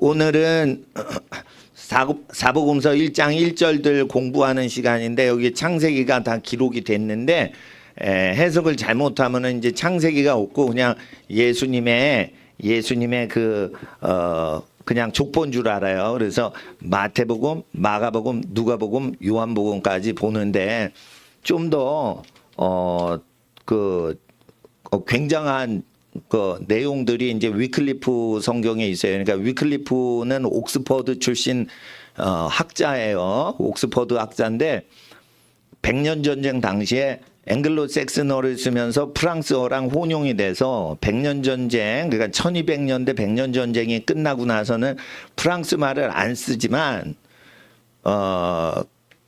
오늘은 사복음서 1장 1절들 공부하는 시간인데 여기 창세기가 다 기록이 됐는데 해석을 잘못하면은 이제 창세기가 없고 그냥 예수님의 그냥 족보인 줄 알아요. 그래서 마태복음, 마가복음, 누가복음, 요한복음까지 보는데 좀 더 굉장한 그 내용들이 이제 위클리프 성경에 있어요. 그러니까 위클리프는 옥스퍼드 출신 학자예요. 옥스퍼드 학자인데 100년 전쟁 당시에 앵글로색슨어를 쓰면서 프랑스어랑 혼용이 돼서 100년 전쟁, 그러니까 1200년대 100년 전쟁이 끝나고 나서는 프랑스 말을 안 쓰지만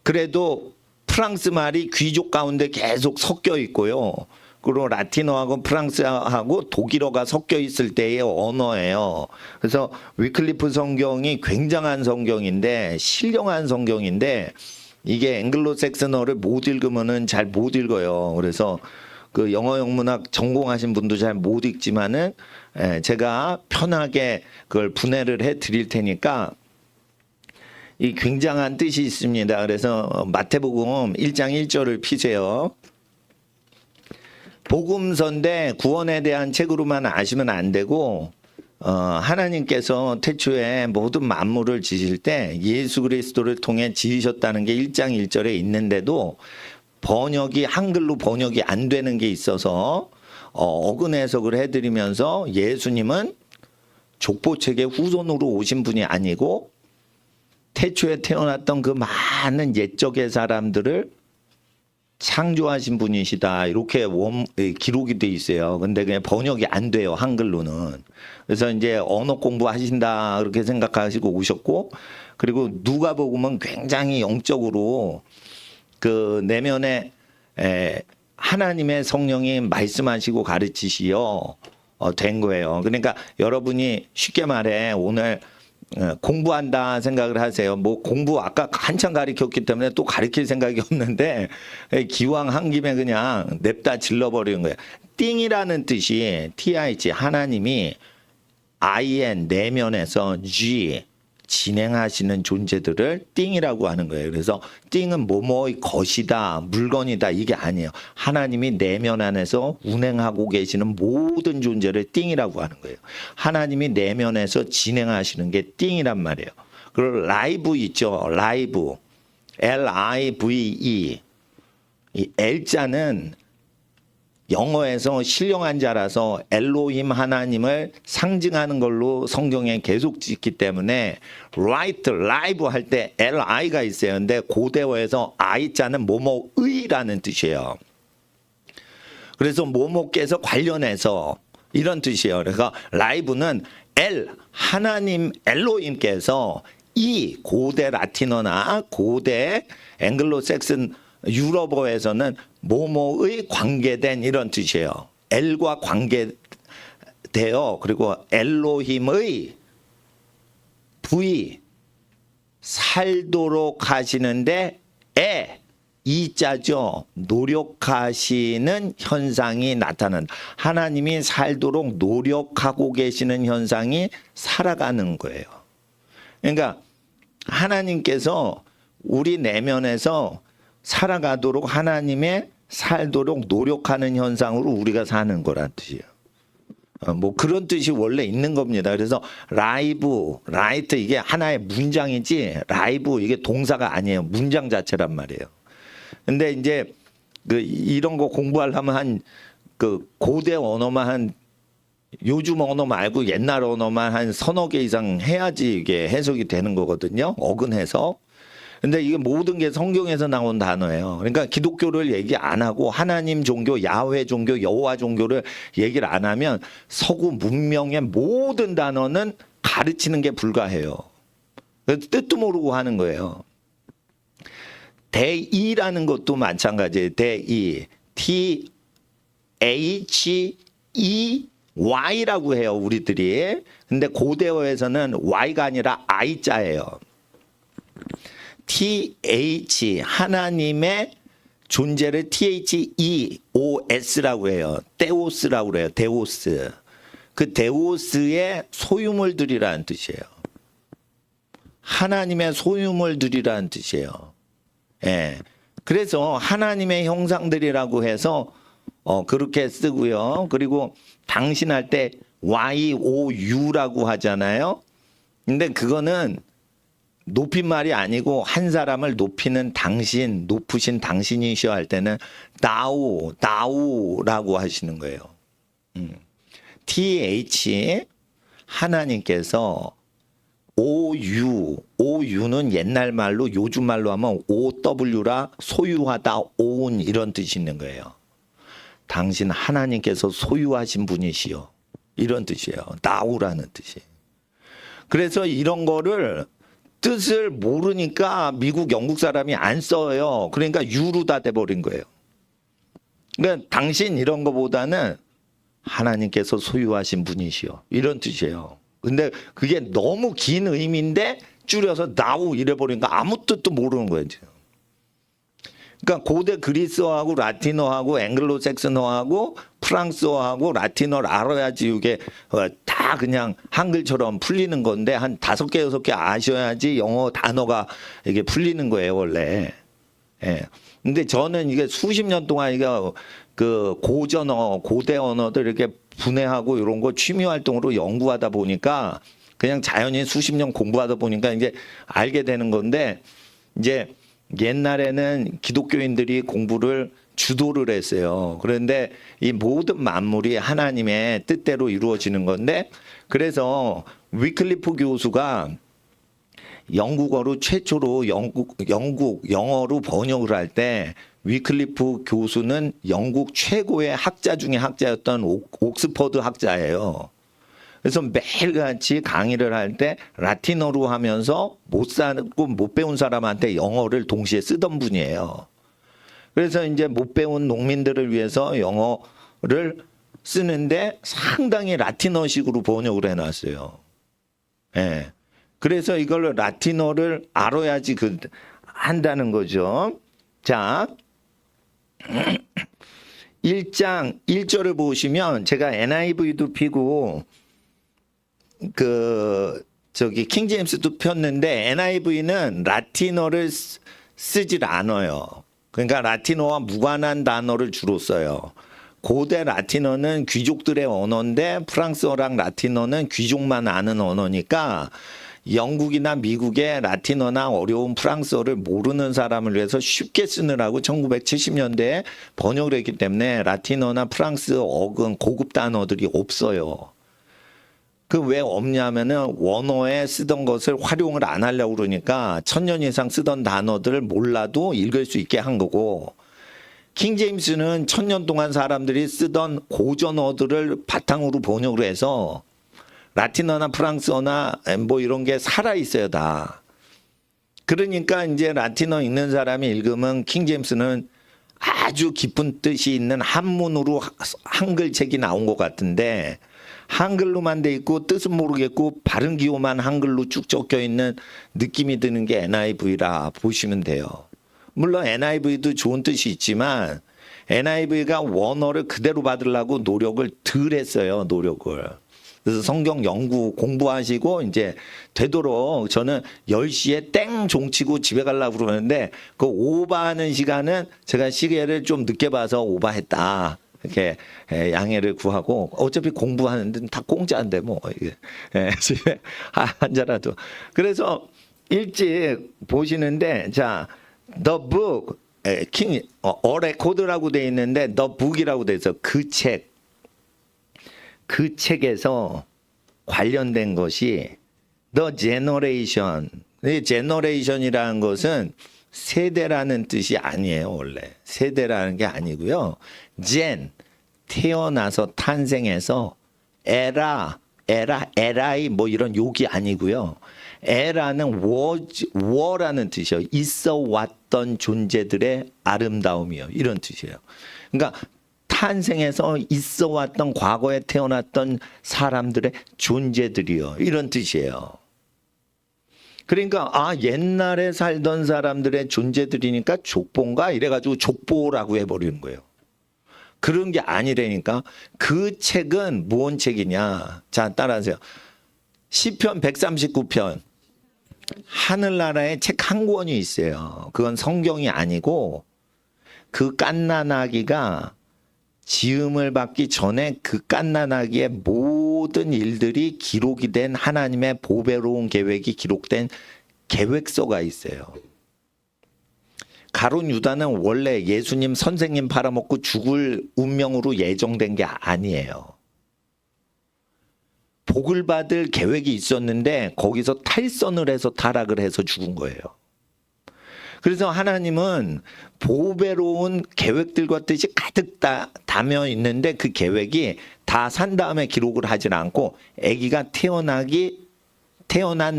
그래도 프랑스 말이 귀족 가운데 계속 섞여 있고요. 그리고 라틴어하고 프랑스하고 독일어가 섞여 있을 때의 언어예요. 그래서 위클리프 성경이 굉장한 성경인데 신령한 성경인데 이게 앵글로색슨어를 못 읽으면은 잘 못 읽어요. 그래서 그 영어 영문학 전공하신 분도 잘 못 읽지만은 제가 편하게 그걸 분해를 해 드릴 테니까 이 굉장한 뜻이 있습니다. 그래서 마태복음 1장 1절을 피세요. 복음서인데 구원에 대한 책으로만 아시면 안 되고 하나님께서 태초에 모든 만물을 지실 때 예수 그리스도를 통해 지으셨다는 게 1장 1절에 있는데도 번역이 한글로 번역이 안 되는 게 있어서 어근 해석을 해드리면서 예수님은 족보책의 후손으로 오신 분이 아니고 태초에 태어났던 그 많은 옛적의 사람들을 창조하신 분이시다 이렇게 기록이 돼 있어요. 근데 그냥 번역이 안 돼요, 한글로는. 그래서 이제 언어 공부하신다 그렇게 생각하시고 오셨고, 그리고 누가복음은 굉장히 영적으로 그 내면에 하나님의 성령이 말씀하시고 가르치시어 된 거예요. 그러니까 여러분이 쉽게 말해 오늘 공부한다 생각을 하세요. 뭐 공부 아까 한참 가르쳤기 때문에 또 가르칠 생각이 없는데 기왕 한 김에 그냥 냅다 질러버리는 거예요. 띵이라는 뜻이 TIG 하나님이 IN 내면에서 G 진행하시는 존재들을 띵이라고 하는 거예요. 그래서 띵은 뭐뭐의 것이다, 물건이다 이게 아니에요. 하나님이 내면 안에서 운행하고 계시는 모든 존재를 띵이라고 하는 거예요. 하나님이 내면에서 진행하시는 게 띵이란 말이에요. 그리고 라이브 있죠. 라이브. LIVE. 이 L자는 영어에서 신령한 자라서 엘로힘 하나님을 상징하는 걸로 성경에 계속 찍기 때문에 right, live 할 때 LI가 있어요. 근데 고대어에서 I자는 뭐뭐의라는 뜻이에요. 그래서 뭐뭐께서 관련해서 이런 뜻이에요. 그래서 live는 L, 하나님 엘로힘께서 이 고대 라틴어나 고대 앵글로색슨 유럽어에서는 뭐뭐의 관계된 이런 뜻이에요. L과 관계되어 그리고 엘로힘의 V 살도록 하시는데 이자죠. 노력하시는 현상이 나타난다. 하나님이 살도록 노력하고 계시는 현상이 살아가는 거예요. 그러니까 하나님께서 우리 내면에서 살아가도록 하나님의 살도록 노력하는 현상으로 우리가 사는 거란 뜻이에요. 뭐 그런 뜻이 원래 있는 겁니다. 그래서 라이브, 라이트 이게 하나의 문장이지 라이브 이게 동사가 아니에요. 문장 자체란 말이에요. 근데 이제 이런 거 공부하려면 한 고대 언어만 한 요즘 언어 말고 옛날 언어만 한 서너 개 이상 해야지 이게 해석이 되는 거거든요. 어근 해석. 근데 이게 모든 게 성경에서 나온 단어예요. 그러니까 기독교를 얘기 안 하고 하나님 종교, 야훼 종교, 여호와 종교를 얘기를 안 하면 서구 문명의 모든 단어는 가르치는 게 불가해요. 뜻도 모르고 하는 거예요. 대의라는 것도 마찬가지예요. 대의. THEY라고 해요, 우리들이. 근데 고대어에서는 Y가 아니라 I자예요. TH 하나님의 존재를 THEOS라고 해요. 데오스라고 그래요. 데오스. 그 데오스의 소유물들이라는 뜻이에요. 하나님의 소유물들이라는 뜻이에요. 예. 그래서 하나님의 형상들이라고 해서 그렇게 쓰고요. 그리고 당신 할 때 YOU라고 하잖아요. 근데 그거는 높임말이 아니고 한 사람을 높이는 당신, 높으신 당신이시여 할 때는 나우라고 하시는 거예요. TH 하나님께서 OU는 옛날 말로 요즘 말로 하면 OW라 소유하다, own 이런 뜻이 있는 거예요. 당신 하나님께서 소유하신 분이시여 이런 뜻이에요. 나우라는 뜻이. 그래서 이런 거를 뜻을 모르니까 미국, 영국 사람이 안 써요. 그러니까 유로 다 돼버린 거예요. 그러니까 당신 이런 거보다는 하나님께서 소유하신 분이시여 이런 뜻이에요. 근데 그게 너무 긴 의미인데 줄여서 나우 이래버리니까 아무 뜻도 모르는 거예요. 그러니까 고대 그리스어하고 라틴어하고 앵글로색슨어하고 프랑스어하고 라틴어를 알아야지 이게 다 그냥 한글처럼 풀리는 건데 한 5개, 6개 아셔야지 영어 단어가 이게 풀리는 거예요, 원래. 예. 근데 저는 이게 수십 년 동안 이게 그 고전어, 고대 언어들 이렇게 분해하고 이런 거 취미 활동으로 연구하다 보니까 그냥 자연히 수십 년 공부하다 보니까 이제 알게 되는 건데 이제 옛날에는 기독교인들이 공부를 주도를 했어요. 그런데 이 모든 만물이 하나님의 뜻대로 이루어지는 건데 그래서 위클리프 교수가 영국어로 최초로 영어로 번역을 할 때 위클리프 교수는 영국 최고의 학자 중에 학자였던 옥스퍼드 학자예요. 그래서 매일같이 강의를 할 때 라틴어로 하면서 못 배운 사람한테 영어를 동시에 쓰던 분이에요. 그래서 이제 못 배운 농민들을 위해서 영어를 쓰는데 상당히 라틴어식으로 번역을 해놨어요. 예. 그래서 이걸 라틴어를 알아야지 한다는 거죠. 자, 1장 1절을 보시면 제가 NIV도 피고 킹제임스도 폈는데 NIV는 라틴어를 쓰질 않아요. 그러니까 라틴어와 무관한 단어를 주로 써요. 고대 라틴어는 귀족들의 언어인데 프랑스어랑 라틴어는 귀족만 아는 언어니까 영국이나 미국의 라틴어나 어려운 프랑스어를 모르는 사람을 위해서 쉽게 쓰느라고 1970년대에 번역을 했기 때문에 라틴어나 프랑스어 어근 고급 단어들이 없어요. 그 왜 없냐면은 원어에 쓰던 것을 활용을 안 하려고 그러니까 1000년 이상 쓰던 단어들을 몰라도 읽을 수 있게 한 거고 킹제임스는 1000년 동안 사람들이 쓰던 고전어들을 바탕으로 번역을 해서 라틴어나 프랑스어나 뭐 이런 게 살아있어요, 다. 그러니까 이제 라틴어 읽는 사람이 읽으면 킹제임스는 아주 깊은 뜻이 있는 한문으로 한글 책이 나온 것 같은데 한글로만 돼 있고 뜻은 모르겠고 발음 기호만 한글로 쭉 적혀 있는 느낌이 드는 게 NIV라 보시면 돼요. 물론 NIV도 좋은 뜻이 있지만 NIV가 원어를 그대로 받으려고 노력을 덜 했어요, 노력을. 그래서 성경 연구 공부하시고 이제 되도록 저는 10시에 땡 종치고 집에 가려고 그러는데 그 오바하는 시간은 제가 시계를 좀 늦게 봐서 오바했다. 이렇게 양해를 구하고 어차피 공부하는 데는 다 공짜인데 뭐 집에 앉아라도. 그래서 일찍 보시는데 자 The Book 어레코드라고 돼 있는데 The Book이라고 돼 있어. 그 책에서 관련된 것이 The Generation. 이 generation이라는 것은 세대라는 뜻이 아니에요, 원래. 세대라는 게 아니고요. gen, 태어나서 탄생해서 에라이 뭐 이런 욕이 아니고요. 에라는 war라는 뜻이에요. 있어 왔던 존재들의 아름다움이요. 이런 뜻이에요. 그러니까 탄생해서 있어 왔던 과거에 태어났던 사람들의 존재들이요. 이런 뜻이에요. 그러니까 옛날에 살던 사람들의 존재들이니까 족보인가 이래가지고 족보라고 해버리는 거예요. 그런 게 아니라니까. 그 책은 무슨 책이냐. 자 따라하세요. 시편 139편. 하늘나라에 책 한 권이 있어요. 그건 성경이 아니고 그 갓난아기가 지음을 받기 전에 그 갓난아기의 모든 일들이 기록이 된 하나님의 보배로운 계획이 기록된 계획서가 있어요. 가룟 유다는 원래 예수님 선생님 팔아먹고 죽을 운명으로 예정된 게 아니에요. 복을 받을 계획이 있었는데 거기서 탈선을 해서 타락을 해서 죽은 거예요. 그래서 하나님은 보배로운 계획들과 뜻이 가득 담여 있는데 그 계획이 다 산 다음에 기록을 하질 않고 아기가 태어난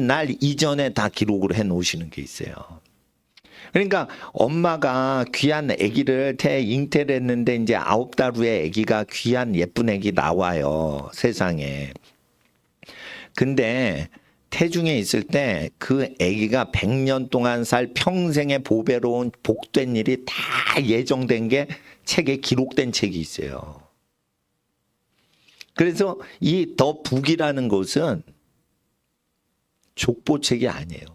날 이전에 다 기록을 해 놓으시는 게 있어요. 그러니까 엄마가 귀한 아기를 잉태를 했는데 이제 9달 후에 아기가 귀한 예쁜 아기 나와요. 세상에. 근데 태중에 있을 때 그 아기가 100년 동안 살 평생의 보배로운 복된 일이 다 예정된 게 책에 기록된 책이 있어요. 그래서 이 더 북이라는 것은 족보책이 아니에요.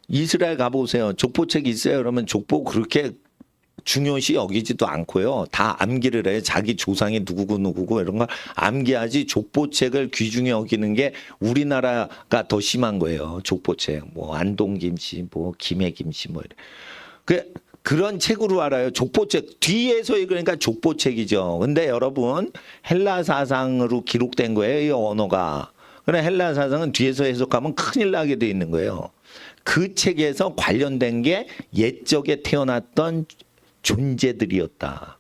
이스라엘 가보세요. 족보책이 있어요. 그러면 족보 그렇게 중요시 여기지도 않고요. 다 암기를 해요. 자기 조상이 누구고 이런 걸 암기하지 족보책을 귀중히 여기는 게 우리나라가 더 심한 거예요. 족보책. 뭐 안동김씨, 뭐 김해김씨 뭐 이래. 그런 책으로 알아요. 족보책. 뒤에서 그러니까 족보책이죠. 근데 여러분 헬라 사상으로 기록된 거예요. 이 언어가. 그래 헬라 사상은 뒤에서 해석하면 큰일 나게 돼 있는 거예요. 그 책에서 관련된 게 옛적에 태어났던 존재들이었다.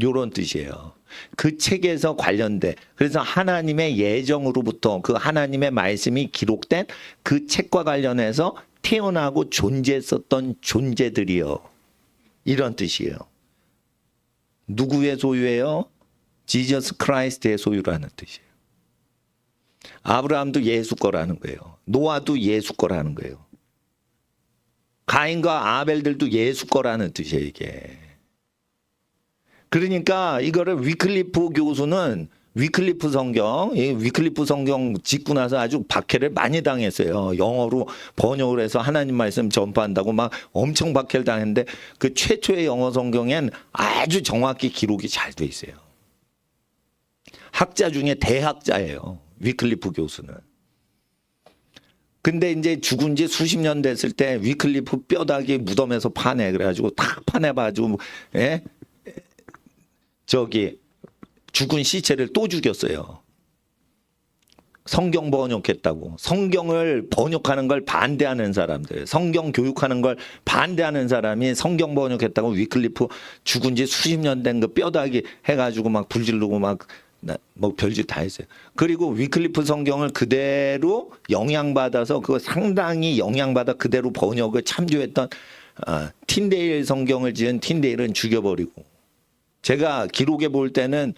요런 뜻이에요. 그 책에서 관련돼. 그래서 하나님의 예정으로부터 그 하나님의 말씀이 기록된 그 책과 관련해서 태어나고 존재했었던 존재들이요. 이런 뜻이에요. 누구의 소유예요? 지저스 크라이스트의 소유라는 뜻이에요. 아브라함도 예수 거라는 거예요. 노아도 예수 거라는 거예요. 가인과 아벨들도 예수 거라는 뜻이에요, 이게. 그러니까 이거를 위클리프 교수는 위클리프 성경 짓고 나서 아주 박해를 많이 당했어요. 영어로 번역을 해서 하나님 말씀 전파한다고 막 엄청 박해를 당했는데 그 최초의 영어 성경엔 아주 정확히 기록이 잘 돼 있어요. 학자 중에 대학자예요. 위클리프 교수는. 근데 이제 죽은 지 수십 년 됐을 때 위클리프 뼈다귀 무덤에서 파내. 그래가지고 탁 파내봐가지고, 예? 죽은 시체를 또 죽였어요. 성경 번역했다고. 성경을 번역하는 걸 반대하는 사람들, 성경 교육하는 걸 반대하는 사람이 성경 번역했다고 위클리프 죽은 지 수십 년 된 거 뼈다귀 해가지고 막 불지르고 막 뭐 별짓 다 했어요. 그리고 위클리프 성경을 그대로 영향받아서 그거 상당히 영향받아 그대로 번역을 참조했던 틴데일 성경을 지은 틴데일은 죽여버리고 제가 기록에 볼 때는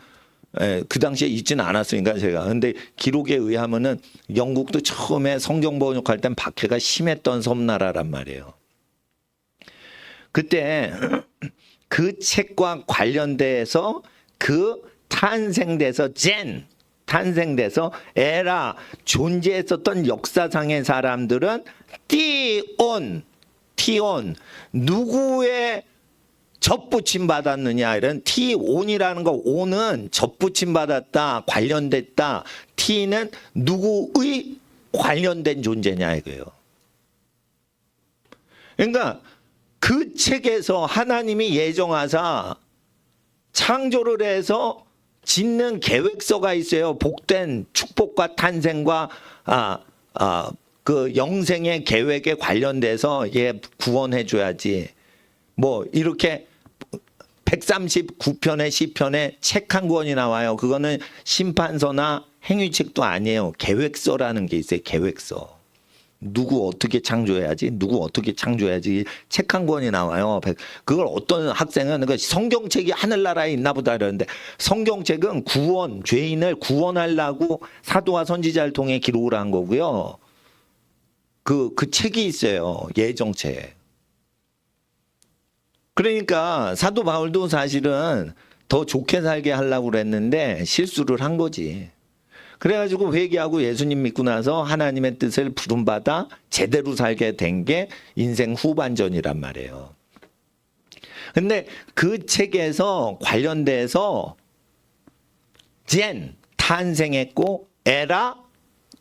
그 당시에 있지는 않았으니까 제가 근데 기록에 의하면은 영국도 처음에 성경 번역할 땐 박해가 심했던 섬나라란 말이에요. 그때 그 책과 관련돼서 그 탄생돼서 에라 존재했었던 역사상의 사람들은 티온 누구의 접붙임 받았느냐 이런 티온이라는 거 온은 접붙임 받았다 관련됐다 티는 누구의 관련된 존재냐 이거예요. 그러니까 그 책에서 하나님이 예정하사 창조를 해서 짓는 계획서가 있어요. 복된 축복과 탄생과 그 영생의 계획에 관련돼서 얘 구원해 줘야지. 뭐 이렇게 139편의 시편에 책 한 권이 나와요. 그거는 심판서나 행위책도 아니에요. 계획서라는 게 있어요. 계획서. 누구 어떻게 창조해야지 책 한 권이 나와요. 그걸 어떤 학생은 성경책이 하늘나라에 있나 보다 이러는데 성경책은 죄인을 구원하려고 사도와 선지자를 통해 기록을 한 거고요. 그 책이 있어요. 예정책. 그러니까 사도 바울도 사실은 더 좋게 살게 하려고 그랬는데 실수를 한 거지. 그래가지고 회개하고 예수님 믿고 나서 하나님의 뜻을 부름받아 제대로 살게 된 게 인생 후반전이란 말이에요. 근데 그 책에서 관련돼서 젠 탄생했고 에라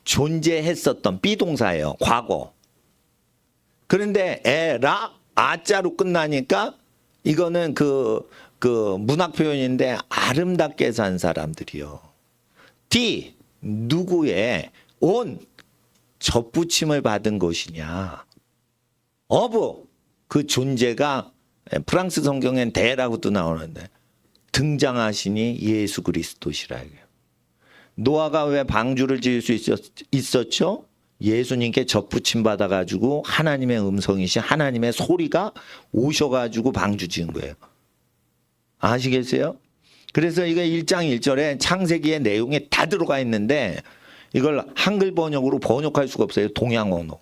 존재했었던 비동사예요. 과거. 그런데 에라 아자로 끝나니까 이거는 그 문학 표현인데 아름답게 산 사람들이요. 디 누구의 온 접붙임을 받은 것이냐. 어브 그 존재가 프랑스 성경엔 대라고도 나오는데 등장하시니 예수 그리스도시라. 노아가 왜 방주를 지을 수 있었죠? 예수님께 접붙임 받아가지고 하나님의 음성이신 하나님의 소리가 오셔가지고 방주 지은 거예요. 아시겠어요? 그래서 이거 1장 1절에 창세기의 내용이 다 들어가 있는데 이걸 한글 번역으로 번역할 수가 없어요. 동양 언어.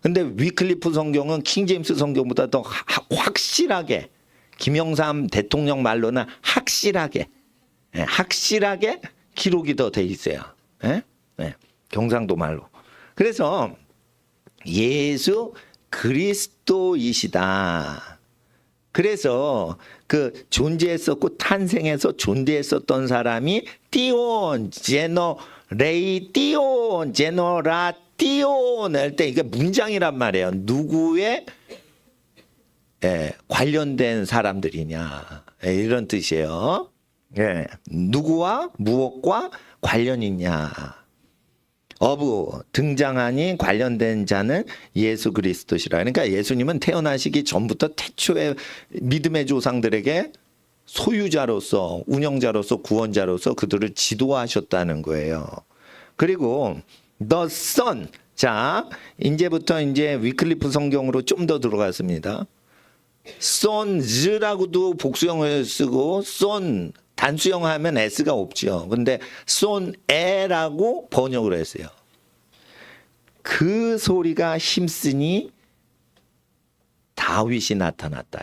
근데 위클리프 성경은 킹제임스 성경보다 더 확실하게 김영삼 대통령 말로는 확실하게 기록이 더 돼 있어요. 경상도 말로. 그래서 예수 그리스도이시다. 그래서 그 존재했었고 탄생해서 존재했었던 사람이 띠온 제너레이 띠온 제너라띠온 할 때 이게 문장이란 말이에요. 누구의 관련된 사람들이냐 이런 뜻이에요. 누구와 무엇과 관련이 있냐. 어부 등장하니 관련된 자는 예수 그리스도시라. 그러니까 예수님은 태어나시기 전부터 태초에 믿음의 조상들에게 소유자로서 운영자로서 구원자로서 그들을 지도하셨다는 거예요. 그리고 the son. 자, 이제부터 이제 위클리프 성경으로 좀 더 들어갔습니다. sons라고도 복수형을 쓰고 son 단수형 하면 s가 없죠. 근데 son에라고 번역을 했어요. 그 소리가 힘쓰니 다윗이 나타났다.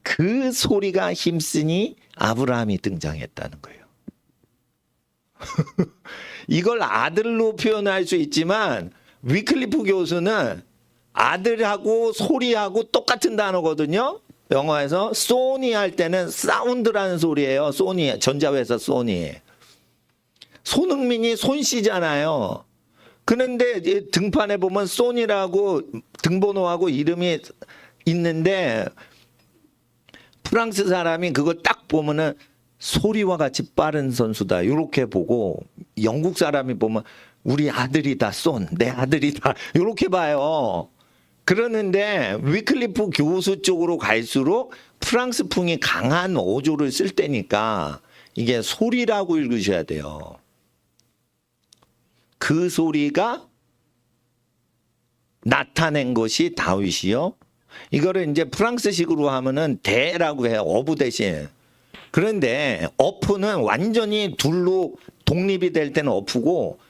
그 소리가 힘쓰니 아브라함이 등장했다는 거예요. 이걸 아들로 표현할 수 있지만 위클리프 교수는 아들하고 소리하고 똑같은 단어거든요. 영어에서 소니 할 때는 사운드라는 소리예요. 소니 전자회사 소니. 손흥민이 손씨잖아요. 그런데 등판에 보면 소니라고 등번호하고 이름이 있는데 프랑스 사람이 그걸 딱 보면은 소리와 같이 빠른 선수다 이렇게 보고 영국 사람이 보면 우리 아들이다 내 아들이다 이렇게 봐요. 그러는데 위클리프 교수 쪽으로 갈수록 프랑스풍이 강한 어조를 쓸 때니까 이게 소리라고 읽으셔야 돼요. 그 소리가 나타낸 것이 다윗이요. 이거를 이제 프랑스식으로 하면은 대라고 해요. 어부 대신. 그런데 어프는 완전히 둘로 독립이 될 때는 어프고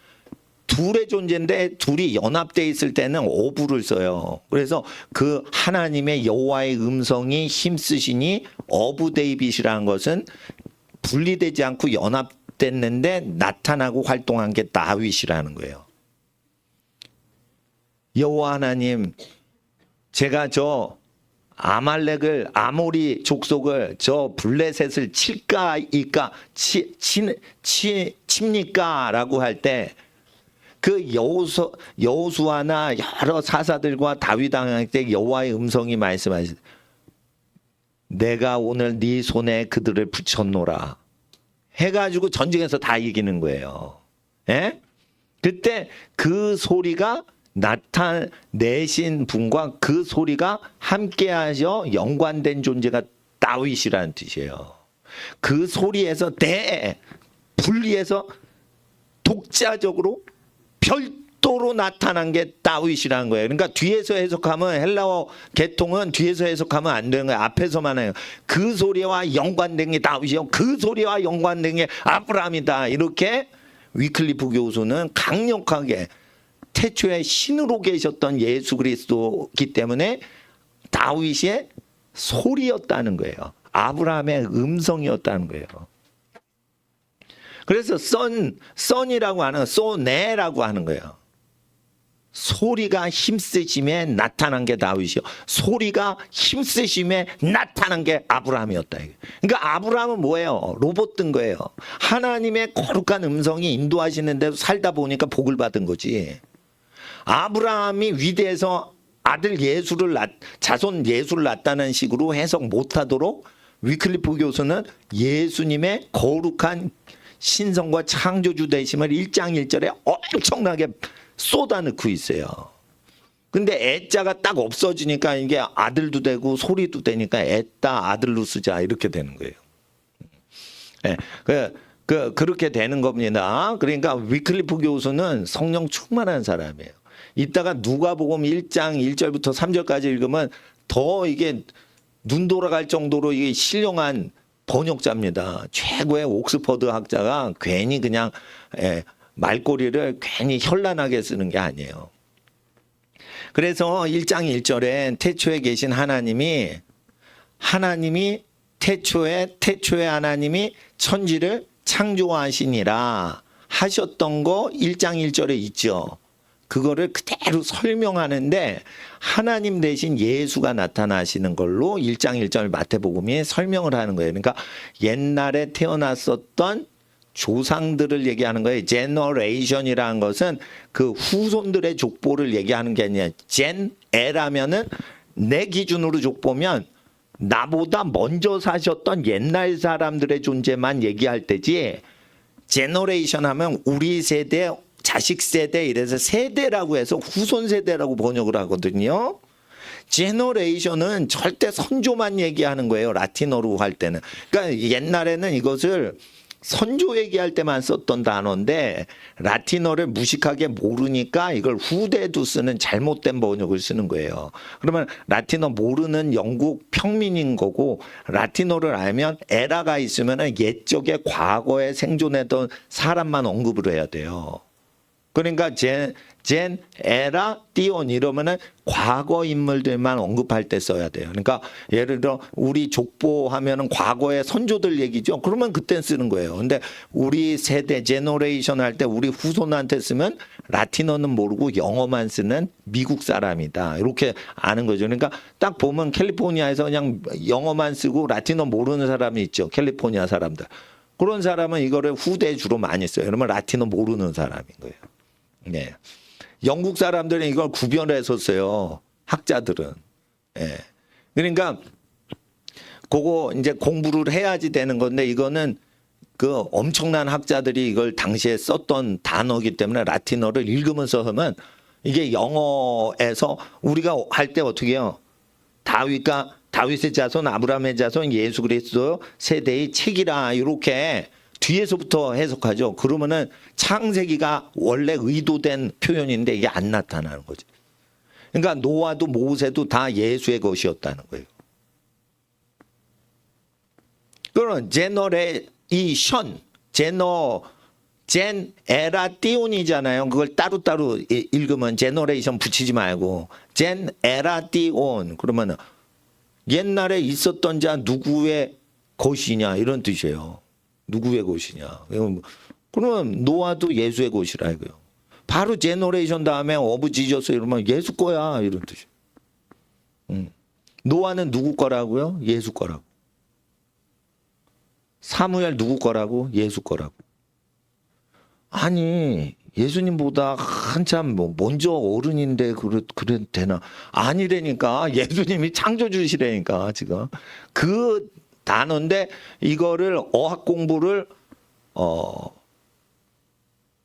둘의 존재인데 둘이 연합되어 있을 때는 어부를 써요. 그래서 그 하나님의 여호와의 음성이 힘쓰시니 어부 데이빗이라는 것은 분리되지 않고 연합됐는데 나타나고 활동한 게 다윗이라는 거예요. 여호와 하나님, 제가 저 아말렉을 아모리 족속을 저 블레셋을 칠까 이까 칩니까라고 할 때 그 여호수아나 여러 사사들과 다윗 왕할 때 여호와의 음성이 말씀하시되 내가 오늘 네 손에 그들을 붙였노라 해가지고 전쟁에서 다 이기는 거예요. 그때 그 소리가 나타내신 분과 그 소리가 함께하셔 연관된 존재가 다윗이라는 뜻이에요. 그 소리에서 분리해서 독자적으로 별도로 나타난 게 다윗이라는 거예요. 그러니까 뒤에서 해석하면 헬라어 계통은 뒤에서 해석하면 안 되는 거예요. 앞에서만 해요. 그 소리와 연관된 게 다윗이요. 그 소리와 연관된 게 아브라함이다. 이렇게 위클리프 교수는 강력하게 태초에 신으로 계셨던 예수 그리스도이기 때문에 다윗의 소리였다는 거예요. 아브라함의 음성이었다는 거예요. 그래서 썬이라고 하는 소네라고 하는 거예요. 소리가 힘쓰심에 나타난 게 다윗이요. 소리가 힘쓰심에 나타난 게 아브라함이었다. 그러니까 아브라함은 뭐예요? 로봇 든 거예요. 하나님의 거룩한 음성이 인도하시는 데서 살다 보니까 복을 받은 거지. 아브라함이 위대해서 아들 자손 예수를 낳았다는 식으로 해석 못하도록 위클리프 교수는 예수님의 거룩한 신성과 창조주 되심을 1장 1절에 엄청나게 쏟아넣고 있어요. 근데 애자가 딱 없어지니까 이게 아들도 되고 소리도 되니까 애따 아들로 쓰자 이렇게 되는 거예요. 네, 그렇게 되는 겁니다. 그러니까 위클리프 교수는 성령 충만한 사람이에요. 이따가 누가복음 1장 1절부터 3절까지 읽으면 더 이게 눈 돌아갈 정도로 이게 신령한 번역자입니다. 최고의 옥스퍼드 학자가 괜히 그냥 말꼬리를 괜히 현란하게 쓰는 게 아니에요. 그래서 1장 1절에 태초에 계신 하나님이 태초에 하나님이 천지를 창조하시니라 하셨던 거 1장 1절에 있죠. 그거를 그대로 설명하는데 하나님 대신 예수가 나타나시는 걸로 1장 1절 마태복음이 설명을 하는 거예요. 그러니까 옛날에 태어났었던 조상들을 얘기하는 거예요. 제너레이션이라는 것은 그 후손들의 족보를 얘기하는 게 아니에요. 에라면은 내 기준으로 족보면 나보다 먼저 사셨던 옛날 사람들의 존재만 얘기할 때지, 제너레이션 하면 우리 세대, 자식 세대 이래서 세대라고 해서 후손 세대라고 번역을 하거든요. 제너레이션은 절대 선조만 얘기하는 거예요. 라틴어로 할 때는. 그러니까 옛날에는 이것을 선조 얘기할 때만 썼던 단어인데 라틴어를 무식하게 모르니까 이걸 후대도 쓰는 잘못된 번역을 쓰는 거예요. 그러면 라틴어 모르는 영국 평민인 거고, 라틴어를 알면 에라가 있으면 옛적에 과거에 생존했던 사람만 언급을 해야 돼요. 그러니까 에라, 띠온 이러면은 과거 인물들만 언급할 때 써야 돼요. 그러니까 예를 들어 우리 족보 하면은 과거의 선조들 얘기죠. 그러면 그때 쓰는 거예요. 근데 우리 세대 제너레이션 할 때 우리 후손한테 쓰면 라틴어는 모르고 영어만 쓰는 미국 사람이다. 이렇게 아는 거죠. 그러니까 딱 보면 캘리포니아에서 그냥 영어만 쓰고 라틴어 모르는 사람이 있죠. 캘리포니아 사람들. 그런 사람은 이거를 후대에 주로 많이 써요. 그러면 라틴어 모르는 사람인 거예요. 네. 영국 사람들은 이걸 구별해서 써요. 학자들은. 예. 그러니까 그거 이제 공부를 해야지 되는 건데, 이거는 그 엄청난 학자들이 이걸 당시에 썼던 단어이기 때문에 라틴어를 읽으면서 하면 이게 영어에서 우리가 할 때 어떻게 해요? 다윗의 자손, 아브라함의 자손, 예수 그리스도 세대의 책이라 이렇게 뒤에서부터 해석하죠. 그러면은 창세기가 원래 의도된 표현인데 이게 안 나타나는 거죠. 그러니까 노아도 모세도 다 예수의 것이었다는 거예요. 그런 제너레이션, 에라띠온이잖아요. 그걸 따로따로 읽으면 제너레이션 붙이지 말고 에라띠온 그러면 옛날에 있었던 자 누구의 것이냐 이런 뜻이에요. 누구의 것이냐. 그러면 노아도 예수의 것이라 이거요. 바로 제너레이션 다음에 어브 지저스 이러면 예수 거야 이런 뜻이에요. 노아는 누구 거라고요? 예수 거라고. 사무엘 누구 거라고? 예수 거라고. 아니 예수님보다 한참 먼저 어른인데 그래 되나? 아니라니까. 예수님이 창조주시라니까 지금. 그 단어인데 이거를 어학 공부를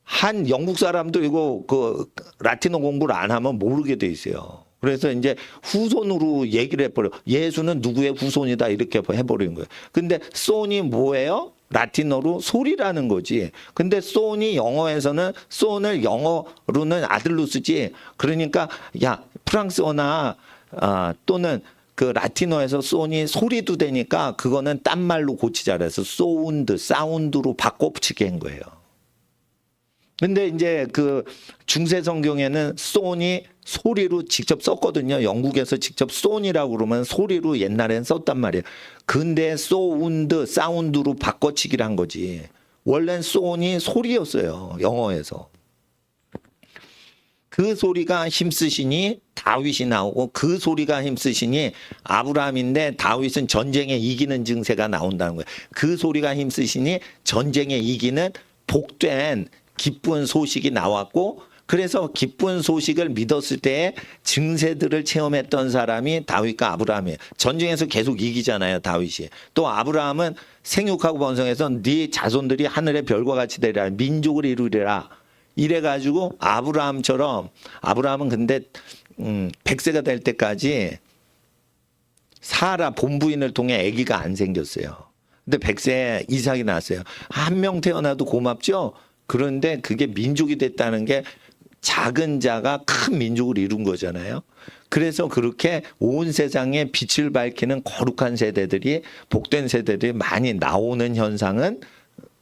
한 영국 사람도 이거 그 라틴어 공부를 안 하면 모르게 돼 있어요. 그래서 이제 후손으로 얘기를 해버려. 예수는 누구의 후손이다 이렇게 해버리는 거예요. 근데 손이 뭐예요? 라틴어로 소리라는 거지. 근데 손이 영어에서는 손을 영어로는 아들로 쓰지. 그러니까 야 프랑스어나 또는 그 라틴어에서 손이 소리도 되니까 그거는 딴 말로 고치자 그래서 사운드로 바꿔 붙이게 한 거예요. 근데 이제 그 중세 성경에는 손이 소리로 직접 썼거든요. 영국에서 직접 손이라고 그러면 소리로 옛날엔 썼단 말이에요. 근데 사운드로 바꿔치기를 한 거지. 원래는 소니 소리였어요. 영어에서. 그 소리가 힘쓰시니 다윗이 나오고 그 소리가 힘쓰시니 아브라함인데 다윗은 전쟁에 이기는 증세가 나온다는 거예요. 그 소리가 힘쓰시니 전쟁에 이기는 복된 기쁜 소식이 나왔고 그래서 기쁜 소식을 믿었을 때의 증세들을 체험했던 사람이 다윗과 아브라함이에요. 전쟁에서 계속 이기잖아요. 다윗이. 또 아브라함은 생육하고 번성해서 네 자손들이 하늘의 별과 같이 되리라. 민족을 이루리라. 이래가지고 아브라함은 근데 100세가 될 때까지 사라 본부인을 통해 아기가 안 생겼어요. 근데 100세에 이삭이 낳았어요. 한 명 태어나도 고맙죠. 그런데 그게 민족이 됐다는 게 작은 자가 큰 민족을 이룬 거잖아요. 그래서 그렇게 온 세상에 빛을 밝히는 거룩한 세대들이 복된 세대들이 많이 나오는 현상은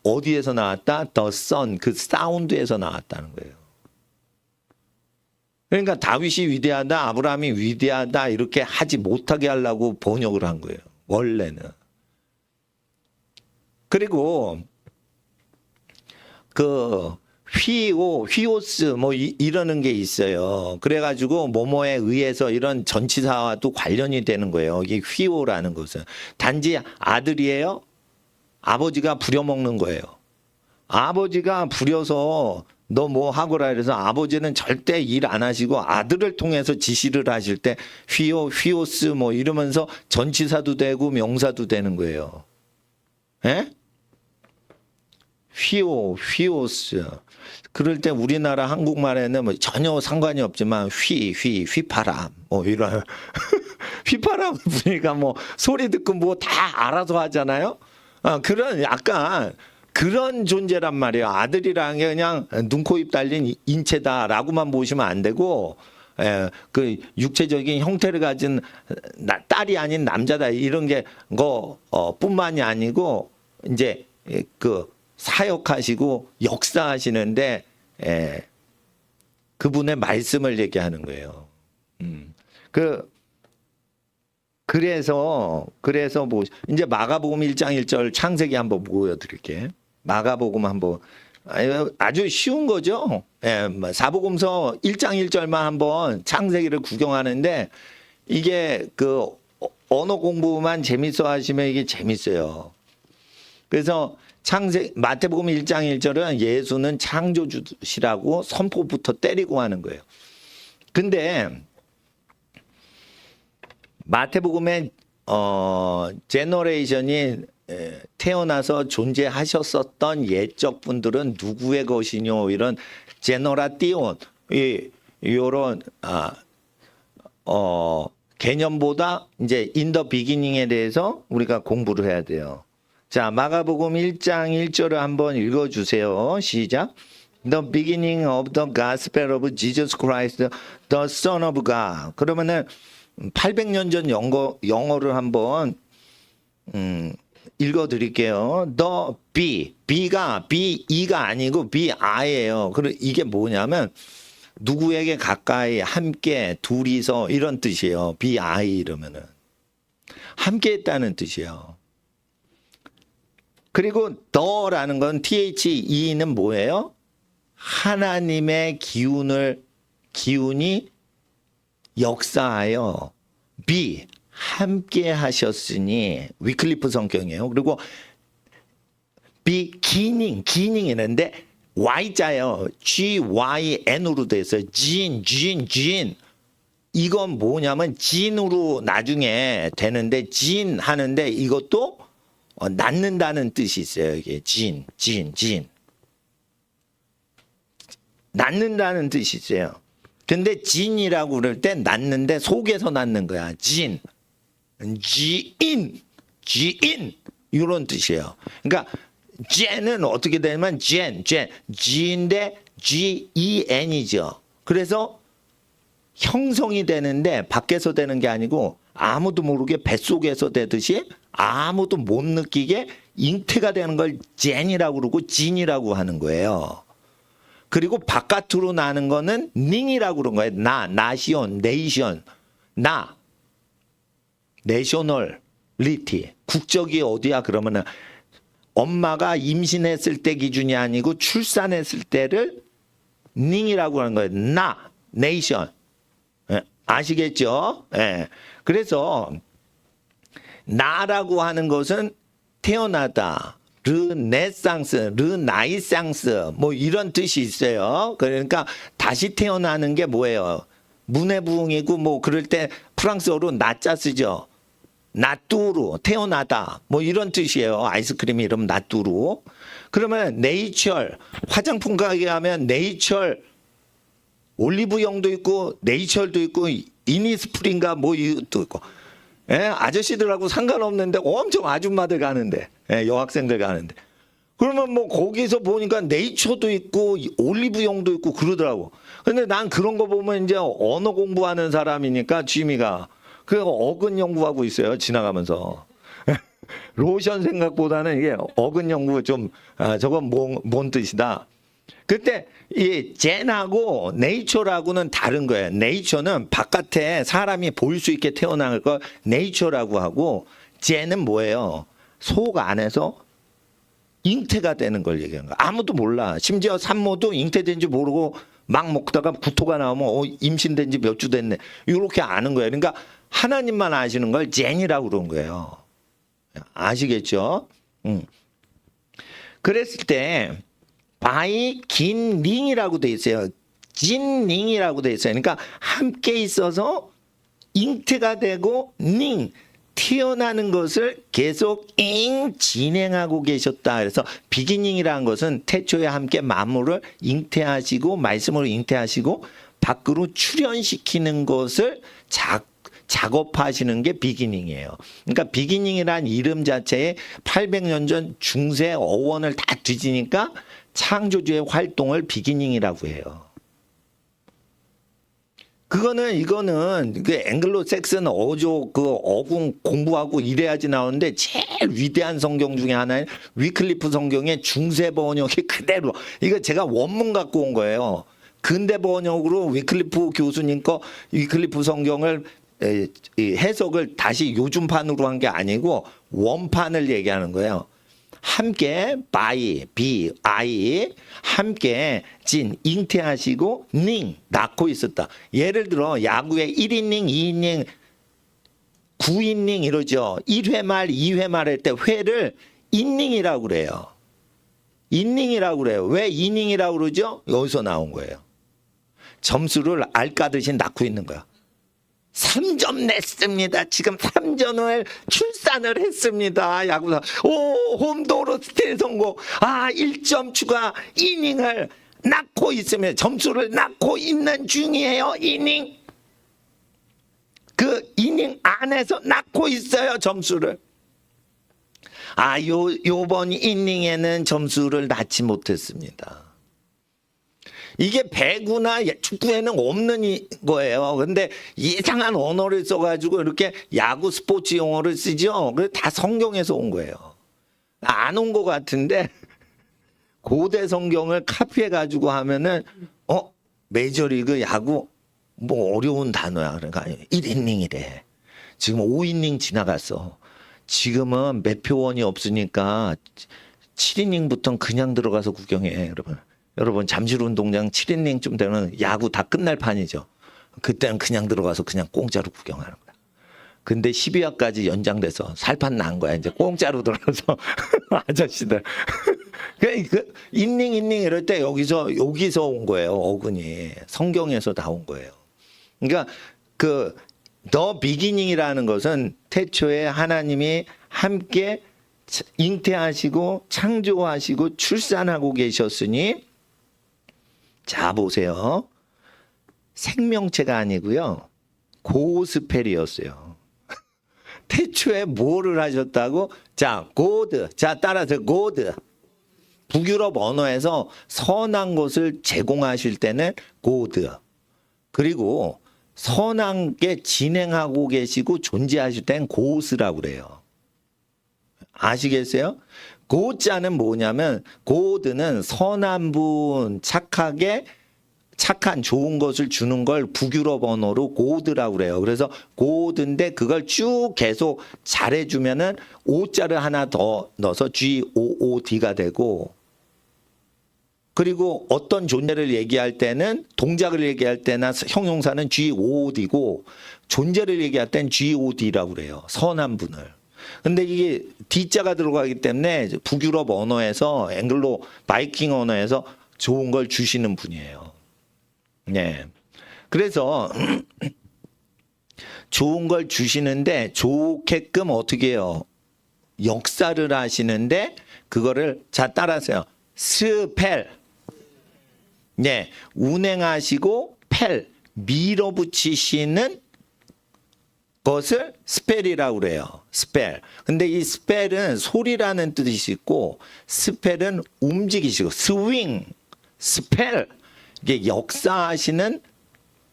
어디에서 나왔다? The Sun, 그 사운드에서 나왔다는 거예요. 그러니까 다윗이 위대하다, 아브라함이 위대하다 이렇게 하지 못하게 하려고 번역을 한 거예요. 원래는. 그리고 그 휘오스 뭐 이러는 게 있어요. 그래가지고 뭐뭐에 의해서 이런 전치사와도 관련이 되는 거예요. 이게 휘오라는 것은 단지 아들이에요. 아버지가 부려먹는 거예요. 아버지가 부려서 너 뭐 하거라 그래서 아버지는 절대 일 안 하시고 아들을 통해서 지시를 하실 때 휘오스 뭐 이러면서 전치사도 되고 명사도 되는 거예요. 예? 휘오스. 그럴 때 우리나라 한국말에는 뭐 전혀 상관이 없지만 휘파람 뭐 이런 휘파람 부니까 뭐 소리 듣고 뭐 다 알아서 하잖아요. 그런 약간 그런 존재란 말이에요. 아들이라는 게 그냥 눈, 코, 입 달린 인체다라고만 보시면 안 되고 그 육체적인 형태를 가진 딸이 아닌 남자다 이런 게 뿐만이 아니고 이제 그 사역하시고 역사하시는데 그분의 말씀을 얘기하는 거예요. 그래서 뭐 이제 마가복음 1장 1절 창세기 한번 보여드릴게. 마가복음 한번 아주 쉬운 거죠. 사복음서 1장 1절만 한번 창세기를 구경하는데 이게 그 언어 공부만 재밌어 하시면 이게 재밌어요. 그래서 마태복음 1장 1절은 예수는 창조주시라고 선포부터 때리고 하는 거예요. 근데 마태복음의 제너레이션이 태어나서 존재하셨었던 옛적 분들은 누구의 것이뇨 이런 제너라띠온 이런 개념보다 이제 인더 비기닝에 대해서 우리가 공부를 해야 돼요. 자, 마가복음 1장 1절을 한번 읽어주세요. 시작. The beginning of the gospel of Jesus Christ, the Son of God. 그러면은 800년 전 영어를 한번 읽어드릴게요. The B가 B가 아니고 BI예요. 그리고 이게 뭐냐면 누구에게 가까이 함께 둘이서 이런 뜻이에요. BI 이러면은 함께 했다는 뜻이에요. 그리고 더라는 건 THE는 뭐예요? 하나님의 기운이 역사하여 함께 하셨으니 위클리프 성경이에요. 그리고 기닝이는데 Y자예요. GYN으로 돼 있어요. 진. 이건 뭐냐면 진으로 나중에 되는데 진 하는데 이것도 낳는다는 뜻이 있어요. 이게 진. 낳는다는 뜻이 있어요. 근데 진이라고 그럴 때 낳는데 속에서 낳는 거야. 지인 이런 뜻이에요. 그러니까 젠은 어떻게 되냐면 G인데 GEN이죠. 그래서 형성이 되는데 밖에서 되는 게 아니고 아무도 모르게 뱃속에서 되듯이 아무도 못 느끼게 잉태가 되는 걸 젠이라고 그러고 진이라고 하는 거예요. 그리고 바깥으로 나는 거는 닝이라고 그런 거예요. 네이션, 내셔널리티. 국적이 어디야? 그러면은 엄마가 임신했을 때 기준이 아니고 출산했을 때를 닝이라고 하는 거예요. 네이션. 예, 아시겠죠? 예. 그래서 나라고 하는 것은 태어나다, 르네상스, 르나이상스 뭐 이런 뜻이 있어요. 그러니까 다시 태어나는 게 뭐예요? 문해부흥이고 뭐 그럴 때 프랑스어로 나자 쓰죠. 나뚜루, 태어나다 뭐 이런 뜻이에요. 아이스크림 이름 나뚜루. 그러면 네이처, 화장품 가게 가면 네이처 올리브영도 있고 네이처도 있고 이니스프린가 뭐 이것도 있고. 예, 아저씨들하고 상관없는데 엄청 아줌마들 가는데, 예, 여학생들 가는데. 그러면 뭐 거기서 보니까 네이처도 있고 올리브영도 있고 그러더라고. 근데 난 그런 거 보면 이제 언어 공부하는 사람이니까 취미가 그 어근 연구하고 있어요. 지나가면서. 로션 생각보다는 이게 어근 연구 좀 저건 뭔 뜻이다. 그때 이 젠하고 네이처라고는 다른 거예요. 네이처는 바깥에 사람이 볼 수 있게 태어난 걸 네이처라고 하고 젠은 뭐예요? 속 안에서 잉태가 되는 걸 얘기하는 거야. 아무도 몰라. 심지어 산모도 잉태된지 모르고 막 먹다가 구토가 나오면 임신된 지 몇 주 됐네. 이렇게 아는 거예요. 그러니까 하나님만 아시는 걸 젠이라고 그런 거예요. 아시겠죠? 그랬을 때 바이 긴 링이라고 돼 있어요. 진 링이라고 돼 있어요. 그러니까 함께 있어서 잉태가 되고 닝 태어나는 것을 계속 진행하고 계셨다. 그래서 비기닝이라는 것은 태초에 함께 만물을 잉태하시고 말씀으로 잉태하시고 밖으로 출현시키는 것을 작업하시는 게 비기닝이에요. 그러니까 비기닝이란 이름 자체에 800년 전 중세 어원을 다 뒤지니까 창조주의 활동을 비기닝이라고 해요. 이거는 그 앵글로 섹슨 어조 그 어군 공부하고 이래야지 나오는데 제일 위대한 성경 중에 하나인 위클리프 성경의 중세 번역이 그대로 이거 제가 원문 갖고 온 거예요. 근대 번역으로 위클리프 교수님 거 위클리프 성경을 해석을 다시 요즘판으로 한 게 아니고 원판을 얘기하는 거예요. 함께 바이, 비, 아이 함께 진, 잉태하시고 닝, 낳고 있었다. 예를 들어 야구에 1이닝, 2이닝, 9이닝 이러죠. 1회 말, 2회 말 할 때 회를 이닝이라고 그래요. 이닝이라고 그래요. 왜 이닝이라고 그러죠? 여기서 나온 거예요. 점수를 알까듯이 낳고 있는 거야. 3점 냈습니다. 지금 3점을 출산을 했습니다. 야구사. 오, 홈도로 스틸 성공. 1점 추가 이닝을 낳고 있으면 점수를 낳고 있는 중이에요. 이닝. 그 이닝 안에서 낳고 있어요. 점수를. 요번 이닝에는 점수를 낳지 못했습니다. 이게 배구나 축구에는 없는 거예요. 근데 이상한 언어를 써가지고 이렇게 야구 스포츠 용어를 쓰죠. 그게 다 성경에서 온 거예요. 안 온 것 같은데 고대 성경을 카피해가지고 하면은 메이저리그 야구 뭐 어려운 단어야. 그러니까 1이닝이래. 지금 5이닝 지나갔어. 지금은 매표원이 없으니까 7이닝부터는 그냥 들어가서 구경해, 여러분. 여러분 잠실 운동장 7이닝쯤 되면 야구 다 끝날 판이죠. 그때는 그냥 들어가서 그냥 공짜로 구경하는 거야. 근데 12화까지 연장돼서 살판 난 거야. 이제 공짜로 들어가서 아저씨들. 그 인닝 이럴 때 여기서 온 거예요. 어근이 성경에서 나온 거예요. 그러니까 그 The Beginning이라는 것은 태초에 하나님이 함께 잉태하시고 창조하시고 출산하고 계셨으니 자 보세요. 생명체가 아니고요. 고스펠이었어요. 태초에 뭐를 하셨다고? 자, 고드. 자, 따라서 고드. 북유럽 언어에서 선한 것을 제공하실 때는 고드. 그리고 선한 게 진행하고 계시고 존재하실 때는 고스라고 그래요. 아시겠어요? 고자는 뭐냐면 고드는 선한 분, 착하게 착한 좋은 것을 주는 걸 북유럽 언어로 고드라고 그래요. 그래서 고드인데 그걸 쭉 계속 잘해주면은 오자를 하나 더 넣어서 GOOD가 되고, 그리고 어떤 존재를 얘기할 때는 동작을 얘기할 때나 형용사는 GOOD고 존재를 얘기할 때는 GOD라고 그래요. 선한 분을. 근데 이게 D자가 들어가기 때문에 북유럽 언어에서 앵글로 바이킹 언어에서 좋은 걸 주시는 분이에요. 네. 그래서 좋은 걸 주시는데 좋게끔 어떻게 해요? 역사를 하시는데 그거를 자 따라하세요. 스펠. 네. 운행하시고 펠 밀어붙이시는 것을 스펠이라고 그래요. 스펠. 근데 이 스펠은 소리라는 뜻이 있고 스펠은 움직이시고 스윙, 스펠. 이게 역사하시는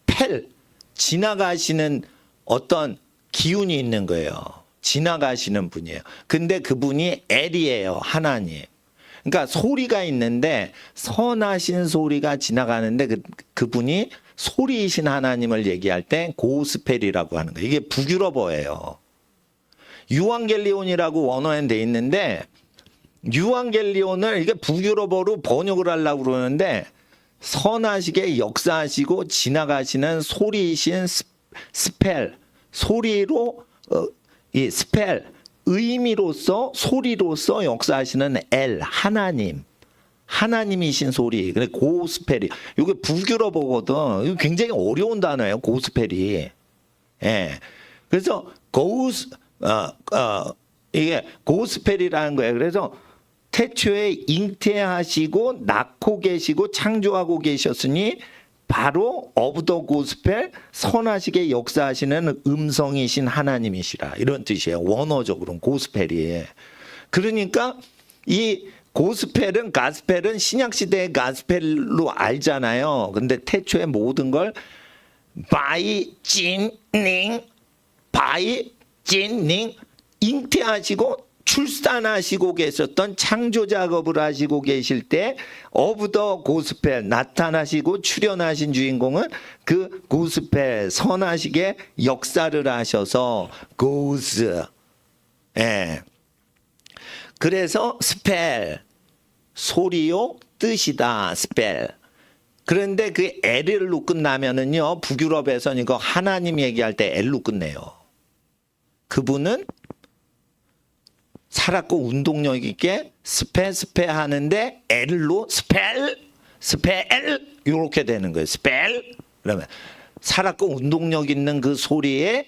펠, 지나가시는 어떤 기운이 있는 거예요. 지나가시는 분이에요. 근데 그분이 엘이에요. 하나님. 그러니까 소리가 있는데 선하신 소리가 지나가는데 그분이 소리이신 하나님을 얘기할 때 고스펠이라고 하는 거예요. 이게 북유럽어예요. 유앙겔리온이라고 원어엔 돼 있는데 유앙겔리온을 이게 북유럽어로 번역을 하려고 그러는데 선하시게 역사하시고 지나가시는 소리이신 스펠, 소리로 이 스펠, 의미로서 소리로서 역사하시는 엘, 하나님. 하나님이신 소리. 그래 고스펠이. 이게 북유럽어거든. 이거 굉장히 어려운 단어예요. 고스펠이. 예. 그래서 이게 고스펠이라는 거예요. 그래서 태초에 잉태하시고 낳고 계시고 창조하고 계셨으니 바로 of the gospel, 선하시게 역사하시는 음성이신 하나님이시라. 이런 뜻이에요. 원어적으로는 고스펠이. 그러니까 이 고스펠은 가스펠은 신약시대의 가스펠로 알잖아요. 근데 태초에 모든 걸 by 징닝 잉태하시고 출산하시고 계셨던 창조 작업을 하시고 계실 때 of the gospel 나타나시고 출현하신 주인공은 그 고스펠 선하시게 역사를 하셔서 goes. 예. 그래서 스펠 소리요 뜻이다 스펠. 그런데 그 L로 끝나면은요 북유럽에서는 이거 하나님 얘기할 때 L로 끝내요. 그분은 살았고 운동력 있게 스페 하는데 L로 스펠 이렇게 되는 거예요. 스펠 그러면 살았고 운동력 있는 그 소리에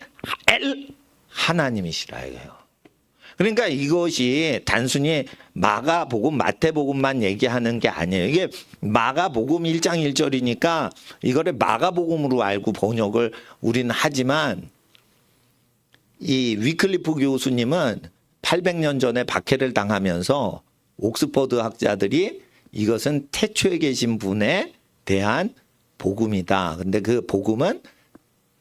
L 하나님이시라 이거예요. 그러니까 이것이 단순히 마가복음, 마태복음만 얘기하는 게 아니에요. 이게 마가복음 1장 1절이니까 이거를 마가복음으로 알고 번역을 우리는 하지만 이 위클리프 교수님은 800년 전에 박해를 당하면서 옥스퍼드 학자들이 이것은 태초에 계신 분에 대한 복음이다. 근데 그 복음은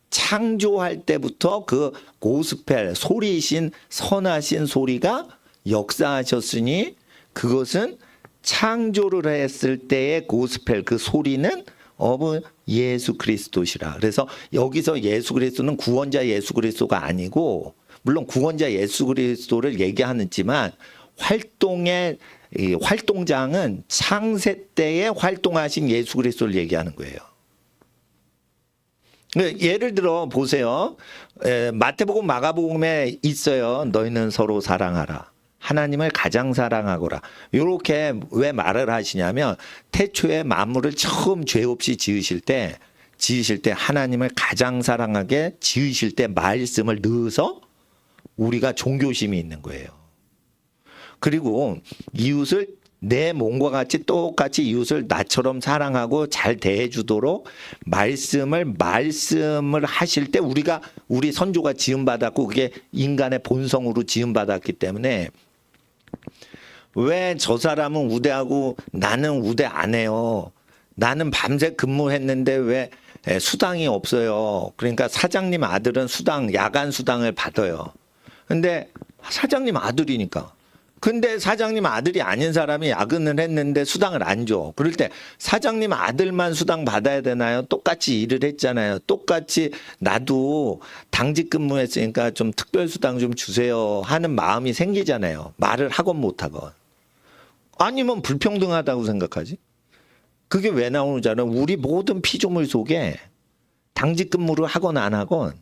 창조할 때부터 그 고스펠 소리이신 선하신 소리가 역사하셨으니 그것은 창조를 했을 때의 고스펠 그 소리는 of 예수 그리스도시라. 그래서 여기서 예수 그리스도는 구원자 예수 그리스도가 아니고 물론 구원자 예수 그리스도를 얘기하지만 이 활동장은 창세 때에 활동하신 예수 그리스도를 얘기하는 거예요. 예를 들어 보세요. 마태복음 마가복음에 있어요. 너희는 서로 사랑하라. 하나님을 가장 사랑하거라. 이렇게 왜 말을 하시냐면 태초에 만물을 처음 죄 없이 지으실 때 하나님을 가장 사랑하게 지으실 때 말씀을 넣어서 우리가 종교심이 있는 거예요. 그리고 이웃을 내 몸과 같이 똑같이 이웃을 나처럼 사랑하고 잘 대해주도록 말씀을 하실 때 우리 선조가 지음받았고 그게 인간의 본성으로 지음받았기 때문에 왜 저 사람은 우대하고 나는 우대 안 해요. 나는 밤새 근무했는데 왜 수당이 없어요. 그러니까 사장님 아들은 야간 수당을 받아요. 근데 사장님 아들이니까 근데 사장님 아들이 아닌 사람이 야근을 했는데 수당을 안 줘. 그럴 때 사장님 아들만 수당 받아야 되나요? 똑같이 일을 했잖아요. 똑같이 나도 당직 근무했으니까 좀 특별 수당 좀 주세요 하는 마음이 생기잖아요. 말을 하건 못 하건. 아니면 불평등하다고 생각하지? 그게 왜 나오는지는 우리 모든 피조물 속에 당직 근무를 하건 안 하건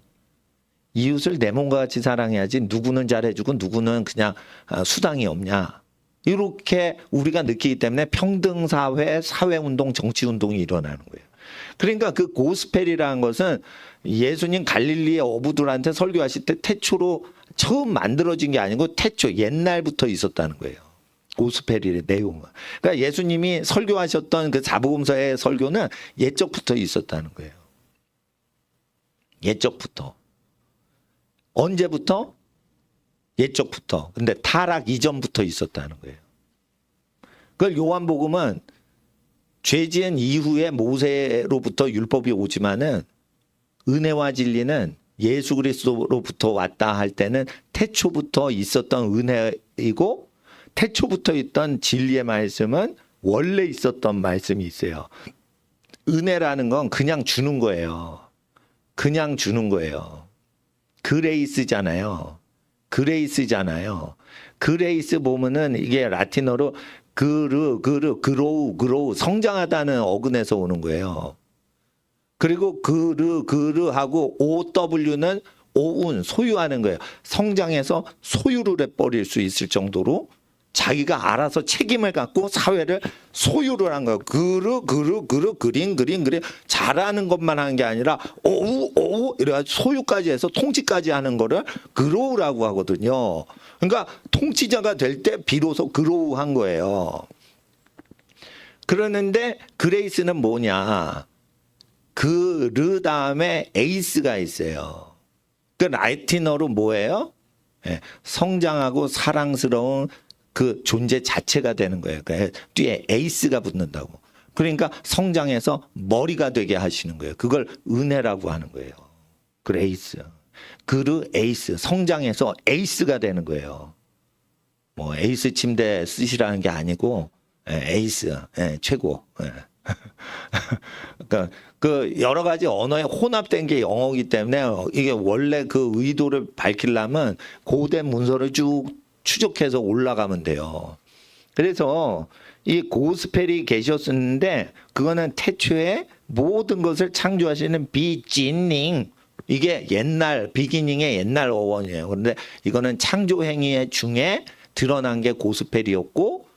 이웃을 내 몸과 같이 사랑해야지 누구는 잘해주고 누구는 그냥 수당이 없냐. 이렇게 우리가 느끼기 때문에 평등사회, 사회운동, 정치운동이 일어나는 거예요. 그러니까 그 고스펠이라는 것은 예수님 갈릴리의 어부들한테 설교하실 때 태초로 처음 만들어진 게 아니고 태초 옛날부터 있었다는 거예요. 고스펠의 내용은. 그러니까 예수님이 설교하셨던 그 사복음서의 설교는 옛적부터 있었다는 거예요. 옛적부터. 언제부터? 옛적부터. 근데 타락 이전부터 있었다는 거예요. 그걸 요한복음은 죄 지은 이후에 모세로부터 율법이 오지만은 은혜와 진리는 예수 그리스도로부터 왔다 할 때는 태초부터 있었던 은혜이고 태초부터 있던 진리의 말씀은 원래 있었던 말씀이 있어요. 은혜라는 건 그냥 주는 거예요. 그냥 주는 거예요. 그레이스잖아요. 그레이스잖아요. 그레이스 보면은 이게 라틴어로 그로우 성장하다는 어근에서 오는 거예요. 그리고 그르하고 OW는 오운 소유하는 거예요. 성장해서 소유를 해버릴 수 있을 정도로 자기가 알아서 책임을 갖고 사회를 소유를 한 거예요. 그린 잘하는 것만 하는 게 아니라 오우 이래가지고 소유까지 해서 통치까지 하는 거를 그로우라고 하거든요. 그러니까 통치자가 될 때 비로소 그로우한 거예요. 그러는데 그레이스는 뭐냐? 그르 다음에 에이스가 있어요. 그 라틴어로 뭐예요? 네, 성장하고 사랑스러운 그 존재 자체가 되는 거예요. 그러니까 뒤에 에이스가 붙는다고. 그러니까 성장해서 머리가 되게 하시는 거예요. 그걸 은혜라고 하는 거예요. 그레이스. 그르 에이스. 성장해서 에이스가 되는 거예요. 뭐 에이스 침대 쓰시라는 게 아니고 에이스. 최고. 그러니까 그 여러 가지 언어에 혼합된 게 영어이기 때문에 이게 원래 그 의도를 밝히려면 고된 문서를 쭉 추적해서 올라가면 돼요. 그래서 이 고스펠이 계셨는데 그거는 태초에 모든 것을 창조하시는 비기닝, 이게 옛날 비기닝의 옛날 어원이에요. 그런데 이거는 창조 행위 중에 드러난 게 고스펠이었고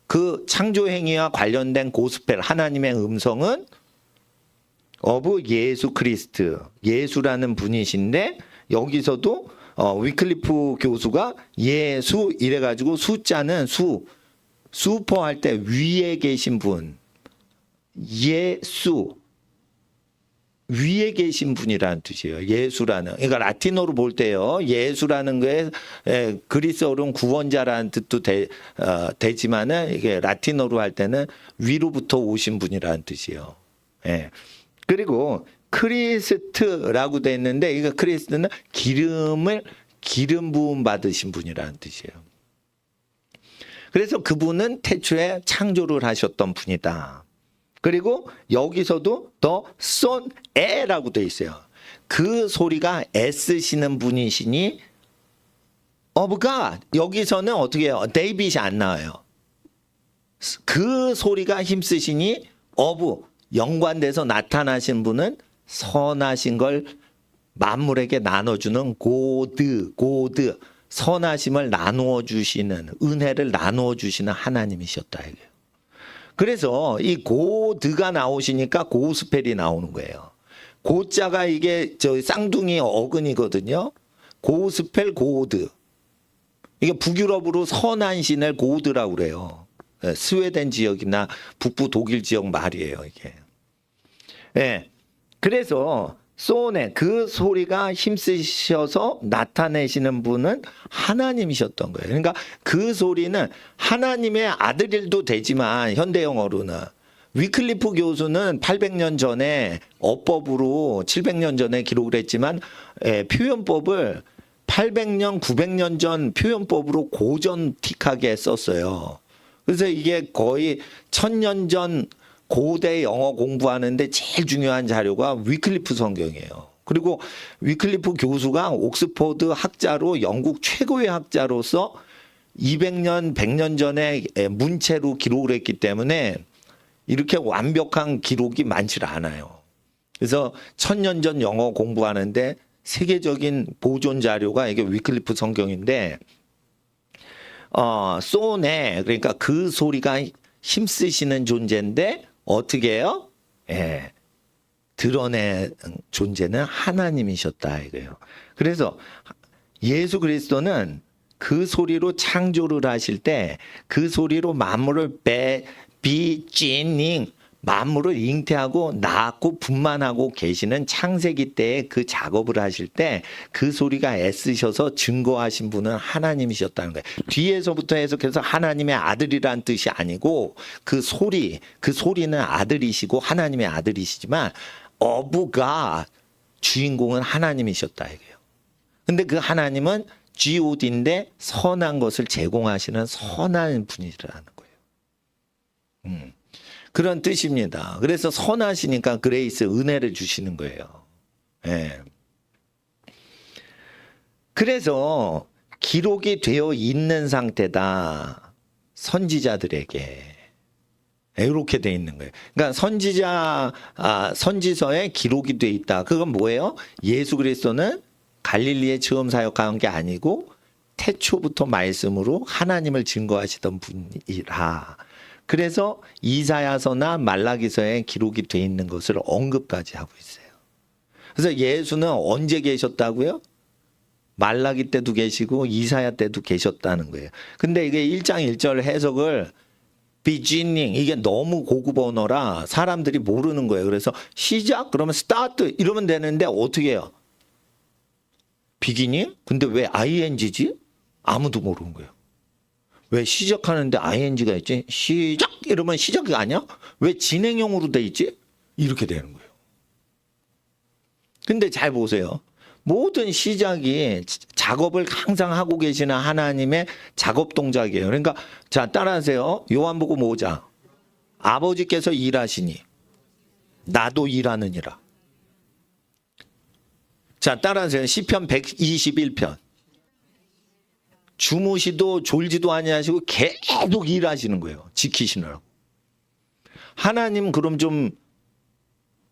그 창조 행위와 관련된 고스펠 하나님의 음성은 어브 예수 크리스트, 예수라는 분이신데 여기서도 위클리프 교수가 예수 이래가지고 숫자는 슈퍼 할 때 위에 계신 분, 예수 위에 계신 분이라는 뜻이에요. 예수라는. 그러니까 라틴어로 볼 때요. 예수라는 거에 그리스어로는 구원자라는 뜻도 되지만은 이게 라틴어로 할 때는 위로부터 오신 분이라는 뜻이에요. 예. 그리고 크리스트라고 돼 있는데 이거 크리스트는 기름 부음 받으신 분이라는 뜻이에요. 그래서 그분은 태초에 창조를 하셨던 분이다. 그리고 여기서도 더 손에라고 돼 있어요. 그 소리가 애쓰시는 분이시니 어브가 여기서는 어떻게 해요? 데이빗이 안 나와요. 그 소리가 힘쓰시니 어브 연관돼서 나타나신 분은 선하신 걸 만물에게 나눠주는 고드 선하심을 나누어 주시는 은혜를 나누어 주시는 하나님이셨다 이거예요. 그래서 이 고드가 나오시니까 고스펠이 나오는 거예요. 고자가 이게 저 쌍둥이 어근이거든요. 고스펠 고드. 이게 북유럽으로 선한 신을 고드라고 그래요. 스웨덴 지역이나 북부 독일 지역 말이에요, 이게. 예. 그래서 소네 그 소리가 힘쓰셔서 나타내시는 분은 하나님이셨던 거예요. 그러니까 그 소리는 하나님의 아들일도 되지만 현대 영어로는 위클리프 교수는 800년 전에 어법으로 700년 전에 기록을 했지만 표현법을 800년, 900년 전 표현법으로 고전틱하게 썼어요. 그래서 이게 거의 1000년 전 고대 영어 공부하는데 제일 중요한 자료가 위클리프 성경이에요. 그리고 위클리프 교수가 옥스퍼드 학자로 영국 최고의 학자로서 200년, 100년 전에 문체로 기록을 했기 때문에 이렇게 완벽한 기록이 많지 않아요. 그래서 1000년 전 영어 공부하는데 세계적인 보존 자료가 이게 위클리프 성경인데, 소네, 그러니까 그 소리가 힘쓰시는 존재인데 어떻게 해요? 예, 드러낸 존재는 하나님이셨다 이거예요. 그래서 예수 그리스도는 그 소리로 창조를 하실 때 그 소리로 만물을 비지닝 만물을 잉태하고 낳고 분만하고 계시는 창세기 때의 그 작업을 하실 때 그 소리가 애쓰셔서 증거하신 분은 하나님이셨다는 거예요. 뒤에서부터 해석해서 하나님의 아들이란 뜻이 아니고 그 소리는 아들이시고 하나님의 아들이시지만 어부가 주인공은 하나님이셨다 이거예요. 근데 그 하나님은 God인데 선한 것을 제공하시는 선한 분이라는 거예요. 그런 뜻입니다. 그래서 선하시니까 그레이스 은혜를 주시는 거예요. 예. 그래서 기록이 되어 있는 상태다. 선지자들에게. 이렇게 돼 있는 거예요. 그러니까 선지서에 기록이 돼 있다. 그건 뭐예요? 예수 그리스도는 갈릴리에 처음 사역한 게 아니고 태초부터 말씀으로 하나님을 증거하시던 분이라. 그래서 이사야서나 말라기서에 기록이 돼 있는 것을 언급까지 하고 있어요. 그래서 예수는 언제 계셨다고요? 말라기 때도 계시고 이사야 때도 계셨다는 거예요. 근데 이게 1장 1절 해석을 비지닝 이게 너무 고급 언어라 사람들이 모르는 거예요. 그래서 시작 그러면 스타트 이러면 되는데 어떻게 해요? 비기닝? 근데 왜 ing지? 아무도 모르는 거예요. 왜 시작하는데 ing가 있지? 시작 이러면 시작이 아니야? 왜 진행형으로 돼 있지? 이렇게 되는 거예요. 근데 잘 보세요. 모든 시작이 작업을 항상 하고 계시는 하나님의 작업 동작이에요. 그러니까 자 따라하세요. 요한복음 5장. 아버지께서 일하시니 나도 일하느니라. 자 따라하세요. 시편 121편. 주무시도 졸지도 아니하시고 계속 일하시는 거예요. 지키시느라고. 하나님 그럼 좀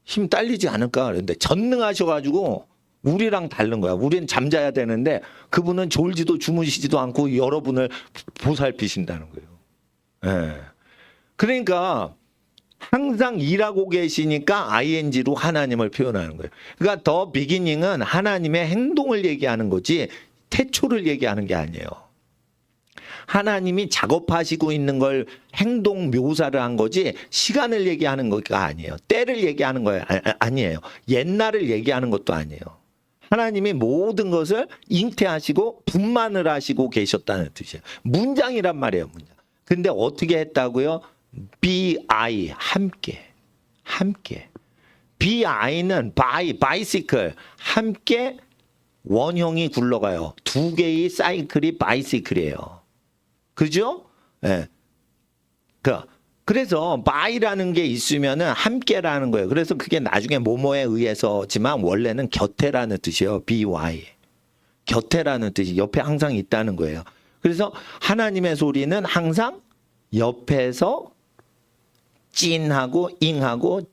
힘 딸리지 않을까 그런데 전능하셔가지고 우리랑 다른 거야. 우리는 잠자야 되는데 그분은 졸지도 주무시지도 않고 여러분을 보살피신다는 거예요. 예. 그러니까 항상 일하고 계시니까 ing로 하나님을 표현하는 거예요. 그러니까 더 비기닝은 하나님의 행동을 얘기하는 거지 태초를 얘기하는 게 아니에요. 하나님이 작업하시고 있는 걸 행동 묘사를 한 거지 시간을 얘기하는 거가 아니에요. 때를 얘기하는 거예요. 아니에요. 옛날을 얘기하는 것도 아니에요. 하나님이 모든 것을 잉태하시고 분만을 하시고 계셨다는 뜻이에요. 문장이란 말이에요. 문장. 근데 어떻게 했다고요? BI 함께. BI는 bicycle 함께 원형이 굴러가요. 두 개의 사이클이 바이시클이에요. 그죠? 예. 그래서 by라는 게 있으면은 함께라는 거예요. 그래서 그게 나중에 뭐뭐에 의해서지만 원래는 곁에라는 뜻이에요. by. 곁에라는 뜻이 옆에 항상 있다는 거예요. 그래서 하나님의 소리는 항상 옆에서 찐하고 잉하고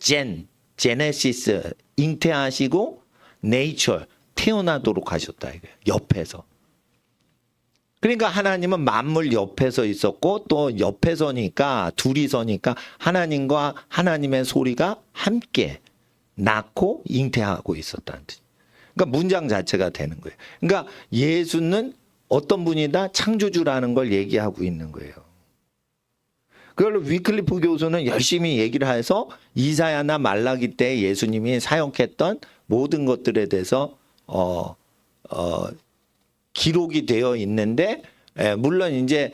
제네시스 잉태하시고 네이처 태어나도록 하셨다 이거예요. 옆에서. 그러니까 하나님은 만물 옆에서 있었고 또 옆에서니까 둘이서니까 하나님과 하나님의 소리가 함께 낳고 잉태하고 있었다는 뜻. 그러니까 문장 자체가 되는 거예요. 그러니까 예수는 어떤 분이다? 창조주라는 걸 얘기하고 있는 거예요. 그걸 위클리프 교수는 열심히 얘기를 해서 이사야나 말라기 때 예수님이 사역했던 모든 것들에 대해서 기록이 되어 있는데 물론 이제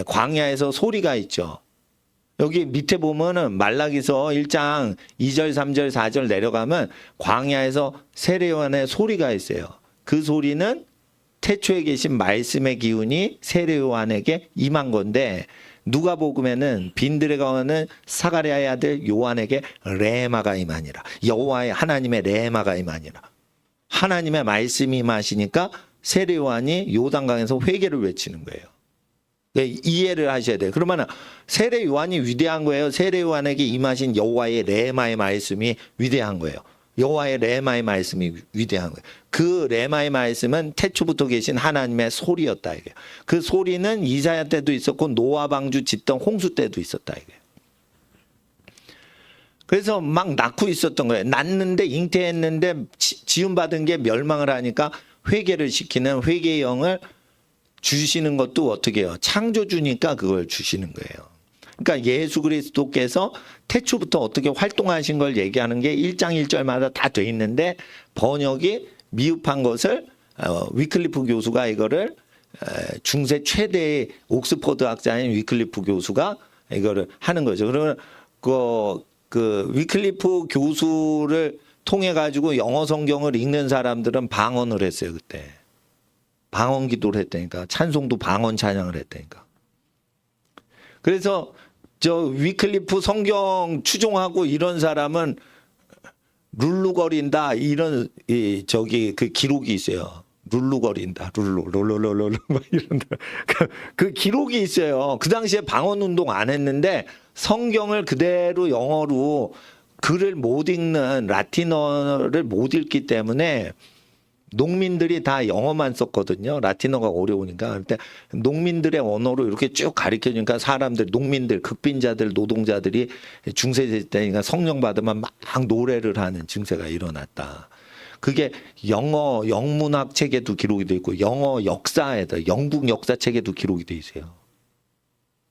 광야에서 소리가 있죠. 여기 밑에 보면은 말라기서 1장 2절, 3절, 4절 내려가면 광야에서 세례요한의 소리가 있어요. 그 소리는 태초에 계신 말씀의 기운이 세례 요한에게 임한 건데 누가복음에는 빈들의 가운은 사가랴의 아들 요한에게 레마가 임하니라. 여호와의 하나님의 레마가 임하니라. 하나님의 말씀이 임하시니까 세례 요한이 요단강에서 회개를 외치는 거예요. 이해를 하셔야 돼요. 그러면 세례 요한이 위대한 거예요. 세례 요한에게 임하신 여호와의 레마의 말씀이 위대한 거예요. 여호와의 레마의 말씀이 위대한 거예요. 그 레마의 말씀은 태초부터 계신 하나님의 소리였다 이거예요. 그 소리는 이사야 때도 있었고 노아 방주 짓던 홍수 때도 있었다 이거예요. 그래서 막 낳고 있었던 거예요. 낳는데 잉태했는데 지음받은 게 멸망을 하니까 회개를 시키는 회개의 영을 주시는 것도 어떻게 해요? 창조주니까 그걸 주시는 거예요. 그러니까 예수 그리스도께서 태초부터 어떻게 활동하신 걸 얘기하는 게 1장 1절마다 다 돼 있는데 번역이 미흡한 것을 위클리프 교수가 이거를 중세 최대의 옥스퍼드 학자인 위클리프 교수가 이거를 하는 거죠. 그러면 그 위클리프 교수를 통해 가지고 영어 성경을 읽는 사람들은 방언을 했어요 그때. 방언 기도를 했다니까. 찬송도 방언 찬양을 했다니까. 그래서 저 위클리프 성경 추종하고 이런 사람은 룰루거린다 이런 그 기록이 있어요. 룰루거린다 룰루룰루룰루 이런 그 기록이 있어요. 그 당시에 방언 운동 안 했는데 성경을 그대로 영어로 글을 못 읽는 라틴어를 못 읽기 때문에 농민들이 다 영어만 썼거든요. 라틴어가 어려우니까. 근데 농민들의 언어로 이렇게 쭉 가르쳐 주니까 사람들, 농민들, 극빈자들, 노동자들이 중세시대 때니까 성령 받으면 막 노래를 하는 증세가 일어났다. 그게 영어 영문학 책에도 기록이 돼 있고 영어 역사에도 영국 역사 책에도 기록이 돼 있어요.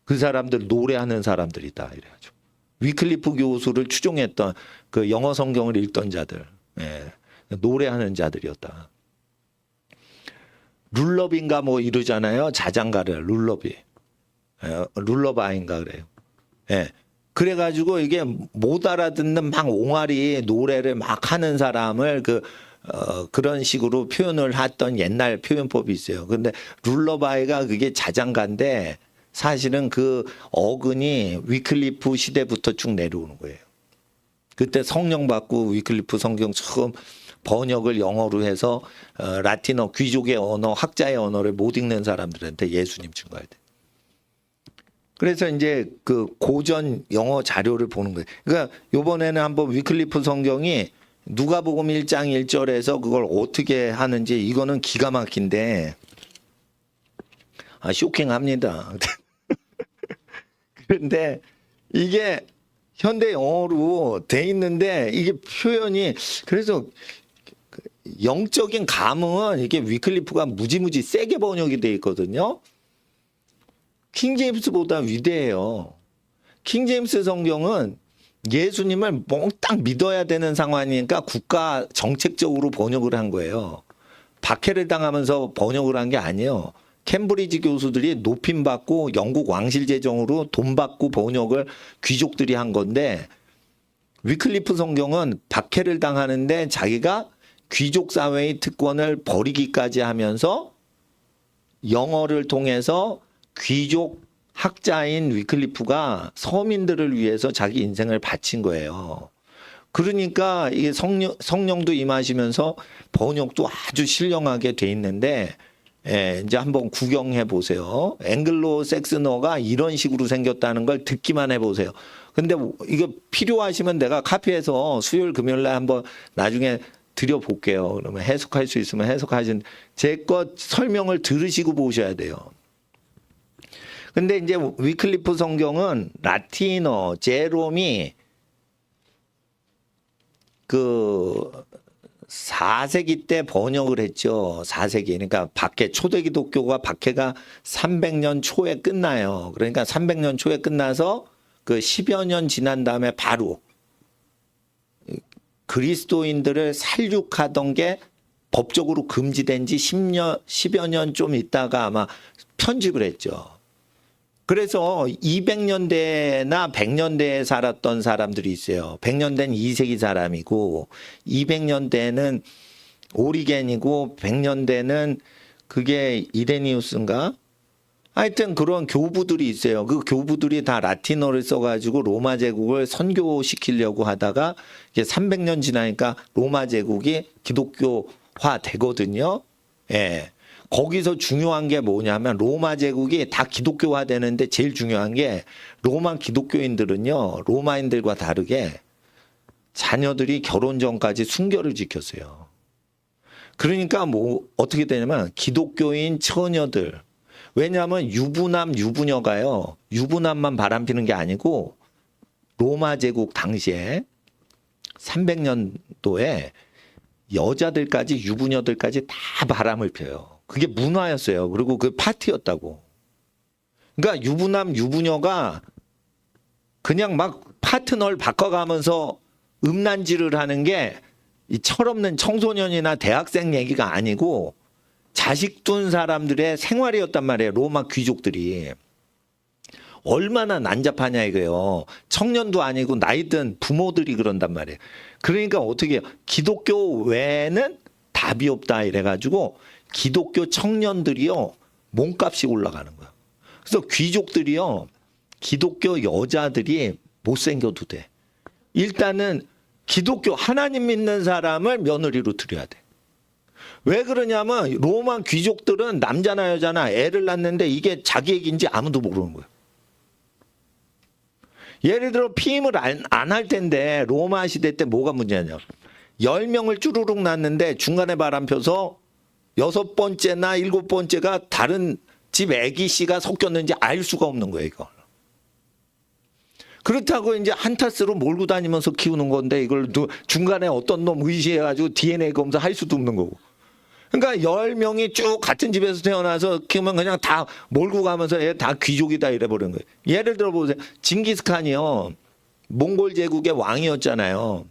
그 사람들 노래하는 사람들이다 이래가지고 위클리프 교수를 추종했던 그 영어 성경을 읽던 자들. 예. 노래하는 자들이었다. 룰러비인가 뭐 이러잖아요. 자장가를 룰러비. 룰러바인가 그래요. 예. 그래가지고 이게 못 알아듣는 막 옹알이 노래를 막 하는 사람을 그런 식으로 표현을 했던 옛날 표현법이 있어요. 근데 룰러바이가 그게 자장가인데 사실은 그 어근이 위클리프 시대부터 쭉 내려오는 거예요. 그때 성령 받고 위클리프 성경 처음 번역을 영어로 해서 라틴어 귀족의 언어, 학자의 언어를 못 읽는 사람들한테 예수님 증거할 때. 그래서 이제 그 고전 영어 자료를 보는 거예요. 그러니까 이번에는 한번 위클리프 성경이 누가복음 1장 1절에서 그걸 어떻게 하는지 이거는 기가 막힌데 쇼킹합니다. 그런데 이게 현대 영어로 돼 있는데 이게 표현이 그래서 영적인 감흥은 이게 위클리프가 무지무지 세게 번역이 돼 있거든요. 킹제임스보다 위대해요. 킹제임스 성경은 예수님을 몽땅 믿어야 되는 상황이니까 국가 정책적으로 번역을 한 거예요. 박해를 당하면서 번역을 한 게 아니에요. 캠브리지 교수들이 높임받고 영국 왕실 재정으로 돈 받고 번역을 귀족들이 한 건데 위클리프 성경은 박해를 당하는데 자기가 귀족 사회의 특권을 버리기까지 하면서 영어를 통해서 귀족 학자인 위클리프가 서민들을 위해서 자기 인생을 바친 거예요. 그러니까 이게 성령도 임하시면서 번역도 아주 신령하게 돼 있는데 이제 한번 구경해 보세요. 앵글로 섹스너가 이런 식으로 생겼다는 걸 듣기만 해 보세요. 근데 이거 필요하시면 내가 카피해서 수요일 금요일 날 한번 나중에 드려볼게요. 그러면 해석할 수 있으면 해석하신 제 것 설명을 들으시고 보셔야 돼요. 근데 이제 위클리프 성경은 라틴어 제롬이 그 4세기 때 번역을 했죠. 4세기. 그러니까 박해 초대 기독교가 박해가 300년 초에 끝나요. 그러니까 300년 초에 끝나서 그 10여 년 지난 다음에 바로 그리스도인들을 살육하던 게 법적으로 금지된 지 10여 년 좀 있다가 아마 편집을 했죠. 그래서 200년대나 100년대에 살았던 사람들이 있어요. 100년대는 2세기 사람이고 200년대는 오리겐이고 100년대는 그게 이레니우스인가? 하여튼 그런 교부들이 있어요. 그 교부들이 다 라틴어를 써가지고 로마 제국을 선교시키려고 하다가 이게 300년 지나니까 로마 제국이 기독교화 되거든요. 예. 거기서 중요한 게 뭐냐면 로마 제국이 다 기독교화 되는데 제일 중요한 게 로마 기독교인들은요. 로마인들과 다르게 자녀들이 결혼 전까지 순결을 지켰어요. 그러니까 뭐 어떻게 되냐면 기독교인 처녀들, 왜냐하면 유부남 유부녀가요. 유부남만 바람피는 게 아니고 로마 제국 당시에 300년도에 여자들까지 유부녀들까지 다 바람을 펴요. 그게 문화였어요. 그리고 그 파티였다고. 그러니까 유부남 유부녀가 그냥 막 파트너를 바꿔가면서 음란질을 하는 게 이 철없는 청소년이나 대학생 얘기가 아니고 자식 둔 사람들의 생활이었단 말이에요. 로마 귀족들이. 얼마나 난잡하냐 이거예요. 청년도 아니고 나이 든 부모들이 그런단 말이에요. 그러니까 어떻게 해요? 기독교 외에는 답이 없다 이래가지고 기독교 청년들이요. 몸값이 올라가는 거예요. 그래서 귀족들이요. 기독교 여자들이 못생겨도 돼. 일단은 기독교 하나님 믿는 사람을 며느리로 들여야 돼. 왜 그러냐면 로마 귀족들은 남자나 여자나 애를 낳는데 이게 자기 얘기인지 아무도 모르는 거예요. 예를 들어 피임을 안 할 텐데 로마 시대 때 뭐가 문제냐. 10명을 쭈루룩 낳는데 중간에 바람 펴서 6번째나 7번째가 다른 집 애기 씨가 섞였는지 알 수가 없는 거예요, 이거. 그렇다고 이제 한타스로 몰고 다니면서 키우는 건데 이걸 중간에 어떤 놈 의시해가지고 DNA 검사 할 수도 없는 거고. 그러니까 10명이 쭉 같은 집에서 태어나서 키우면 그냥 다 몰고 가면서 얘 다 귀족이다 이래버린 거예요. 예를 들어 보세요. 징기스칸이요. 몽골 제국의 왕이었잖아요.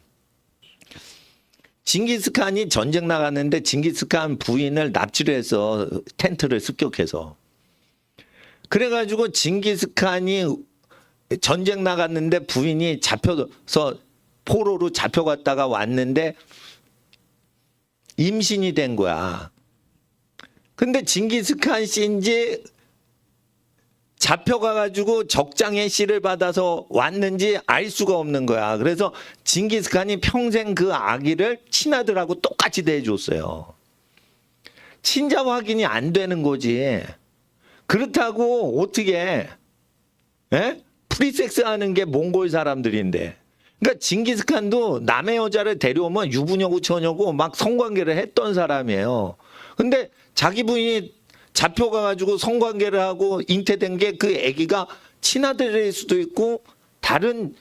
징기스칸이 전쟁 나갔는데 징기스칸 부인을 납치를 해서 텐트를 습격해서. 그래가지고 징기스칸이 전쟁 나갔는데 부인이 잡혀서 포로로 잡혀갔다가 왔는데 임신이 된 거야. 근데 징기스칸 씨인지 잡혀가가지고 적장의 씨를 받아서 왔는지 알 수가 없는 거야. 그래서 징기스칸이 평생 그 아기를 친아들하고 똑같이 대해줬어요. 친자 확인이 안 되는 거지. 그렇다고 어떻게 프리섹스 하는 게 몽골 사람들인데. 그러니까 징기스칸도 남의 여자를 데려오면 유부녀고 처녀고 막 성관계를 했던 사람이에요. 근데 자기 부인이 잡혀가가지고 성관계를 하고 잉태된 게 그 아기가 친아들일 수도 있고 다른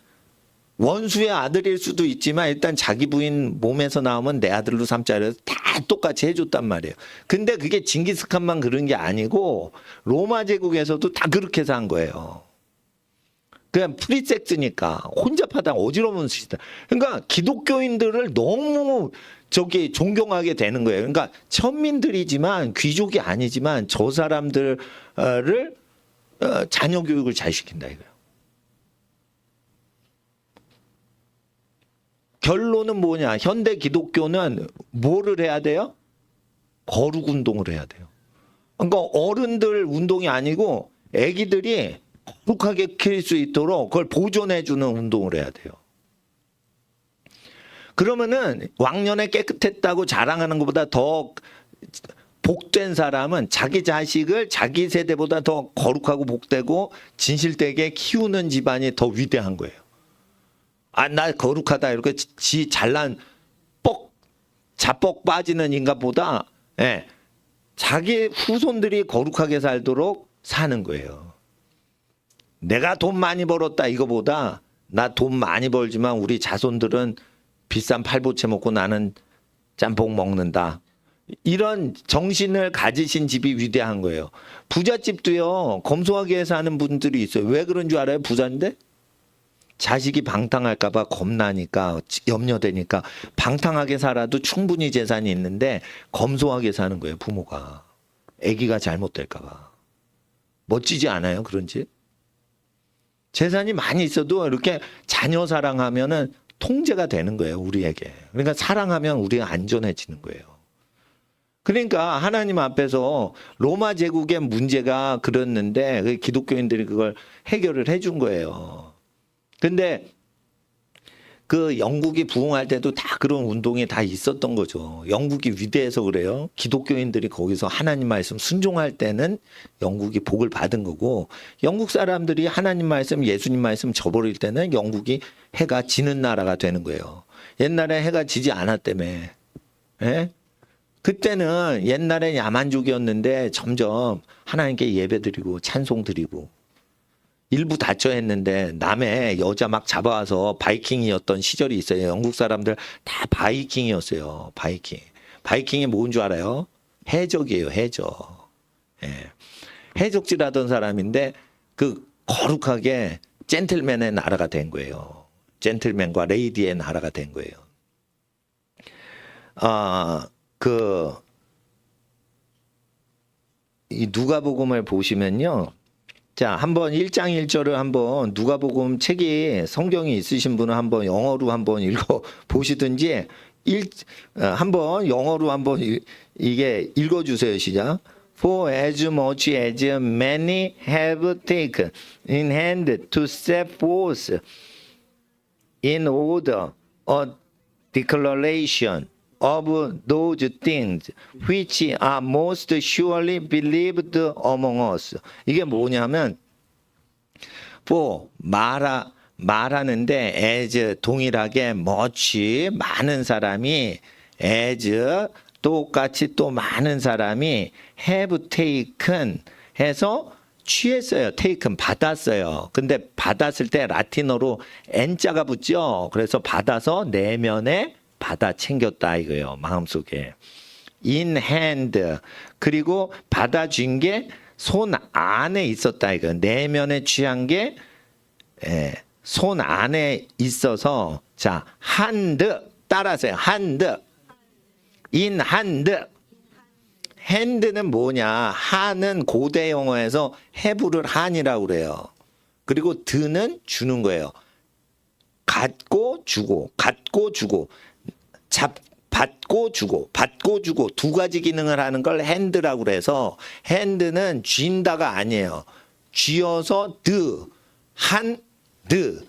원수의 아들일 수도 있지만 일단 자기 부인 몸에서 나오면 내 아들로 삼자 해서 다 똑같이 해줬단 말이에요. 근데 그게 징기스칸만 그런 게 아니고 로마 제국에서도 다 그렇게 해서 한 거예요. 그냥 프리섹스니까 혼잡하다 어지러운 짓이다. 그러니까 기독교인들을 너무 존경하게 되는 거예요. 그러니까 천민들이지만 귀족이 아니지만 저 사람들을 자녀 교육을 잘 시킨다 이거예요. 결론은 뭐냐? 현대 기독교는 뭐를 해야 돼요? 거룩 운동을 해야 돼요. 그러니까 어른들 운동이 아니고 아기들이 거룩하게 키울 수 있도록 그걸 보존해주는 운동을 해야 돼요. 그러면은 왕년에 깨끗했다고 자랑하는 것보다 더 복된 사람은 자기 자식을 자기 세대보다 더 거룩하고 복되고 진실되게 키우는 집안이 더 위대한 거예요. 아, 나 거룩하다 이렇게 지 잘난 자뻑 빠지는 인간보다 자기 후손들이 거룩하게 살도록 사는 거예요. 내가 돈 많이 벌었다 이거보다 나 돈 많이 벌지만 우리 자손들은 비싼 팔보채 먹고 나는 짬뽕 먹는다. 이런 정신을 가지신 집이 위대한 거예요. 부잣집도요. 검소하게 사는 분들이 있어요. 왜 그런 줄 알아요? 부자인데? 자식이 방탕할까 봐 겁나니까 염려되니까 방탕하게 살아도 충분히 재산이 있는데 검소하게 사는 거예요. 부모가. 아기가 잘못될까 봐. 멋지지 않아요? 그런 집? 재산이 많이 있어도 이렇게 자녀 사랑하면은 통제가 되는 거예요, 우리에게. 그러니까 사랑하면 우리가 안전해지는 거예요. 그러니까 하나님 앞에서 로마 제국의 문제가 그랬는데 그 기독교인들이 그걸 해결을 해준 거예요. 근데 그 영국이 부흥할 때도 다 그런 운동이 다 있었던 거죠. 영국이 위대해서 그래요. 기독교인들이 거기서 하나님 말씀 순종할 때는 영국이 복을 받은 거고, 영국 사람들이 하나님 말씀, 예수님 말씀 저버릴 때는 영국이 해가 지는 나라가 되는 거예요. 옛날에 해가 지지 않았다며. 예? 그때는 옛날에 야만족이었는데 점점 하나님께 예배드리고 찬송드리고 일부 다처했는데 남의 여자 막 잡아와서 바이킹이었던 시절이 있어요. 영국 사람들 다 바이킹이었어요. 바이킹. 바이킹이 뭔 줄 알아요? 해적이에요. 해적. 예. 해적질하던 사람인데 그 거룩하게 젠틀맨의 나라가 된 거예요. 젠틀맨과 레이디의 나라가 된 거예요. 이 누가복음을 보시면요. 자, 한번 1장 1절을 한번 누가복음 책이 성경이 있으신 분은 한번 영어로 한번 읽어 보시든지 한번 영어로 한번 이게 읽어 주세요. 시작. For as much as many have taken in hand to set forth in order a declaration of those things which are most surely believed among us. 이게 뭐냐면 for 말하는데 as 동일하게 much 많은 사람이 as 똑같이 또 많은 사람이 have taken 해서 취했어요. taken 받았어요. 근데 받았을 때 라틴어로 n자가 붙죠. 그래서 받아서 내면에 받아 챙겼다 이거예요. 마음속에. in hand. 그리고 받아준 게 손 안에 있었다 이거. 내면에 취한 게 손 안에 있어서 자, hand 따라서요. hand. in hand. hand는 뭐냐? 하는 고대 영어에서 have를 have이라고 그래요. 그리고 드는 주는 거예요. 갖고 주고 받고 주고 두 가지 기능을 하는 걸 핸드라고 그래서 핸드는 쥔다가 아니에요. 쥐어서 한드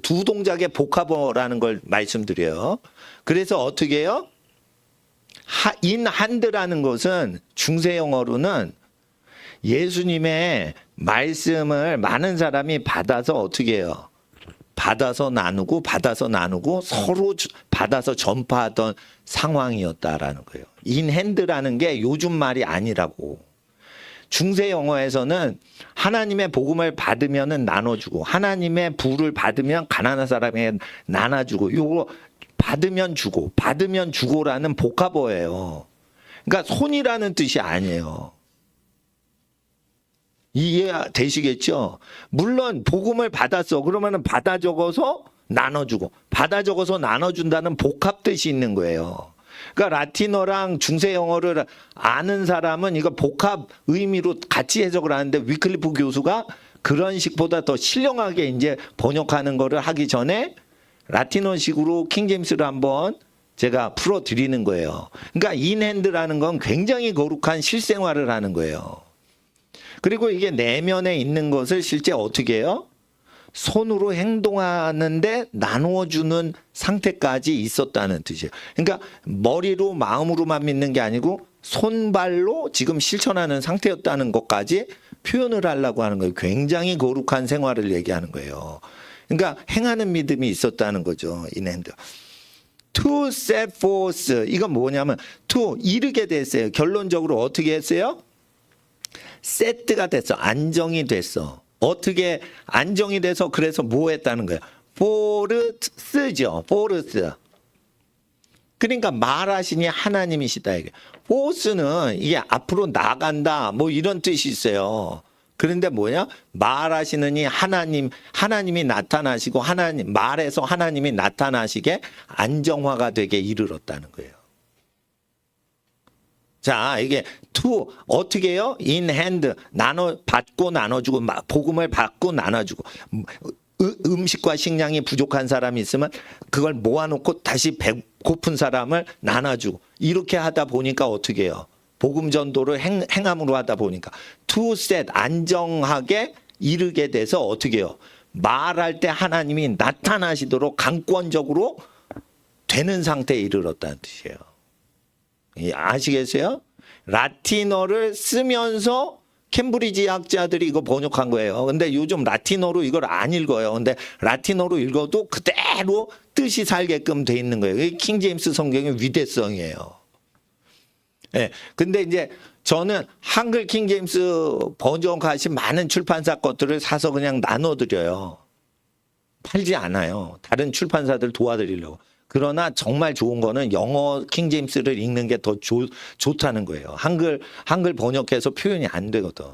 두 동작의 복합어라는 걸 말씀드려요. 그래서 어떻게 해요? 인 한드라는 것은 중세 영어로는 예수님의 말씀을 많은 사람이 받아서 어떻게 해요? 받아서 나누고 서로 받아서 전파하던 상황이었다라는 거예요. 인핸드라는 게 요즘 말이 아니라고. 중세 영어에서는 하나님의 복음을 받으면 나눠주고 하나님의 부를 받으면 가난한 사람에게 나눠주고 요거 받으면 주고라는 복합어예요. 그러니까 손이라는 뜻이 아니에요. 이해되시겠죠? 물론 복음을 받았어. 그러면은 받아 적어서 나눠주고 받아 적어서 나눠준다는 복합 뜻이 있는 거예요. 그러니까 라틴어랑 중세 영어를 아는 사람은 이거 복합 의미로 같이 해석을 하는데 위클리프 교수가 그런 식보다 더 신령하게 이제 번역하는 거를 하기 전에 라틴어식으로 킹제임스를 한번 제가 풀어 드리는 거예요. 그러니까 인핸드라는 건 굉장히 거룩한 실생활을 하는 거예요. 그리고 이게 내면에 있는 것을 실제 어떻게 해요? 손으로 행동하는데 나누어주는 상태까지 있었다는 뜻이에요. 그러니까 머리로 마음으로만 믿는 게 아니고 손발로 지금 실천하는 상태였다는 것까지 표현을 하려고 하는 거예요. 굉장히 거룩한 생활을 얘기하는 거예요. 그러니까 행하는 믿음이 있었다는 거죠. 인핸드. To set forth. 이건 뭐냐면 to 이르게 됐어요. 결론적으로 어떻게 했어요? 세트가 됐어. 안정이 됐어. 어떻게 안정이 돼서 그래서 뭐 했다는 거야? forth죠. forth. 그러니까 말하시니 하나님이시다. 이게. forth는 이게 앞으로 나간다. 뭐 이런 뜻이 있어요. 그런데 뭐냐? 말하시느니 하나님이 나타나시고 말해서 하나님이 나타나시게 안정화가 되게 이르렀다는 거예요. 자, 이게 to 어떻게 해요? in hand 받고 나눠주고 복음을 받고 나눠주고 음식과 식량이 부족한 사람이 있으면 그걸 모아놓고 다시 배고픈 사람을 나눠주고 이렇게 하다 보니까 어떻게 해요? 복음 전도를 행함으로 하다 보니까 투셋 안정하게 이르게 돼서 어떻게 해요? 말할 때 하나님이 나타나시도록 강권적으로 되는 상태에 이르렀다는 뜻이에요. 아시겠어요? 라틴어를 쓰면서 캠브리지 학자들이 이거 번역한 거예요. 근데 요즘 라틴어로 이걸 안 읽어요. 근데 라틴어로 읽어도 그대로 뜻이 살게끔 돼 있는 거예요. 이게 킹 제임스 성경의 위대성이에요. 예. 근데 이제 저는 한글 킹 제임스 번역하신 많은 출판사 것들을 사서 그냥 나눠드려요. 팔지 않아요. 다른 출판사들 도와드리려고. 그러나 정말 좋은 거는 영어 킹 제임스를 읽는 게 더 좋다는 거예요. 한글 번역해서 표현이 안 되거든.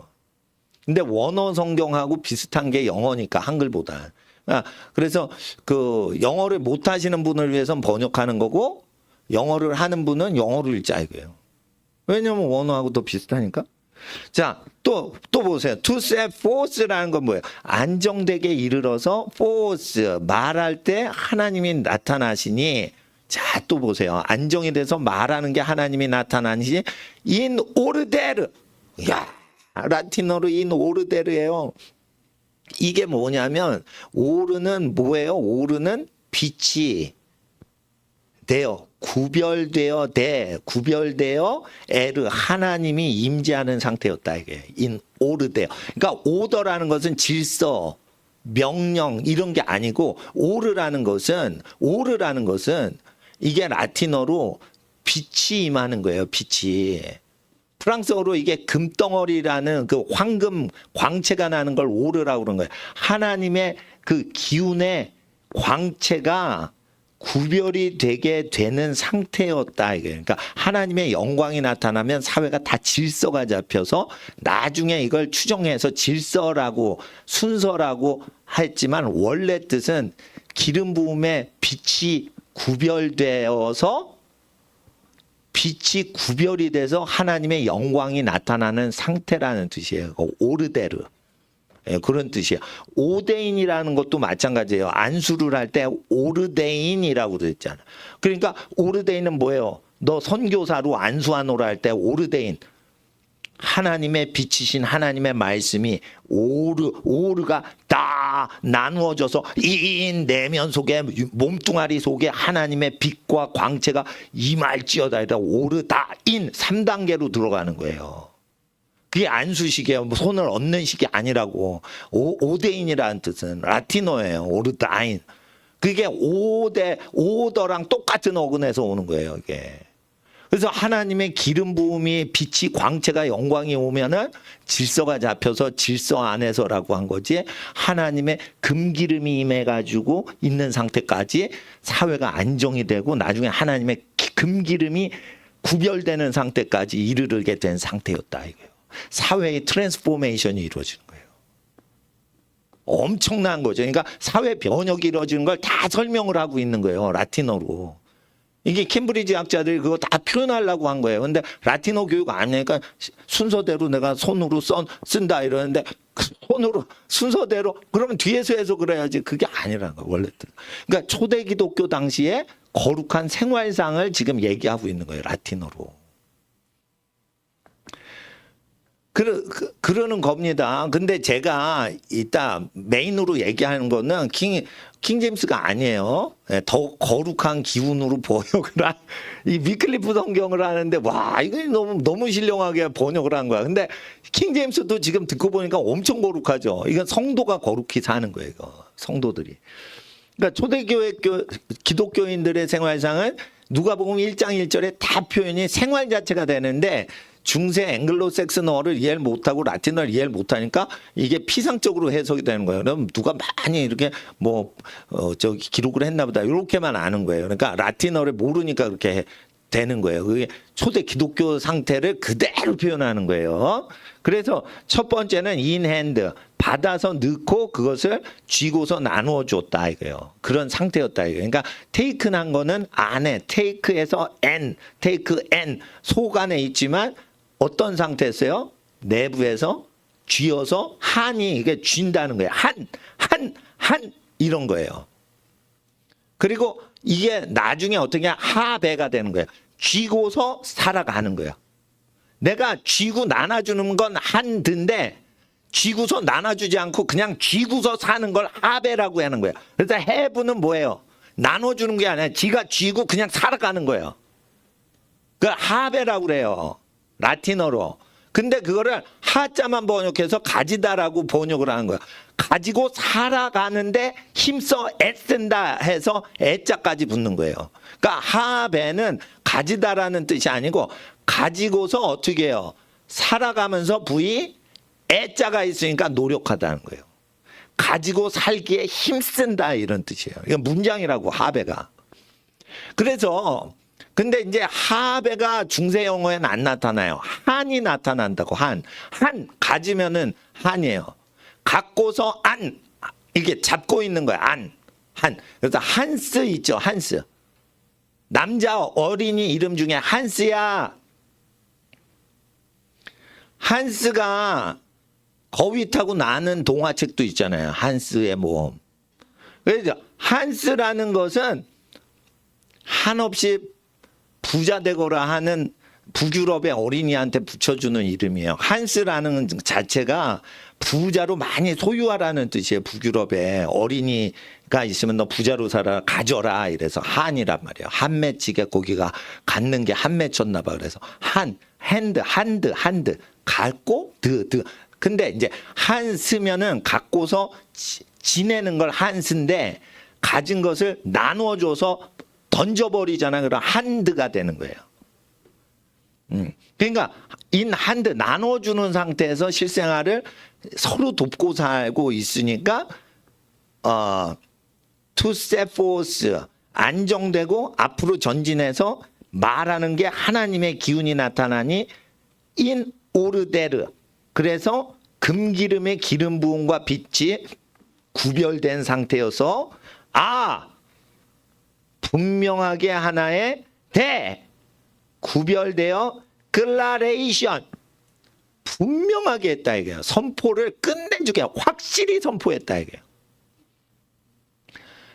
근데 원어 성경하고 비슷한 게 영어니까 한글보다. 그래서 그 영어를 못 하시는 분을 위해서는 번역하는 거고 영어를 하는 분은 영어를 읽자 이거예요. 왜냐면 원어하고 더 비슷하니까. 자, 또 보세요. to set forth라는 건 뭐예요? 안정되게 이르러서 forth 말할 때 하나님이 나타나시니 자, 또 보세요. 안정이 돼서 말하는 게 하나님이 나타나시니 in order. 야, 라틴어로 in order예요. 이게 뭐냐면 오르는 뭐예요? 오르는 빛이 되어 구별되어 에르 하나님이 임재하는 상태였다 이게 인 오르되어. 그러니까 오더라는 것은 질서, 명령 이런 게 아니고 오르라는 것은 이게 라틴어로 빛이 임하는 거예요. 빛이. 프랑스어로 이게 금덩어리라는 그 황금 광채가 나는 걸 오르라고 그런 거예요. 하나님의 그 기운의 광채가 구별이 되게 되는 상태였다. 이게. 그러니까 하나님의 영광이 나타나면 사회가 다 질서가 잡혀서 나중에 이걸 추정해서 질서라고 순서라고 했지만 원래 뜻은 기름 부음의 빛이 구별되어서 빛이 구별이 돼서 하나님의 영광이 나타나는 상태라는 뜻이에요. 오르데르. 예, 그런 뜻이에요. 오데인이라는 것도 마찬가지예요. 안수를 할 때 오르데인이라고 그랬잖아. 그러니까 오르데인은 뭐예요? 너 선교사로 안수하노라 할 때 오르데인. 하나님의 빛이신 하나님의 말씀이 오르가 다 나누어져서 인 내면 속에 몸뚱아리 속에 하나님의 빛과 광채가 임할지어다. 오르다 인 3단계로 들어가는 거예요. 그게 안수식이에요. 뭐 손을 얹는 식이 아니라고. 오데인이라는 뜻은 라틴어예요. 오르다인. 그게 오더랑 똑같은 어근에서 오는 거예요. 이게. 그래서 하나님의 기름 부음이 빛이 광채가 영광이 오면은 질서가 잡혀서 질서 안에서라고 한 거지. 하나님의 금기름이 임해가지고 있는 상태까지 사회가 안정이 되고 나중에 하나님의 금기름이 구별되는 상태까지 이르게 된 상태였다 이거예요. 사회의 트랜스포메이션이 이루어지는 거예요. 엄청난 거죠. 그러니까 사회 변혁이 이루어지는 걸 다 설명을 하고 있는 거예요. 라틴어로. 이게 캠브리지 학자들이 그거 다 표현하려고 한 거예요. 근데 라틴어 교육 아니니까 순서대로 내가 손으로 쓴다 이러는데 손으로 순서대로 그러면 뒤에서 해석을 해야지. 그게 아니라는 거예요. 원래. 그러니까 초대 기독교 당시에 거룩한 생활상을 지금 얘기하고 있는 거예요. 라틴어로. 그러는 겁니다. 근데 제가 이따 메인으로 얘기하는 거는 킹 제임스가 아니에요. 더 거룩한 기운으로 번역을 이 위클리프 성경을 하는데 와 이거 너무 신령하게 번역을 한 거야. 근데 킹 제임스도 지금 듣고 보니까 엄청 거룩하죠. 이건 성도가 거룩히 사는 거예요. 이거. 성도들이. 그러니까 초대교회 기독교인들의 생활상은 누가복음 1장 1절에 다 표현이 생활 자체가 되는데 중세 앵글로색슨어를 이해를 못하고 라틴어를 이해를 못하니까 이게 피상적으로 해석이 되는 거예요. 그럼 누가 많이 이렇게 기록을 했나 보다 이렇게만 아는 거예요. 그러니까 라틴어를 모르니까 그렇게 되는 거예요. 그게 초대 기독교 상태를 그대로 표현하는 거예요. 그래서 첫 번째는 in hand 받아서 넣고 그것을 쥐고서 나누어 줬다 이거예요. 그런 상태였다 이거예요. 그러니까 taken 한 거는 안에 take에서 take n 속 안에 있지만 어떤 상태였어요? 내부에서 쥐어서 한이 이게 쥔다는 거예요. 한 이런 거예요. 그리고 이게 나중에 어떻게 하배가 되는 거예요. 쥐고서 살아가는 거예요. 내가 쥐고 나눠주는 건 한드인데 쥐고서 나눠주지 않고 그냥 쥐고서 사는 걸 하배라고 하는 거예요. 그래서 해부는 뭐예요? 나눠주는 게 아니라 지가 쥐고 그냥 살아가는 거예요. 그 하배라고 그래요. 라틴어로. 근데 그거를 하자만 번역해서 가지다라고 번역을 하는 거야. 가지고 살아가는데 힘써 애쓴다 해서 애자까지 붙는 거예요. 그러니까 하배는 가지다라는 뜻이 아니고 가지고서 어떻게 해요? 살아가면서 부이 애자가 있으니까 노력하다는 거예요. 가지고 살기에 힘쓴다 이런 뜻이에요. 이건 문장이라고 하배가. 그래서 근데 이제 하배가 중세 영어에는 안 나타나요. 한이 나타난다고 한 가지면은 한이에요. 갖고서 안 이게 잡고 있는 거야. 한. 그래서 한스 있죠. 한스. 남자 어린이 이름 중에 한스야. 한스가 거위 타고 나는 동화책도 있잖아요. 한스의 모험. 그래서 한스라는 것은 한없이 부자 되거라 하는 북유럽의 어린이한테 붙여주는 이름이에요. 한스라는 자체가 부자로 많이 소유하라는 뜻이에요. 북유럽에 어린이가 있으면 너 부자로 살아 가져라 이래서 한이란 말이에요. 한 맺히게 고기가 갖는 게 한 맺혔나 봐. 그래서 한드 갖고 드 근데 이제 한스면은 갖고서 지내는 걸 한스인데 가진 것을 나눠줘서 던져버리잖아. 그럼 한드가 되는 거예요. 그러니까 인한드 나눠주는 상태에서 실생활을 서로 돕고 살고 있으니까 to set forth 안정되고 앞으로 전진해서 말하는 게 하나님의 기운이 나타나니 in order 그래서 금기름의 기름 부음과 빛이 구별된 상태여서 분명하게 하나의 구별되어 글라레이션 분명하게 했다 이게요. 선포를 끝내주게 확실히 선포했다 이게요.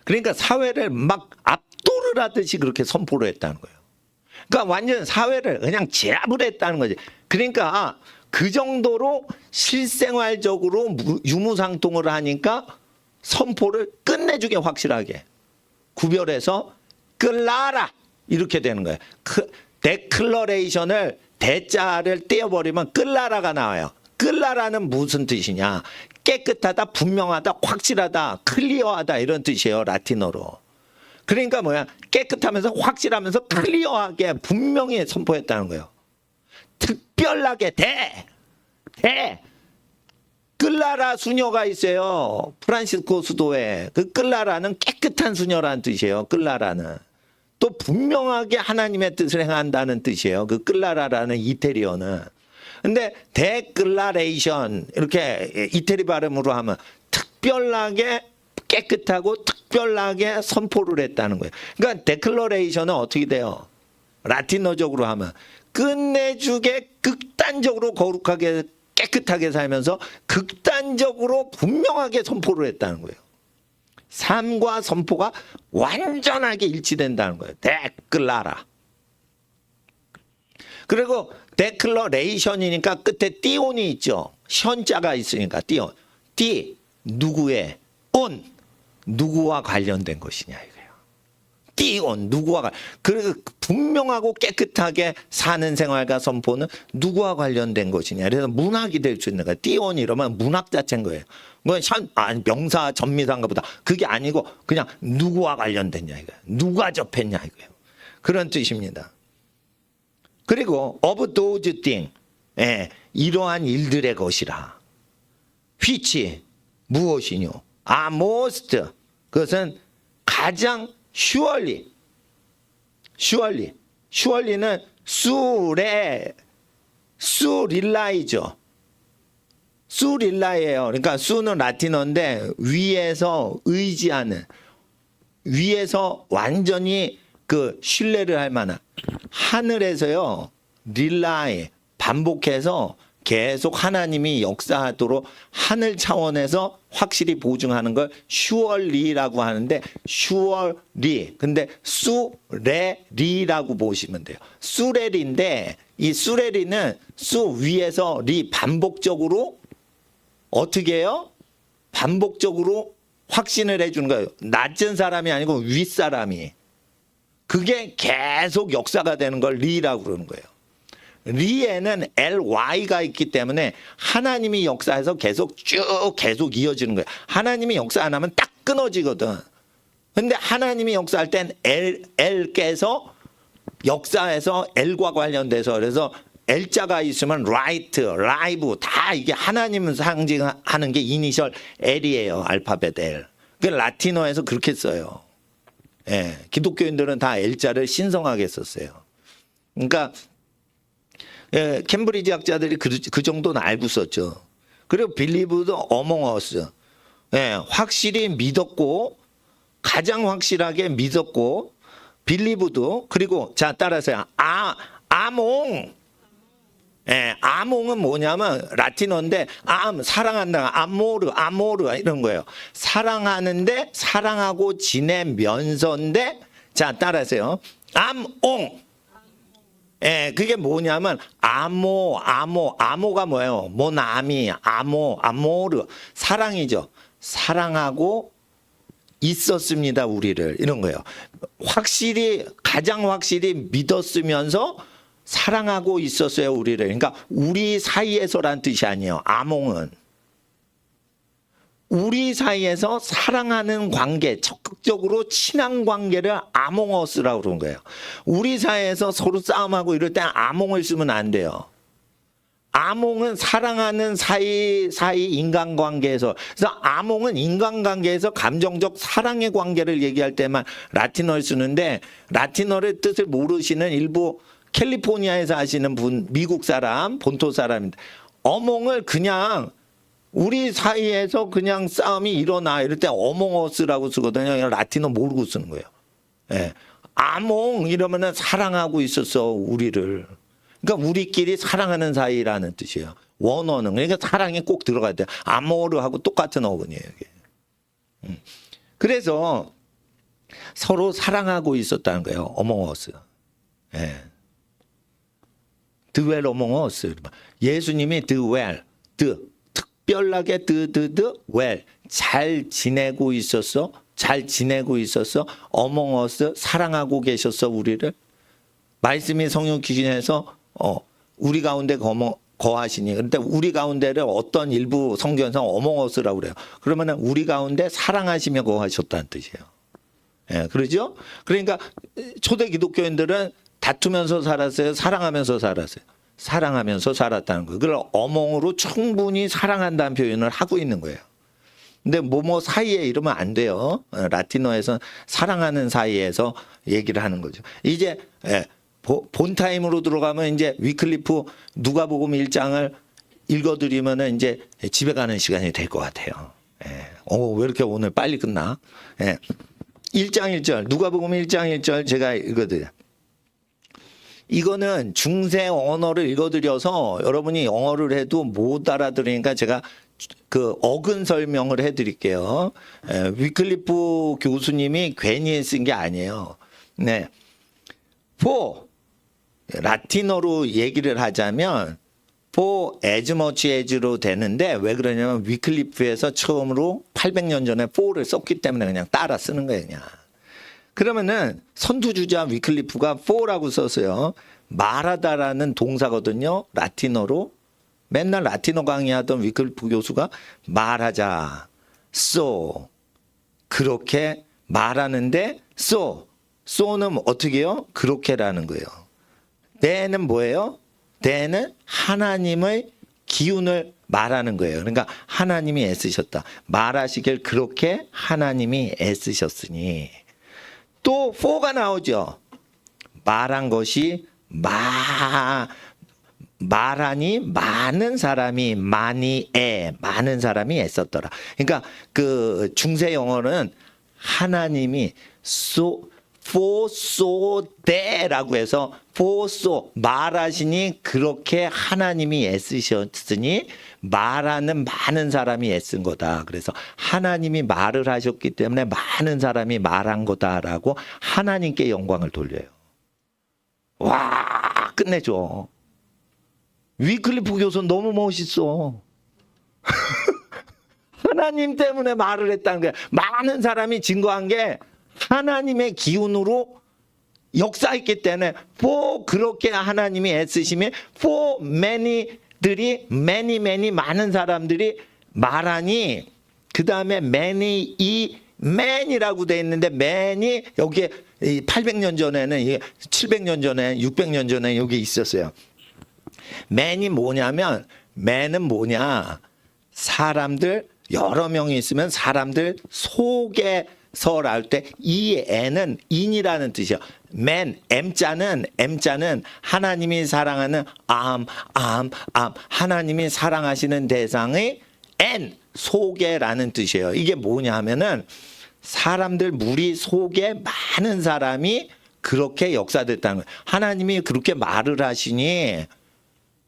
그러니까 사회를 막 압도를 하듯이 그렇게 선포를 했다는 거예요. 그러니까 완전 사회를 그냥 제압을 했다는 거지. 그러니까 그 정도로 실생활적으로 유무상통을 하니까 선포를 끝내주게 확실하게 구별해서 끌라라 이렇게 되는 거예요. 데클러레이션을 대자를 떼어버리면 끌라라가 나와요. 끌라라는 무슨 뜻이냐? 깨끗하다, 분명하다, 확실하다, 클리어하다 이런 뜻이에요. 라틴어로. 그러니까 뭐야? 깨끗하면서 확실하면서 클리어하게 분명히 선포했다는 거예요. 특별하게 끌라라 수녀가 있어요. 프란시스코 수도에. 그 끌라라는 깨끗한 수녀라는 뜻이에요. 끌라라는. 또 분명하게 하나님의 뜻을 행한다는 뜻이에요. 그 끌라라라는 이태리어는. 근데 데클라레이션 이렇게 이태리 발음으로 하면 특별하게 깨끗하고 특별하게 선포를 했다는 거예요. 그러니까 데클러레이션은 어떻게 돼요? 라틴어적으로 하면 끝내주게 극단적으로 거룩하게 깨끗하게 살면서 극단적으로 분명하게 선포를 했다는 거예요. 삶과 선포가 완전하게 일치된다는 거예요. 데클라라. 그리고 데클러레이션이니까 끝에 띠온이 있죠. 션자가 있으니까 띠온. 누구의 온 누구와 관련된 것이냐 이거예요. 띠온 누구와 그래서 분명하고 깨끗하게 사는 생활과 선포는 누구와 관련된 것이냐. 그래서 문학이 될 수 있는 거예요. 띠온 이러면 문학 자체인 거예요. 뭐 명사 전미사인가 보다. 그게 아니고 그냥 누구와 관련됐냐 이거예요. 누가 접했냐 이거예요. 그런 뜻입니다. 그리고 of those things 이러한 일들의 것이라. which 무엇이뇨? most 그것은 가장 surely는 수릴라이죠. 수릴라이예요. 그러니까 수는 라틴어인데 위에서 의지하는 위에서 완전히 그 신뢰를 할 만한 하늘에서요 릴라이 반복해서 계속 하나님이 역사하도록 하늘 차원에서 확실히 보증하는 걸 surely라고 하는데 surely 근데 수레리라고 보시면 돼요. 수레리인데 이 수레리는 수 위에서 리 반복적으로 어떻게 해요? 반복적으로 확신을 해주는 거예요. 낮은 사람이 아니고 윗사람이. 그게 계속 역사가 되는 걸 리라고 그러는 거예요. 리에는 LY가 있기 때문에 하나님이 역사해서 계속 이어지는 거예요. 하나님이 역사 안 하면 딱 끊어지거든. 근데 하나님이 역사할 땐 L께서 역사에서 L과 관련돼서 그래서 L자가 있으면 right, live 다 이게 하나님을 상징하는 게 이니셜 L이에요. 알파벳 L. 그 라틴어에서 그렇게 써요. 예, 기독교인들은 다 L자를 신성하게 썼어요. 그러니까 예, 캠브리지 학자들이 그 정도는 알고 썼죠. 그리고 빌리브도 어몽어스. 예, 확실히 믿었고 가장 확실하게 믿었고 빌리브도 그리고 자 따라서요. 아몽. 예, 아몽은 뭐냐면 라틴어인데 사랑한다. 아모르 이런 거예요. 사랑하는데 사랑하고 지내면서인데 자 따라하세요. 암옹. 예, 그게 뭐냐면 아모가 뭐예요? 모나미 아모르 사랑이죠. 사랑하고 있었습니다 우리를 이런 거예요. 가장 확실히 믿었으면서 사랑하고 있었어요 우리를. 그러니까 우리 사이에서란 뜻이 아니에요. 아몽은 우리 사이에서 사랑하는 관계, 적극적으로 친한 관계를 아몽어스라고 그러는 거예요. 우리 사이에서 서로 싸움하고 이럴 때 아몽을 쓰면 안 돼요. 아몽은 사랑하는 사이 인간관계에서. 그래서 아몽은 인간관계에서 감정적 사랑의 관계를 얘기할 때만 라틴어를 쓰는데 라틴어의 뜻을 모르시는 일부 캘리포니아에서 하시는 분, 미국 사람, 본토 사람인데 어몽을 그냥 우리 사이에서 그냥 싸움이 일어나 이럴 때 어몽어스라고 쓰거든요. 라틴어 모르고 쓰는 거예요. 예. 아몽 이러면은 사랑하고 있었어 우리를. 그러니까 우리끼리 사랑하는 사이라는 뜻이에요. 원어는 그러니까 사랑에 꼭 들어가야 돼요. 아모르하고 똑같은 어근이에요. 이게. 그래서 서로 사랑하고 있었다는 거예요. 어몽어스. 예. 드웰 어몽어스. 예수님이 드웰 특별하게 웰 잘 지내고 있었어. 어몽어스 사랑하고 계셨어 우리를. 말씀이 성령 기준에서 우리 가운데 거하시니. 그런데 우리 가운데를 어떤 일부 성경에서 어몽어스라고 그래요. 그러면은 우리 가운데 사랑하시며 거하셨다는 뜻이에요. 예, 그러죠? 그러니까 초대 기독교인들은 다투면서 살았어요. 사랑하면서 살았어요. 사랑하면서 살았다는 거예요. 그걸 어몽으로 충분히 사랑한다는 표현을 하고 있는 거예요. 근데 뭐뭐 사이에 이러면 안 돼요. 라틴어에서 사랑하는 사이에서 얘기를 하는 거죠. 이제 본타임으로 들어가면 이제 위클리프 누가복음 1장을 읽어드리면 이제 집에 가는 시간이 될 것 같아요. 왜 이렇게 오늘 빨리 끝나? 1장 1절 누가복음 1장 1절 제가 읽어드려요. 이거는 중세 언어를 읽어드려서 여러분이 영어를 해도 못 알아들으니까 제가 그 어근 설명을 해드릴게요. 위클리프 교수님이 괜히 쓴 게 아니에요. 네, for 라틴어로 얘기를 하자면 for as much as로 되는데 왜 그러냐면 위클리프에서 처음으로 800년 전에 for를 썼기 때문에 그냥 따라 쓰는 거예요. 그냥. 그러면은 선두주자 위클리프가 for라고 썼어요. 말하다라는 동사거든요. 라틴어로. 맨날 라틴어 강의하던 위클리프 교수가 말하자. so. 그렇게 말하는데 so는 어떻게 해요? 그렇게라는 거예요. the는 뭐예요? the는 하나님의 기운을 말하는 거예요. 그러니까 하나님이 애쓰셨다. 말하시길 그렇게 하나님이 애쓰셨으니. 또 for가 나오죠. 말한 것이 말하니 많은 사람이 많은 사람이 애썼더라. 그러니까 그 중세 영어는 하나님이 for so that라고 해서 for so 말하시니 그렇게 하나님이 애쓰셨으니 말하는 많은 사람이 애쓴 거다. 그래서 하나님이 말을 하셨기 때문에 많은 사람이 말한 거다라고 하나님께 영광을 돌려요. 와, 끝내줘. 위클리프 교수 너무 멋있어. 하나님 때문에 말을 했다는 거야. 많은 사람이 증거한 게 하나님의 기운으로 역사했기 때문에 for 그렇게 하나님이 애쓰시면 for many들이 many 많은 사람들이 말하니 그 다음에 many 이 man이라고 돼 있는데 man이 여기에 800년 전에는 700년 전에 600년 전에 여기 있었어요. man이 뭐냐면 man은 뭐냐 사람들 여러 명이 있으면 사람들 속에서 할 때 이 n은 in이라는 뜻이요. man m자는 하나님이 사랑하는 하나님이 사랑하시는 대상의 n 속에라는 뜻이에요. 이게 뭐냐 하면은 사람들 무리 속에 많은 사람이 그렇게 역사됐다는 거예요. 하나님이 그렇게 말을 하시니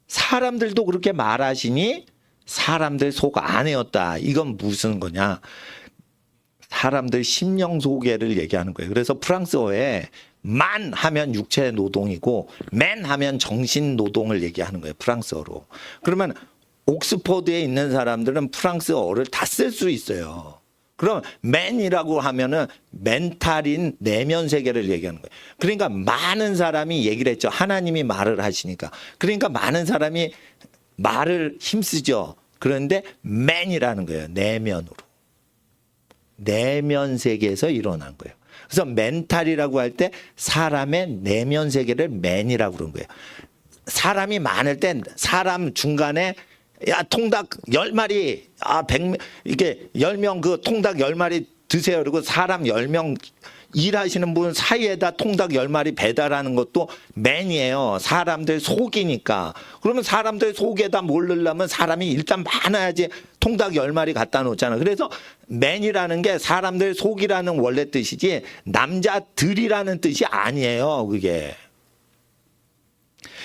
사람들도 그렇게 말하시니 사람들 속 안에였다. 이건 무슨 거냐? 사람들 심령 소개를 얘기하는 거예요. 그래서 프랑스어에 만 하면 육체 노동이고 맨 하면 정신 노동을 얘기하는 거예요. 프랑스어로. 그러면 옥스퍼드에 있는 사람들은 프랑스어를 다 쓸 수 있어요. 그럼 맨이라고 하면은 멘탈인 내면 세계를 얘기하는 거예요. 그러니까 많은 사람이 얘기를 했죠. 하나님이 말을 하시니까. 그러니까 많은 사람이 말을 힘쓰죠. 그런데 맨이라는 거예요. 내면으로. 내면 세계에서 일어난 거예요. 그래서 멘탈이라고 할 때 사람의 내면 세계를 맨이라고 그런 거예요. 사람이 많을 땐 사람 중간에 야 통닭 10마리 100 이게 10명 그 통닭 10마리 드세요. 그리고 사람 10명 일하시는 분 사이에다 통닭 10마리 배달하는 것도 맨이에요. 사람들 속이니까. 그러면 사람들 속에다 뭘 넣으려면 사람이 일단 많아야지 통닭 10마리 갖다 놓잖아. 그래서 맨이라는 게 사람들 속이라는 원래 뜻이지 남자들이라는 뜻이 아니에요. 그게.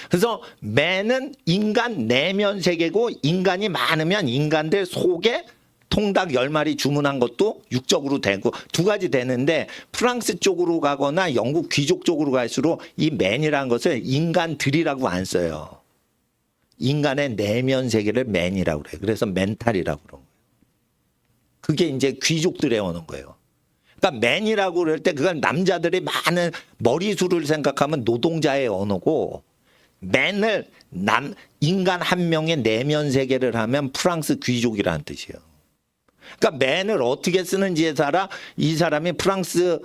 그래서 맨은 인간 내면 세계고 인간이 많으면 인간들 속에 통닭 10마리 주문한 것도 육적으로 되고 두 가지 되는데 프랑스 쪽으로 가거나 영국 귀족 쪽으로 갈수록 이 맨이라는 것을 인간들이라고 안 써요. 인간의 내면 세계를 맨이라고 그래요. 그래서 멘탈이라고 그런 거예요. 그게 이제 귀족들에 오는 거예요. 그러니까 맨이라고 그럴 때 그건 남자들이 많은 머리수를 생각하면 노동자의 언어고 맨을 인간 한 명의 내면 세계를 하면 프랑스 귀족이라는 뜻이에요. 그러니까 맨을 어떻게 쓰는지에 따라 이 사람이 프랑스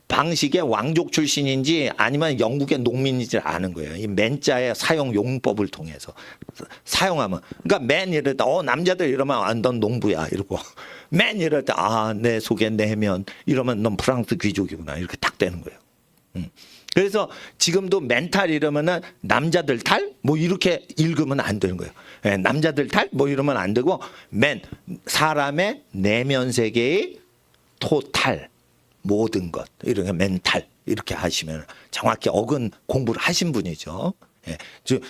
방식의 왕족 출신인지 아니면 영국의 농민인지 아는 거예요. 이 맨자의 사용 용법을 통해서 사용하면 그러니까 맨 이럴 때 남자들 이러면 넌 농부야 이러고 맨 이럴 때 내 속에 내면 이러면 넌 프랑스 귀족이구나 이렇게 딱 되는 거예요. 그래서 지금도 멘탈 이러면은 남자들 탈? 뭐 이렇게 읽으면 안 되는 거예요. 예, 남자들 탈? 뭐 이러면 안 되고 사람의 내면 세계의 토탈 모든 것 이렇게 멘탈 이렇게 하시면 정확히 어근 공부를 하신 분이죠. 예,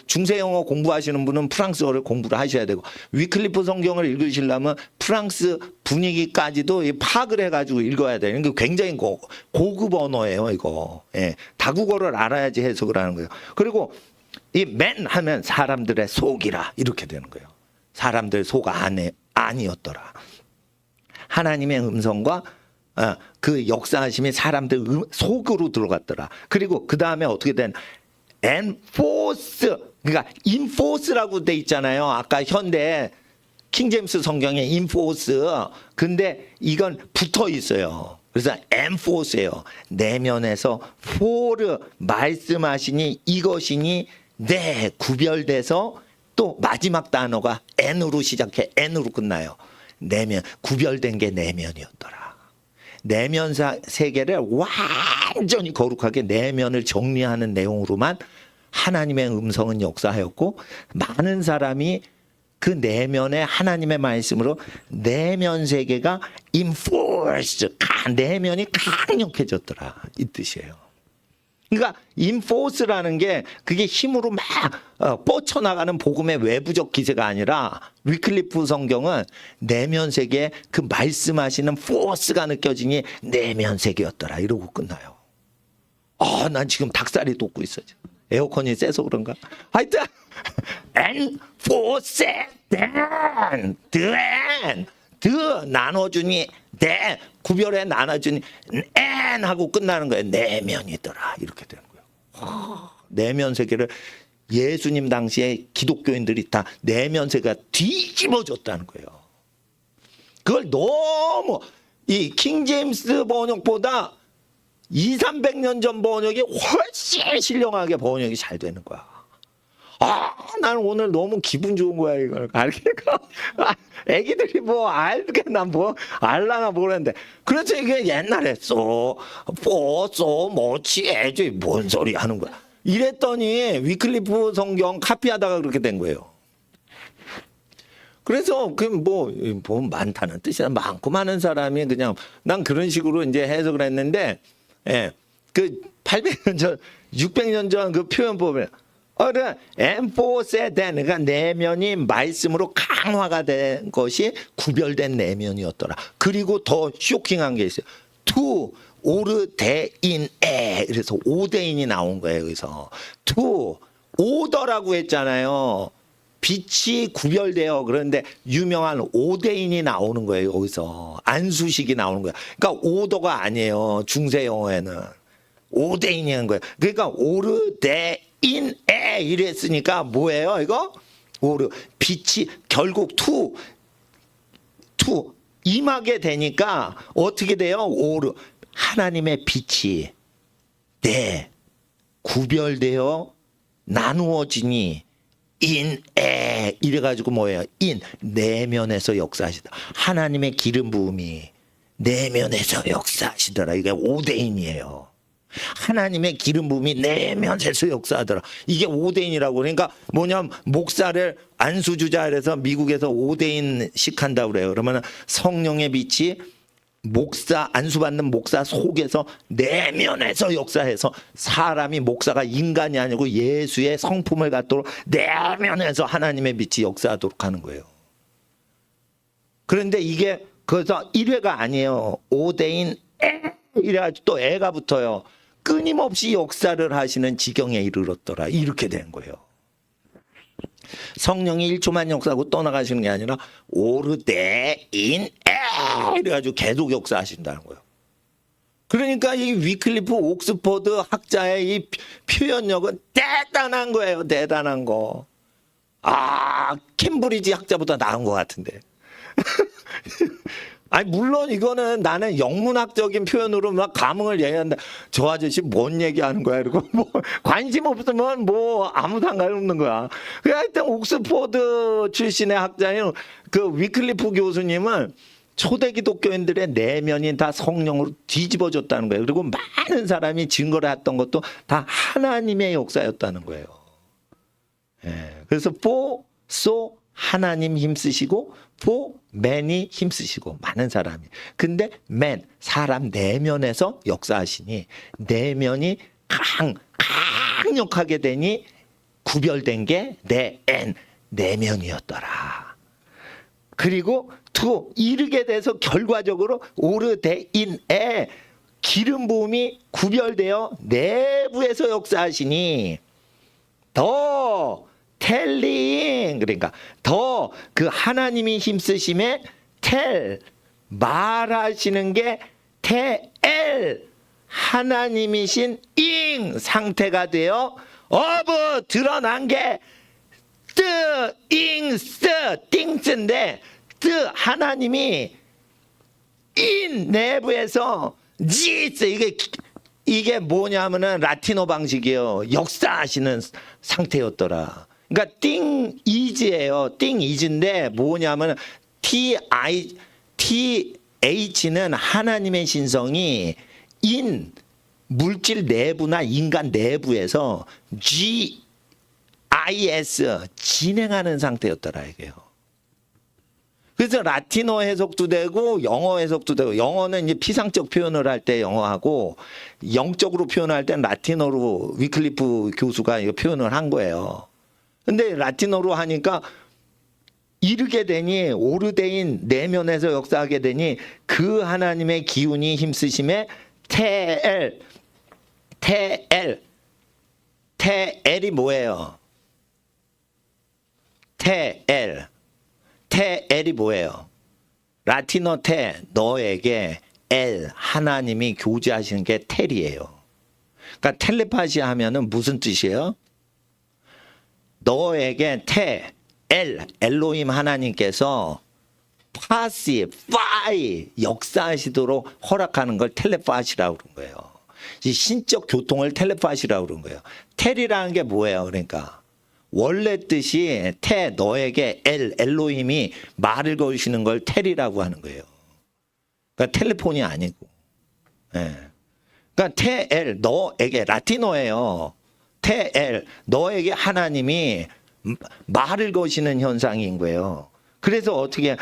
중세 영어 공부하시는 분은 프랑스어를 공부를 하셔야 되고 위클리프 성경을 읽으시려면 프랑스 분위기까지도 파악을 해가지고 읽어야 돼요. 이게 굉장히 고급 언어예요, 이거. 예, 다국어를 알아야지 해석을 하는 거예요. 그리고 이 맨 하면 사람들의 속이라 이렇게 되는 거예요. 사람들 속 안에 아니었더라. 하나님의 음성과 그 역사하심이 사람들 속으로 들어갔더라. 그리고 그 다음에 어떻게 된 enforce 그러니까 enforce라고 돼 있잖아요. 아까 현대 킹제임스 성경에 enforce 근데 이건 붙어 있어요. 그래서 enforce예요. 내면에서 for 말씀하시니 이것이니 네 구별돼서 또 마지막 단어가 n으로 시작해 n으로 끝나요. 내면 구별된 게 내면이었더라. 내면 세계를 완전히 거룩하게 내면을 정리하는 내용으로만 하나님의 음성은 역사하였고 많은 사람이 그 내면에 하나님의 말씀으로 내면 세계가 enforced, 내면이 강력해졌더라 이 뜻이에요. 그러니까 enforce라는 게 그게 힘으로 막 뻗쳐나가는 복음의 외부적 기세가 아니라 위클리프 성경은 내면 세계에 그 말씀하시는 force가 느껴지니 내면 세계였더라 이러고 끝나요. 난 지금 닭살이 돋고 있어. 에어컨이 세서 그런가? 하여튼 enforce, then, 나눠주니, then, 구별해 나눠주니, and 하고 끝나는 거예요. 내면이더라 이렇게 되는 거예요. 내면 세계를 예수님 당시에 기독교인들이 다 내면 세계가 뒤집어졌다는 거예요. 그걸 너무 이 킹제임스 번역보다 200~300년 전 번역이 훨씬 신령하게 번역이 잘 되는 거야. 나는 오늘 너무 기분 좋은 거야, 이걸 가르치니까. 애기들이 뭐 알겠나, 뭐 알라나 모르는데. 그래서 이게 옛날에 뭐치, 애지, 뭔 소리 하는 거야. 이랬더니 위클리프 성경 카피하다가 그렇게 된 거예요. 그래서 뭐 많다는 뜻이야. 많고 많은 사람이 그냥 난 그런 식으로 이제 해석을 했는데, 예, 그 800년 전, 600년 전 그 표현 보면 enforced, 그러니까 내면이 말씀으로 강화가 된 것이 구별된 내면이었더라. 그리고 더 쇼킹한 게 있어요. to 오르데인에, 그래서 오데인이 나온 거예요. 여기서 to 오더라고 했잖아요. 빛이 구별되어. 그런데 유명한 오데인이 나오는 거예요. 여기서 안수식이 나오는 거예요. 그러니까 오더가 아니에요. 중세 영어에는 오데인이 하는 거예요. 그러니까 오르데인에 이랬으니까 뭐예요? 이거 오르 빛이 결국 투 임하게 되니까 어떻게 돼요? 오르 하나님의 빛이 구별되어 나누어지니 인에 이래가지고 뭐예요? 내면에서 역사하시다. 하나님의 기름 부음이 내면에서 역사하시더라. 이게 오데인이에요. 하나님의 기름 부음이 내면에서 역사하더라. 이게 오데인이라고. 그러니까 뭐냐면 목사를 안수주자 그래서 미국에서 오데인식 한다고 그래요. 그러면 성령의 빛이 목사 안수받는 목사 속에서 내면에서 역사해서 사람이 목사가 인간이 아니고 예수의 성품을 갖도록 내면에서 하나님의 빛이 역사하도록 하는 거예요. 그런데 이게 그래서 1회가 아니에요. 오데인 이래가지고 또 애가 붙어요. 끊임없이 역사를 하시는 지경에 이르렀더라. 이렇게 된 거예요. 성령이 1초만 역사하고 떠나가시는 게 아니라 오르데인 이래가지고 계속 역사하신다는 거예요. 그러니까 이 위클리프 옥스퍼드 학자의 이 표현력은 대단한 거예요. 대단한 거. 캠브리지 학자보다 나은 것 같은데. 아니 물론 이거는 나는 영문학적인 표현으로 막 감흥을 얘기한다. 저 아저씨 뭔 얘기하는 거야? 이러고 뭐 관심 없으면 뭐 아무 상관없는 거야. 하여튼 옥스퍼드 출신의 학자인 그 위클리프 교수님은 초대 기독교인들의 내면이 다 성령으로 뒤집어졌다는 거예요. 그리고 많은 사람이 증거를 했던 것도 다 하나님의 역사였다는 거예요. 그래서 for 하나님 힘쓰시고 for man이 힘쓰시고 많은 사람이. 근데 man 사람 내면에서 역사하시니 내면이 강력하게 되니 구별된 게 내면이었더라. 그리고 to 이르게 돼서 결과적으로 오르데인에 기름 부음이 구별되어 내부에서 역사하시니 더 텔링 그러니까 더 그 하나님이 힘쓰심에 말하시는 게 하나님이신 잉 상태가 되어 드러난 게 띵스인데 하나님이 내부에서 지스 이게 뭐냐면은 라틴어 방식이에요. 역사하시는 상태였더라. 그러니까 띵이즈예요. 띵이즈인데 뭐냐면 TH는 하나님의 신성이 물질 내부나 인간 내부에서 GIS 진행하는 상태였더라 이게요. 그래서 라틴어 해석도 되고 영어 해석도 되고, 영어는 이제 피상적 표현을 할 때 영어하고 영적으로 표현할 때는 라틴어로 위클리프 교수가 이거 표현을 한 거예요. 근데 라틴어로 하니까 이르게 되니 오르데인 내면에서 역사하게 되니 그 하나님의 기운이 힘쓰심에 테엘이 뭐예요? 테엘이 뭐예요? 라틴어 너에게 하나님이 교제하시는 게 텔이에요. 그러니까 텔레파시 하면은 무슨 뜻이에요? 너에게 엘로힘 하나님께서 파이 역사하시도록 허락하는 걸 텔레파시라고 그런 거예요. 이 신적 교통을 텔레파시라고 그런 거예요. 텔이라는 게 뭐예요? 그러니까 원래 뜻이 너에게 엘로힘이 말을 거시는 걸 텔이라고 하는 거예요. 그러니까 텔레폰이 아니고. 예. 그러니까 너에게 라틴어예요. 너에게 하나님이 말을 거시는 현상인 거예요. 그래서 어떻게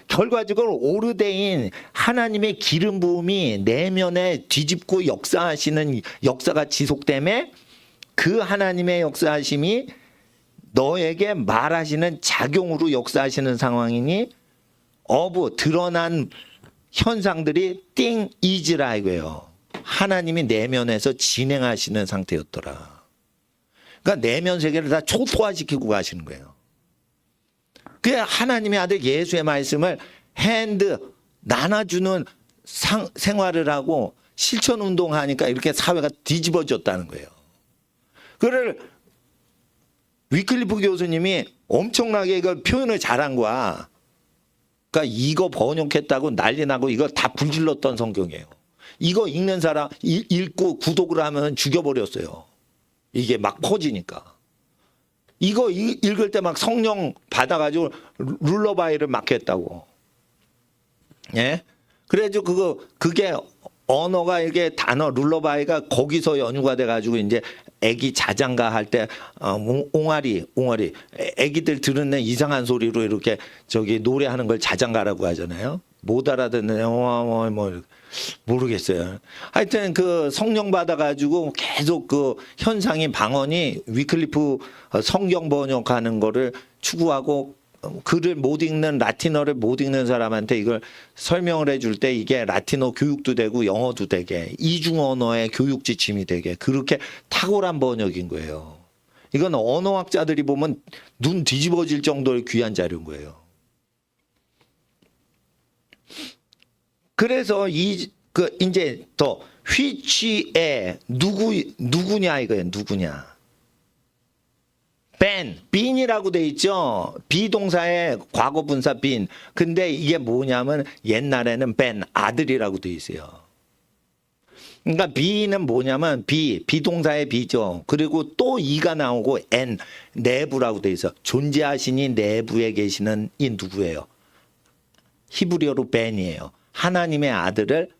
결과적으로 오르데인 하나님의 기름 부음이 내면에 뒤집고 역사하시는 역사가 지속되며 그 하나님의 역사하심이 너에게 말하시는 작용으로 역사하시는 상황이니 드러난 현상들이 이즈라 이거예요. 하나님이 내면에서 진행하시는 상태였더라. 그러니까 내면 세계를 다 초토화시키고 가시는 거예요. 그 하나님의 아들 예수의 말씀을 나눠주는 생활을 하고 실천 운동하니까 이렇게 사회가 뒤집어졌다는 거예요. 그를 위클리프 교수님이 엄청나게 이걸 표현을 잘한 거야. 그러니까 이거 번역했다고 난리 나고 이거 다 불질렀던 성경이에요. 이거 읽는 사람 읽고 구독을 하면 죽여버렸어요. 이게 막 퍼지니까. 이거 읽을 때 막 성령 받아가지고 룰러바이를 막 했다고. 예? 그래가지고 그게 언어가 이게 단어 룰러바이가 거기서 연유가 돼가지고 이제 애기 자장가 할 때 옹알이 애기들 들은 이상한 소리로 이렇게 노래하는 걸 자장가라고 하잖아요. 못 알아듣는 뭐 모르겠어요. 하여튼 그 성령 받아가지고 계속 그 현상이 방언이 위클리프 성경 번역하는 거를 추구하고 글을 못 읽는 라틴어를 못 읽는 사람한테 이걸 설명을 해줄 때 이게 라틴어 교육도 되고 영어도 되게 이중 언어의 교육 지침이 되게 그렇게 탁월한 번역인 거예요. 이건 언어학자들이 보면 눈 뒤집어질 정도의 귀한 자료인 거예요. 그래서 이제 더 which에 누구냐 이거예요. 누구냐. 빈이라고 돼 있죠. 비동사의 과거 분사 빈. 근데 이게 뭐냐면 옛날에는 아들이라고 돼 있어요. 그러니까 비는 뭐냐면 비동사의 비죠. 그리고 또 이가 나오고 내부라고 돼 있어. 존재하시니 내부에 계시는 이 누구예요? 히브리어로 벤이에요. 하나님의 아들을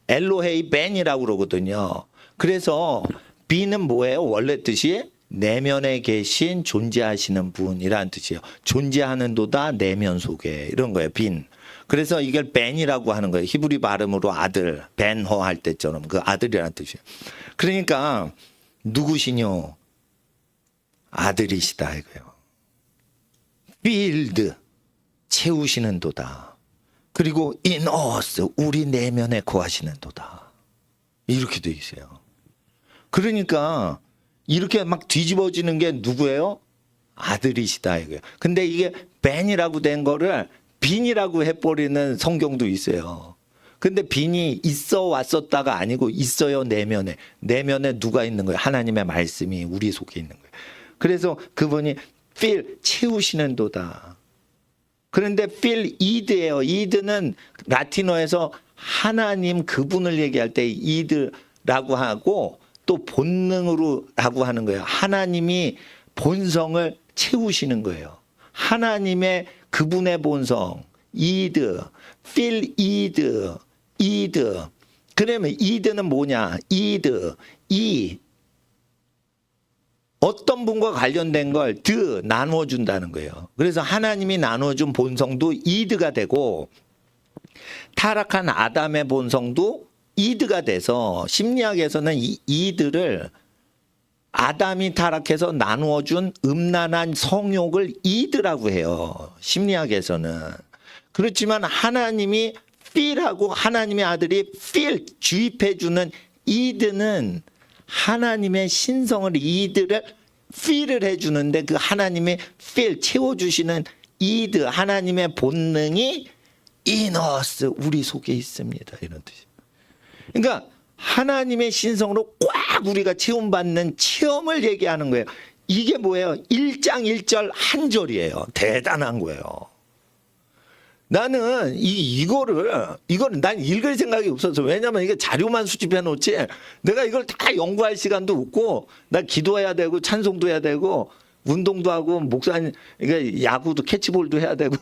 엘로헤이 벤이라고 그러거든요. 그래서 비는 뭐예요? 원래 뜻이 내면에 계신 존재하시는 분이라는 뜻이에요. 존재하는도다 내면 속에 이런 거예요. 빈. 그래서 이걸 벤이라고 하는 거예요. 히브리 발음으로 아들, 벤허 할 때처럼 그 아들이라는 뜻이에요. 그러니까 누구시뇨? 아들이시다 이거예요. filled 채우시는 도다. 그리고 in us 우리 내면에 거하시는 도다. 이렇게 돼 있어요. 그러니까 이렇게 막 뒤집어지는 게 누구예요? 아들이시다 이거예요. 근데 이게 벤이라고 된 거를 빈이라고 해버리는 성경도 있어요. 근데 빈이 있어 왔었다가 아니고 있어요. 내면에 누가 있는 거예요? 하나님의 말씀이 우리 속에 있는 거예요. 그래서 그분이 fill 채우시는 도다. 그런데 fill id예요. id는 라틴어에서 하나님 그분을 얘기할 때 id라고 하고 또 본능으로라고 하는 거예요. 하나님이 본성을 채우시는 거예요. 하나님의 그분의 본성 id, fill id. 그러면 id는 뭐냐? id, 어떤 분과 관련된 걸 나누어 준다는 거예요. 그래서 하나님이 나누어 준 본성도 이드가 되고 타락한 아담의 본성도 이드가 돼서 심리학에서는 이 이드를 아담이 타락해서 나누어 준 음란한 성욕을 이드라고 해요. 심리학에서는. 그렇지만 하나님이 feel하고 하나님의 아들이 feel 주입해 주는 이드는 하나님의 신성을 이드를 feel을 해주는데 그 하나님의 feel 채워주시는 이드 하나님의 본능이 이너스 우리 속에 있습니다. 이런 뜻이에요. 그러니까 하나님의 신성으로 꽉 우리가 체험받는 체험을 얘기하는 거예요. 이게 뭐예요? 1장 1절 한 절이에요. 대단한 거예요. 나는 이거를 난 읽을 생각이 없어서 왜냐면 이게 자료만 수집해 놓지 내가 이걸 다 연구할 시간도 없고 나 기도해야 되고 찬송도 해야 되고 운동도 하고 목사님 이게 야구도 캐치볼도 해야 되고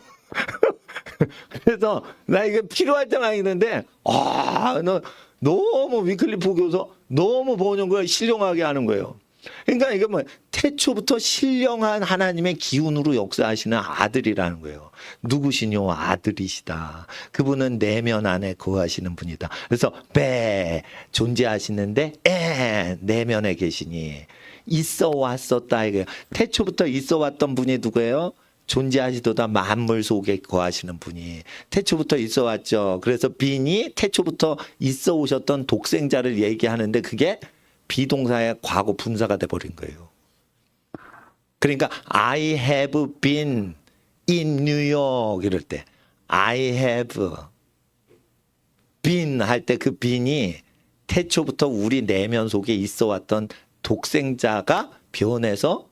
그래서 나 이게 필요할 때만 있는데 너 너무 위클리프 교수 너무 번역을 신령하게 하는 거예요. 그러니까 이게 뭐 태초부터 신령한 하나님의 기운으로 역사하시는 아들이라는 거예요. 누구시뇨? 아들이시다. 그분은 내면 안에 거하시는 분이다. 그래서 존재하시는데 내면에 계시니 있어 왔었다 이거예요. 태초부터 있어 왔던 분이 누구예요? 존재하시도다 만물 속에 거하시는 분이 태초부터 있어 왔죠. 그래서 빈이 태초부터 있어 오셨던 독생자를 얘기하는데 그게 비동사의 과거 분사가 돼버린 거예요. 그러니까 I have been in New York 이럴 때 I have been 할 때 그 bean이 태초부터 우리 내면 속에 있어 왔던 독생자가 변해서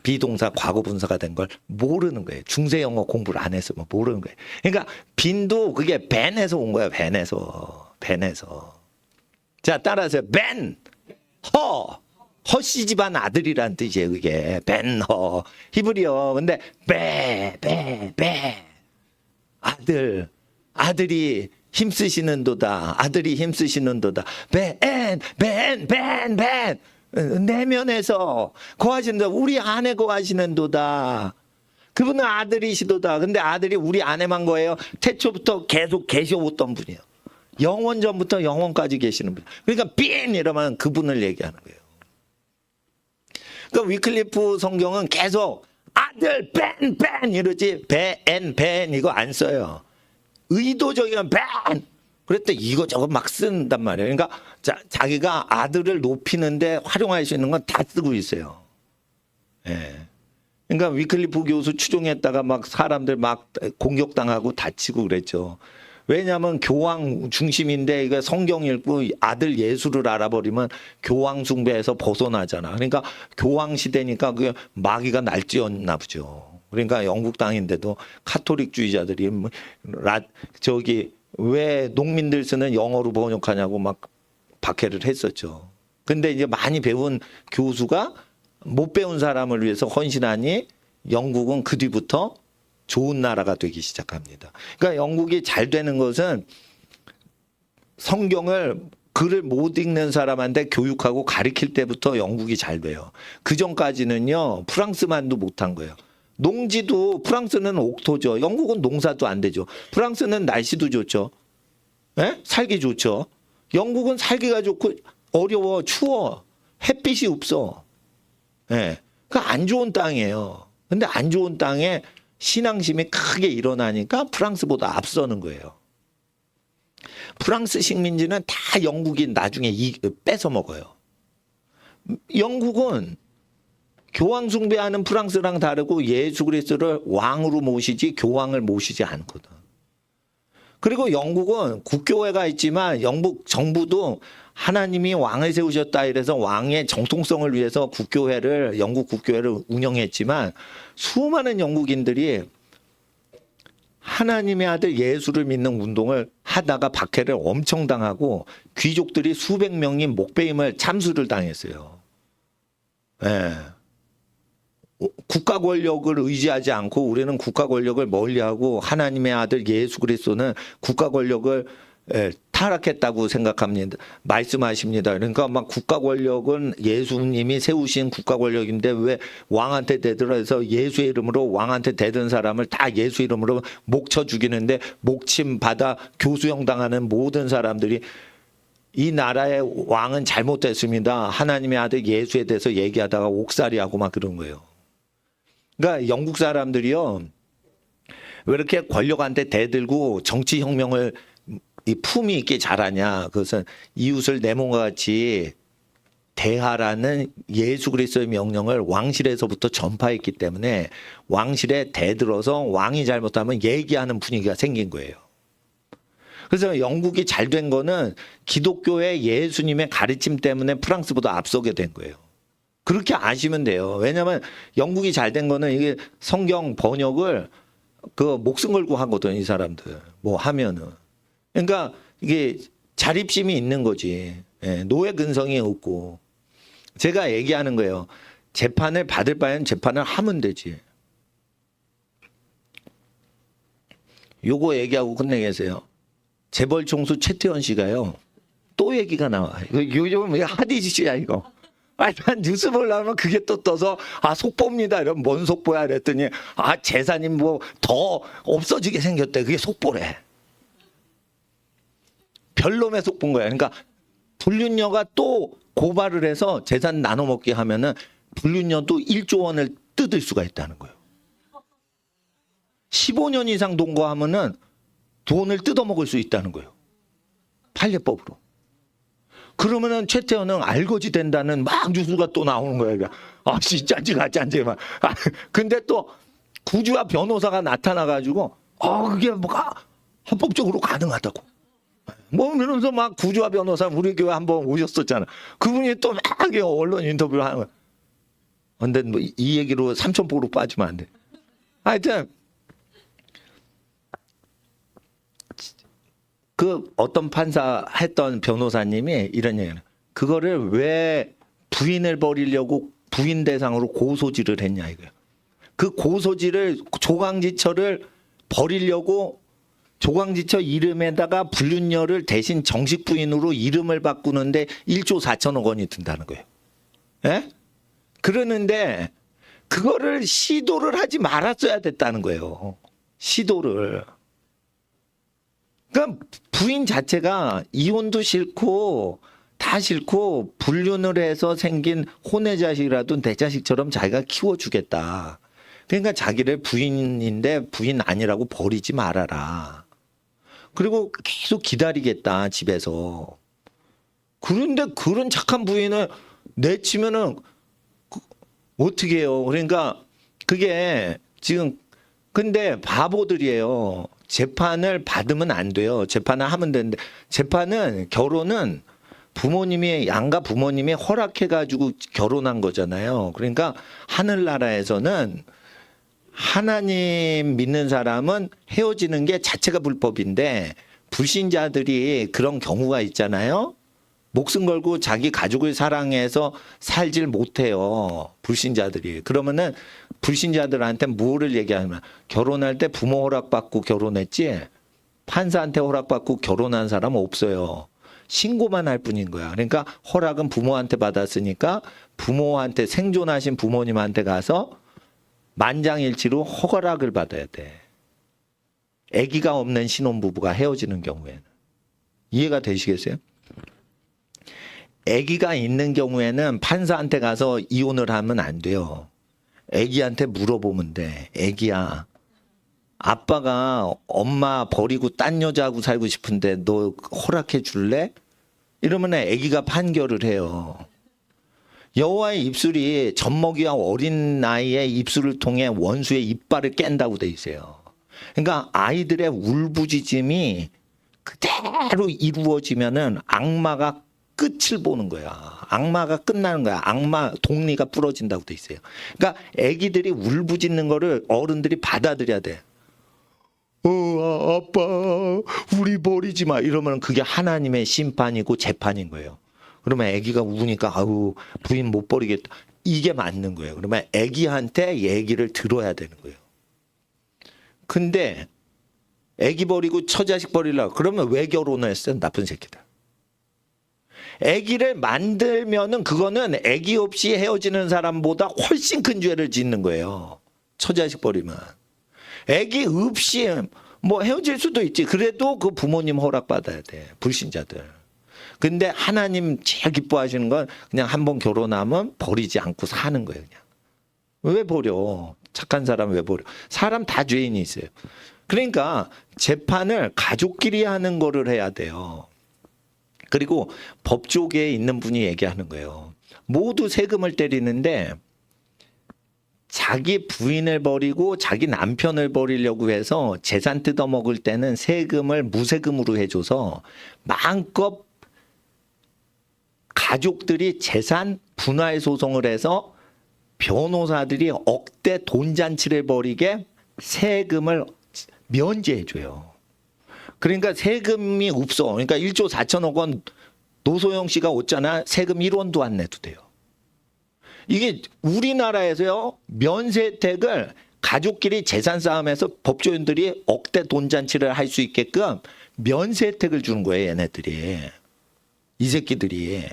비동사 과거 분사가 된 걸 모르는 거예요. 중세 영어 공부를 안 했으면 모르는 거예요. 그러니까 빈도 그게 벤에서 온 거예요. 벤에서. 자, 따라하세요. 허씨 집안 아들이란 뜻이에요. 그게 벤허 히브리어. 근데 아들이 힘쓰시는도다. 벤 내면에서 거하시는도다. 우리 안에 거하시는도다. 그분은 아들이시도다. 근데 아들이 우리 안에만 거예요. 태초부터 계속 계셔왔던 분이에요. 영원 전부터 영원까지 계시는 분. 그러니까 빈 이러면 그분을 얘기하는 거예요. 그러니까 위클리프 성경은 계속 아들 벤 이러지 벤 이거 안 써요. 의도적이면 벤 그랬더니 이거저거 막 쓴단 말이에요. 그러니까 자기가 아들을 높이는데 활용할 수 있는 건 다 쓰고 있어요. 예. 그러니까 위클리프 교수 추종했다가 막 사람들 막 공격당하고 다치고 그랬죠. 왜냐하면 교황 중심인데 이거 성경 읽고 아들 예수를 알아버리면 교황 숭배에서 벗어나잖아. 그러니까 교황 시대니까 그 마귀가 날뛰었나 보죠. 그러니까 영국 땅인데도 카톨릭주의자들이 왜 농민들 쓰는 영어로 번역하냐고 막 박해를 했었죠. 근데 이제 많이 배운 교수가 못 배운 사람을 위해서 헌신하니 영국은 그 뒤부터 좋은 나라가 되기 시작합니다. 그러니까 영국이 잘 되는 것은 성경을 글을 못 읽는 사람한테 교육하고 가르칠 때부터 영국이 잘 돼요. 그 전까지는요 프랑스만도 못한 거예요. 농지도 프랑스는 옥토죠. 영국은 농사도 안 되죠. 프랑스는 날씨도 좋죠. 예? 살기 좋죠. 영국은 살기가 좋고 어려워 추워 햇빛이 없어. 예. 그 안 좋은 땅이에요. 근데 안 좋은 땅에 신앙심이 크게 일어나니까 프랑스보다 앞서는 거예요. 프랑스 식민지는 다 영국이 나중에 뺏어 먹어요. 영국은 교황 숭배하는 프랑스랑 다르고 예수 그리스도를 왕으로 모시지 교황을 모시지 않거든. 그리고 영국은 국교회가 있지만 영국 정부도 하나님이 왕을 세우셨다 이래서 왕의 정통성을 위해서 영국 국교회를 운영했지만 수많은 영국인들이 하나님의 아들 예수를 믿는 운동을 하다가 박해를 엄청 당하고 귀족들이 수백 명이 목베임을 참수를 당했어요. 예. 국가 권력을 의지하지 않고 우리는 국가 권력을 멀리하고 하나님의 아들 예수 그리스도는 국가 권력을 타락했다고 생각합니다. 말씀하십니다. 그러니까 막 국가 권력은 예수님이 세우신 국가 권력인데 왜 왕한테 대들어서 예수의 이름으로 왕한테 대든 사람을 다 예수 이름으로 목쳐 죽이는데 목침 받아 교수형 당하는 모든 사람들이 이 나라의 왕은 잘못됐습니다. 하나님의 아들 예수에 대해서 얘기하다가 옥살이하고 막 그런 거예요. 그러니까 영국 사람들이요. 왜 이렇게 권력한테 대들고 정치혁명을 이 품위 있게 잘하냐. 그것은 이웃을 내 몸과 같이 대하라는 예수 그리스도의 명령을 왕실에서부터 전파했기 때문에 왕실에 대들어서 왕이 잘못하면 얘기하는 분위기가 생긴 거예요. 그래서 영국이 잘 된 거는 기독교의 예수님의 가르침 때문에 프랑스보다 앞서게 된 거예요. 그렇게 아시면 돼요. 왜냐하면 영국이 잘 된 거는 이게 성경 번역을 그 목숨 걸고 하거든, 이 사람들. 뭐 하면은. 그러니까 이게 자립심이 있는 거지. 예, 노예 근성이 없고. 제가 얘기하는 거예요. 재판을 받을 바에는 재판을 하면 되지. 요거 얘기하고 끝내겠어요. 재벌 총수 최태원 씨가요. 또 얘기가 나와. 요즘 핫이짓이야 이거. 난 뉴스 보려면 그게 또 떠서 속보입니다. 이러면 뭔 속보야 그랬더니 재산이 뭐 더 없어지게 생겼대. 그게 속보래. 별놈의 속보인 거야. 그러니까 불륜녀가 또 고발을 해서 재산 나눠 먹게 하면은 불륜녀도 1조 원을 뜯을 수가 있다는 거예요. 15년 이상 동거하면은 돈을 뜯어먹을 수 있다는 거예요. 판례법으로. 그러면은 최태원은 알거지 된다는 막 뉴스가 또 나오는 거예요. 짠지 막. 근데 또 구주와 변호사가 나타나가지고 그게 뭐가 합법적으로 가능하다고. 뭐 이러면서 막 구주와 변호사 우리 교회 한번 오셨었잖아. 그분이 또 막 언론 인터뷰를 하는 거야. 근데 뭐 이 얘기로 삼천포로 빠지면 안 돼. 하여튼 그 어떤 판사 했던 변호사님이 이런 얘기를 그거를 왜 부인을 버리려고 부인 대상으로 고소지를 했냐 이거예요. 그 고소지를 조강지처를 버리려고 조강지처 이름에다가 불륜녀를 대신 정식 부인으로 이름을 바꾸는데 1조 4천억 원이 든다는 거예요. 예? 그러는데 그거를 시도를 하지 말았어야 됐다는 거예요. 시도를. 그러니까 부인 자체가 이혼도 싫고 다 싫고 불륜을 해서 생긴 혼의 자식이라도 내 자식처럼 자기가 키워주겠다. 그러니까 자기를 부인인데 부인 아니라고 버리지 말아라. 그리고 계속 기다리겠다 집에서. 그런데 그런 착한 부인을 내치면은 어떻게 해요? 그러니까 그게 지금 근데 바보들이에요. 재판을 받으면 안 돼요. 재판을 하면 되는데 재판은 결혼은 부모님이 양가 부모님이 허락해가지고 결혼한 거잖아요. 그러니까 하늘나라에서는 하나님 믿는 사람은 헤어지는 게 자체가 불법인데 불신자들이 그런 경우가 있잖아요. 목숨 걸고 자기 가족을 사랑해서 살질 못해요. 불신자들이. 그러면은 불신자들한테 뭐를 얘기하냐면 결혼할 때 부모 허락받고 결혼했지 판사한테 허락받고 결혼한 사람은 없어요. 신고만 할 뿐인 거야. 그러니까 허락은 부모한테 받았으니까 부모한테 생존하신 부모님한테 가서 만장일치로 허락을 받아야 돼. 아기가 없는 신혼부부가 헤어지는 경우에는. 이해가 되시겠어요? 아기가 있는 경우에는 판사한테 가서 이혼을 하면 안 돼요. 아기한테 물어보면 돼. 아기야, 아빠가 엄마 버리고 딴 여자하고 살고 싶은데 너 허락해 줄래? 이러면 아기가 판결을 해요. 여호와의 입술이 젖먹이와 어린 나이의 입술을 통해 원수의 이빨을 깬다고 돼 있어요. 그러니까 아이들의 울부짖음이 그대로 이루어지면은 악마가 끝을 보는 거야. 악마가 끝나는 거야. 악마 동리가 부러진다고 돼 있어요. 그러니까 아기들이 울부짖는 거를 어른들이 받아들여야 돼. 아빠 우리 버리지 마 이러면 그게 하나님의 심판이고 재판인 거예요. 그러면 아기가 우니까 부인 못 버리겠다. 이게 맞는 거예요. 그러면 아기한테 얘기를 들어야 되는 거예요. 근데 애기 버리고 처자식 버리려고. 그러면 왜 결혼을 했어요? 나쁜 새끼들. 애기를 만들면은 그거는 애기 없이 헤어지는 사람보다 훨씬 큰 죄를 짓는 거예요. 처자식 버리면. 애기 없이 뭐 헤어질 수도 있지. 그래도 그 부모님 허락받아야 돼. 불신자들. 근데 하나님 제일 기뻐하시는 건 그냥 한번 결혼하면 버리지 않고 사는 거예요. 그냥. 왜 버려? 착한 사람 왜 버려? 사람 다 죄인이 있어요. 그러니까 재판을 가족끼리 하는 거를 해야 돼요. 그리고 법조계에 있는 분이 얘기하는 거예요. 모두 세금을 때리는데 자기 부인을 버리고 자기 남편을 버리려고 해서 재산 뜯어먹을 때는 세금을 무세금으로 해줘서 마음껏 가족들이 재산 분할 소송을 해서 변호사들이 억대 돈잔치를 벌이게 세금을 면제해줘요. 그러니까 세금이 없어. 그러니까 1조 4천억 원 노소영 씨가 얻잖아. 세금 1원도 안 내도 돼요. 이게 우리나라에서요. 면세 혜택을 가족끼리 재산 싸움에서 법조인들이 억대 돈잔치를 할 수 있게끔 면세 혜택을 주는 거예요. 얘네들이. 이 새끼들이.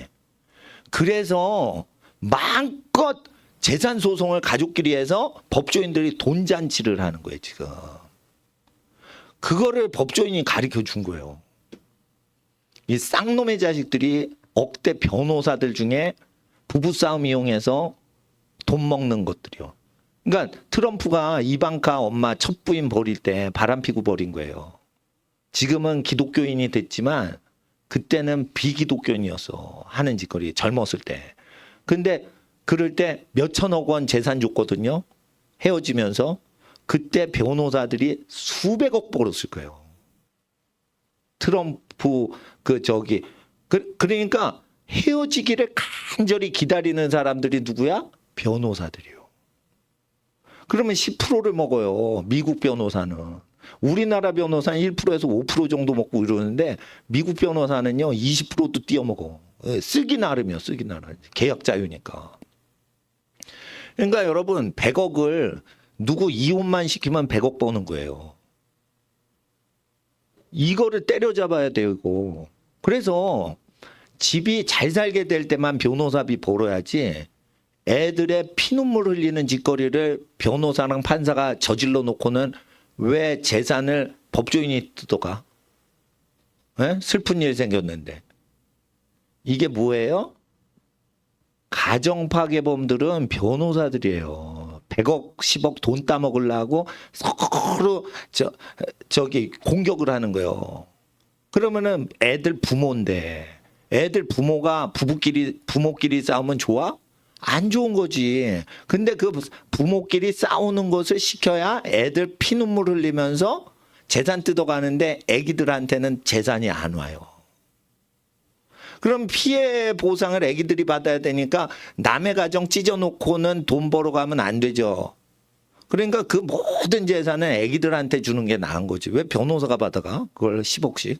그래서 마음껏 재산 소송을 가족끼리 해서 법조인들이 돈잔치를 하는 거예요. 지금. 그거를 법조인이 가르쳐 준 거예요. 이 쌍놈의 자식들이 억대 변호사들 중에 부부싸움 이용해서 돈 먹는 것들이요. 그러니까 트럼프가 이방카 엄마 첫 부인 버릴 때 바람피고 버린 거예요. 지금은 기독교인이 됐지만 그때는 비기독교인이었어. 하는 짓거리 젊었을 때. 근데 그럴 때 몇천억 원 재산 줬거든요. 헤어지면서. 그때 변호사들이 수백억 벌었을 거예요. 트럼프 그러니까 헤어지기를 간절히 기다리는 사람들이 누구야? 변호사들이요. 그러면 10%를 먹어요. 미국 변호사는. 우리나라 변호사는 1%에서 5% 정도 먹고 이러는데 미국 변호사는요 20%도 띄어먹어. 쓰기 나름이요. 쓰기 나름. 계약 자유니까. 그러니까 여러분 100억을 누구 이혼만 시키면 100억 버는 거예요. 이거를 때려잡아야 되고. 그래서 집이 잘 살게 될 때만 변호사비 벌어야지 애들의 피눈물 흘리는 짓거리를 변호사랑 판사가 저질러 놓고는 왜 재산을 법조인이 뜯어가? 에? 슬픈 일 생겼는데. 이게 뭐예요? 가정파괴범들은 변호사들이에요. 100억, 10억 돈 따먹으려고 서로 저기 공격을 하는 거예요. 그러면은 애들 부모인데 애들 부모끼리 싸우면 좋아? 안 좋은 거지. 근데 그 부모끼리 싸우는 것을 시켜야 애들 피눈물 흘리면서 재산 뜯어가는데 애기들한테는 재산이 안 와요. 그럼 피해 보상을 애기들이 받아야 되니까 남의 가정 찢어놓고는 돈 벌어가면 안 되죠. 그러니까 그 모든 재산은 애기들한테 주는 게 나은 거지. 왜 변호사가 받아가? 그걸 10억씩.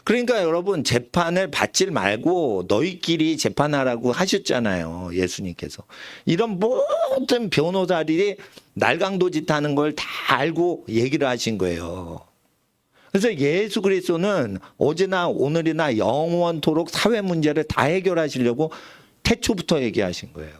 그러니까 여러분 재판을 받지 말고 너희끼리 재판하라고 하셨잖아요. 예수님께서. 이런 모든 변호사들이 날강도짓 하는 걸 다 알고 얘기를 하신 거예요. 그래서 예수 그리스도는 어제나 오늘이나 영원토록 사회 문제를 다 해결하시려고 태초부터 얘기하신 거예요.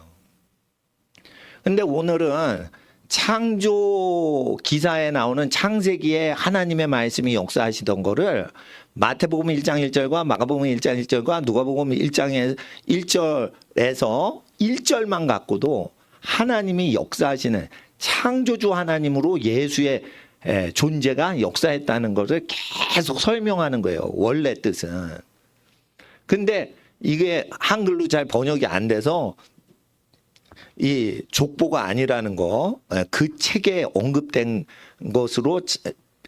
근데 오늘은 창조 기사에 나오는 창세기에 하나님의 말씀이 역사하시던 거를 마태복음 1장 1절과 마가복음 1장 1절과 누가복음 1장 1절에서 1절만 갖고도 하나님이 역사하시는 창조주 하나님으로 예수의 존재가 역사했다는 것을 계속 설명하는 거예요. 원래 뜻은. 근데 이게 한글로 잘 번역이 안 돼서 이 족보가 아니라는 거, 그 책에 언급된 것으로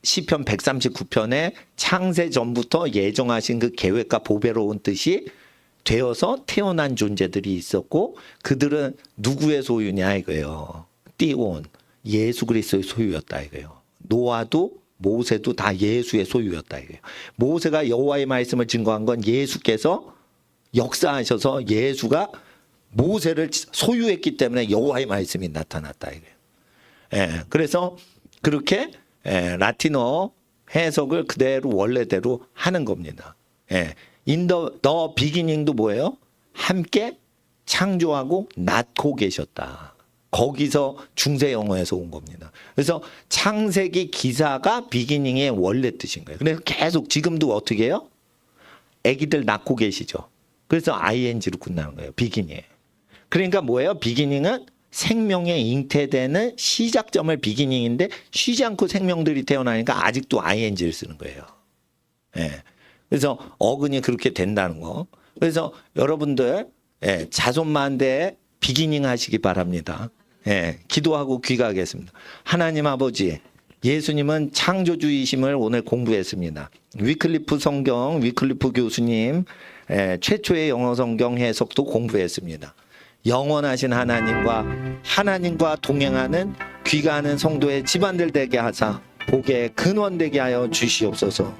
시편 139편에 창세 전부터 예정하신 그 계획과 보배로운 뜻이 되어서 태어난 존재들이 있었고 그들은 누구의 소유냐 이거예요. 띠온 예수 그리스도의 소유였다 이거예요. 노아도 모세도 다 예수의 소유였다 이거예요. 모세가 여호와의 말씀을 증거한 건 예수께서 역사하셔서 예수가 모세를 소유했기 때문에 여호와의 말씀이 나타났다 이거예요. 예, 그래서 그렇게 라틴어 해석을 그대로 원래대로 하는 겁니다. In the beginning도 뭐예요? 함께 창조하고 낳고 계셨다. 거기서 중세 영어에서 온 겁니다. 그래서 창세기 기사가 비기닝의 원래 뜻인 거예요. 그래서 계속 지금도 어떻게 해요? 아기들 낳고 계시죠. 그래서 ing로 끝나는 거예요. 비기닝. 그러니까 뭐예요? 비기닝은 생명의 잉태되는 시작점을 비기닝인데 쉬지 않고 생명들이 태어나니까 아직도 ing를 쓰는 거예요. 그래서 어근이 그렇게 된다는 거. 그래서 여러분들 자손만대에 비기닝 하시기 바랍니다. 기도하고 귀가하겠습니다. 하나님 아버지, 예수님은 창조주이심을 오늘 공부했습니다. 위클리프 성경, 위클리프 교수님 최초의 영어 성경 해석도 공부했습니다. 영원하신 하나님과 동행하는 귀가하는 성도의 집안들 되게 하사 복의 근원 되게 하여 주시옵소서.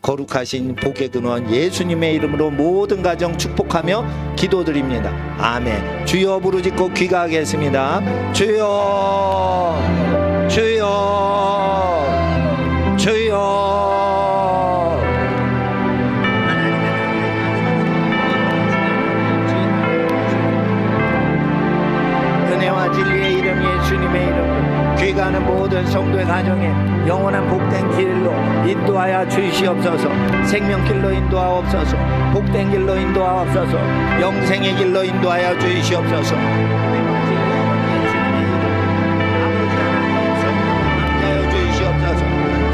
거룩하신 복의 근원 예수님의 이름으로 모든 가정 축복하며 기도드립니다. 아멘. 주여 부르짖고 귀가하겠습니다. 주여, 주여, 주여. 은혜와 진리의 이름 예수님의 이름으로 귀가하는 모든 성도의 가정에 영원한 복된 길로 인도하여 주시옵소서. 생명길로 인도하옵소서. 복된 길로 인도하옵소서. 영생의 길로 인도하여 주시옵소서.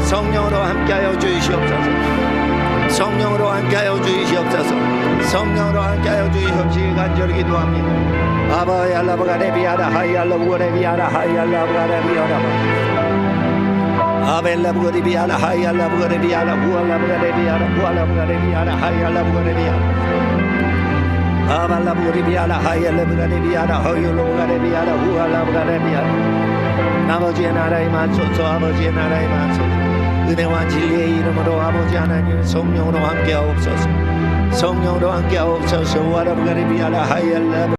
성령으로 함께하여 주시옵소서. 성령으로 함께하여 주시옵소서. 성령으로 함께하여 주시옵소서. 간절히 기도합니다. 아바 yarlabaga rebiara hayallahu rebiara hayallahu rebiara abellahu rebiara hayallahu rebiara huallahu rebiara huallahu rebiara hayallahu rebiara aballahu rebiara hayallahu rebiara hoyallahu rebiara huallahu rebiara 아버지의 나라의 만소서 아버지의 나라의 만소서 은혜와 진리의 이름으로 아버지 하나님 성령으로 함께하옵소서 성령으로 함께하옵소서 와라부가 레비아라 하이알라